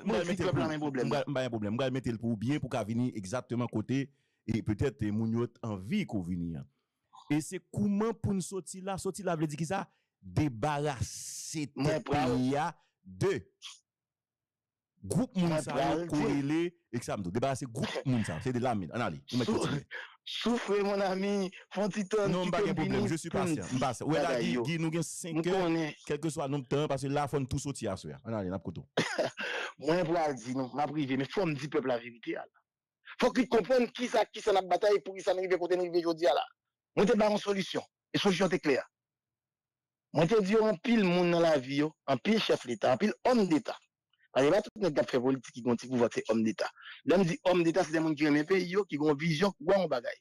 [SPEAKER 4] le pour bien pour qu'à venir exactement côté et peut-être mouniot envie qu'on venir. Et c'est comment pour nous sortir là veut dire qui ça débarrasser pays de groupe Mounsa corrélé examen débarrasser groupe Mounsa c'est de la mine. Allez,
[SPEAKER 3] souffrez mon ami, font petit temps.
[SPEAKER 4] Non, pas de problème, je suis patient. Ouais là Guy nous gagne 5 heures quel que soit nombre de temps parce que là faut tout sortir à soir. Allez, n'a koto.
[SPEAKER 3] Moi pour dire non, m'a privé mais faut me dire peuple la vérité là. Faut qu'il comprenne qui ça la bataille pour qui ça arrive côté arrive aujourd'hui là. Moi te ba une solution. Et solution est claire. Moi te dis en pile monde dans la vie, en pile chef d'État, en pile homme d'État. Parce que là, tout le monde qui fait politique qui ont pouvoir, c'est homme d'État. Là, on dit homme d'État, c'est des gens qui aiment les pays, qui ont une vision, qui ont un bagage.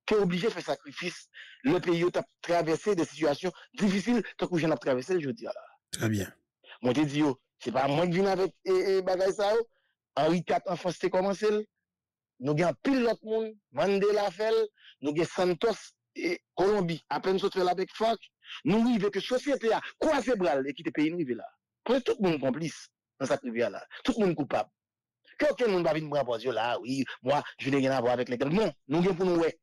[SPEAKER 3] Qui est obligé de faire sacrifice. Le pays a traversé des situations difficiles, tant que je n'ai pas traversé, je dis là.
[SPEAKER 1] Très bien.
[SPEAKER 3] Moi, je dis, c'est pas moi qui viens avec bagage ça. Henri IV, en France, c'était commencé. Nous avons pile l'autre monde, Mandela fait, nous avons Santos et Colombie. À peine nous fait avec FARC, nous vivons que la société a croisé bras et qui te pays nous là. Pour tout le monde complice. Dans cette rivière-là. Tout le monde coupable. Qu'aucun monde va venir me rapporter là, oui, moi, je n'ai rien à voir avec les gars. Non, nous avons pour nous, ouais.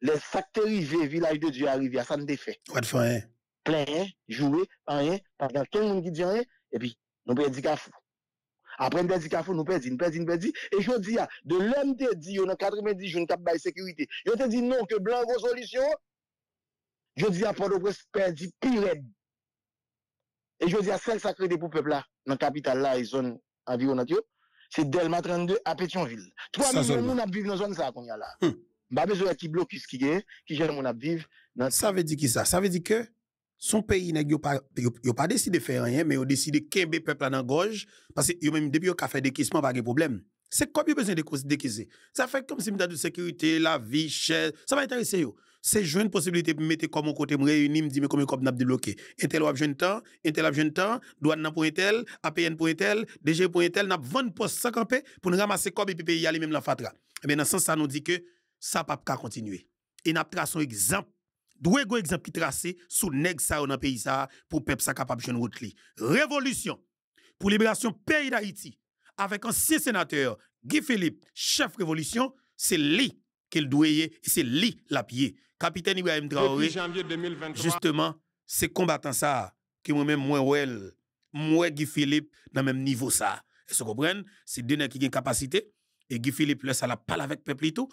[SPEAKER 3] Les facteurs rivés, village de Dieu arrivés, ça ne fait.
[SPEAKER 1] What for rien?
[SPEAKER 3] Plein, jouer, rien, parce qu'il y a quelqu'un monde qui dit rien, et puis, nous perdons Cafou. Après, nous perdons Cafou, nous perdons. Et je dis, de l'homme te dit, dans 90 jours, nous avons de sécurité. Je te dis non, que blanc, vos solutions. Je dis à Port-au-Prince, perdu pire. Et je dis à celle sacrée pour le peuple là, dans la capitale là, et zone environnante, c'est Delma 32 à Pétionville. 3 millions de gens vivent dans la zone ça qu'on y a là. Pas besoin de blocus qui gère mon vivre.
[SPEAKER 1] Ça veut dire qui ça? Ça veut dire que son pays n'a pas décidé de faire rien, mais il a décidé de qu'un peuple là dans la gorge, parce que même depuis qu'il a fait des décaissement, pas de problème. C'est quoi besoin de décaisser? Ça fait comme si il y a de sécurité, la vie, chère, ça va intéresser yo. C'est une possibilité de mettre comme côté me réunir me dire mais combien comme n'a débloqué intel a jeune temps douane pour intel APN pour intel DG pour intel n'a 20 postes sans camper pour nous ramasser comme et puis payer aller même la fatra. Et bien dans ce sens ça nous dit que ça pas continuer et n'a tracé un exemple doit go exemple qui tracé sous nèg ça dans pays ça pour peuple ça capable jeune route li révolution pour libération pays d'Haïti avec ancien sénateur Guy Philippe, chef révolution, c'est lui qu'il doit et c'est lui la pied. Capitaine Ibrahim Traoré,
[SPEAKER 2] Depuis janvier 2023,
[SPEAKER 1] justement, c'est combattant ça qui moi-même moi Guy Philippe dans le même niveau ça. Est-ce que vous comprenez? C'est deux qui ont une capacité et Guy Philippe laisse ça la parle avec peuple et tout.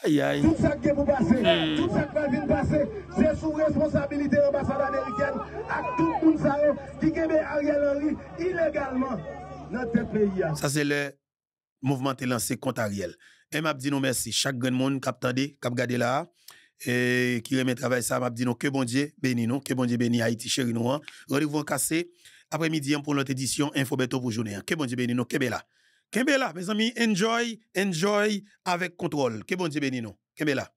[SPEAKER 1] Aïe aïe.
[SPEAKER 5] Tout ça qui est pour passer, tout ça qui va venir passer, c'est sous responsabilité de l'ambassade américaine à tout le monde qui a Ariel Henry illégalement dans notre pays.
[SPEAKER 1] Ça c'est le mouvement qui est lancé contre Ariel. Et m'a dit nous merci chaque grand monde qui a attendu, qui a regardé là et qui remet travail ça m'a dit nous que bon Dieu béni nous, que bon Dieu béni Haïti chéri nous. Rendez-vous en cassé après-midi pour notre édition Info Beto pour journée. Que bon Dieu béni nous, Kebela. Kebela, mes amis, enjoy avec contrôle. Que bon Dieu béni nous. Kebela.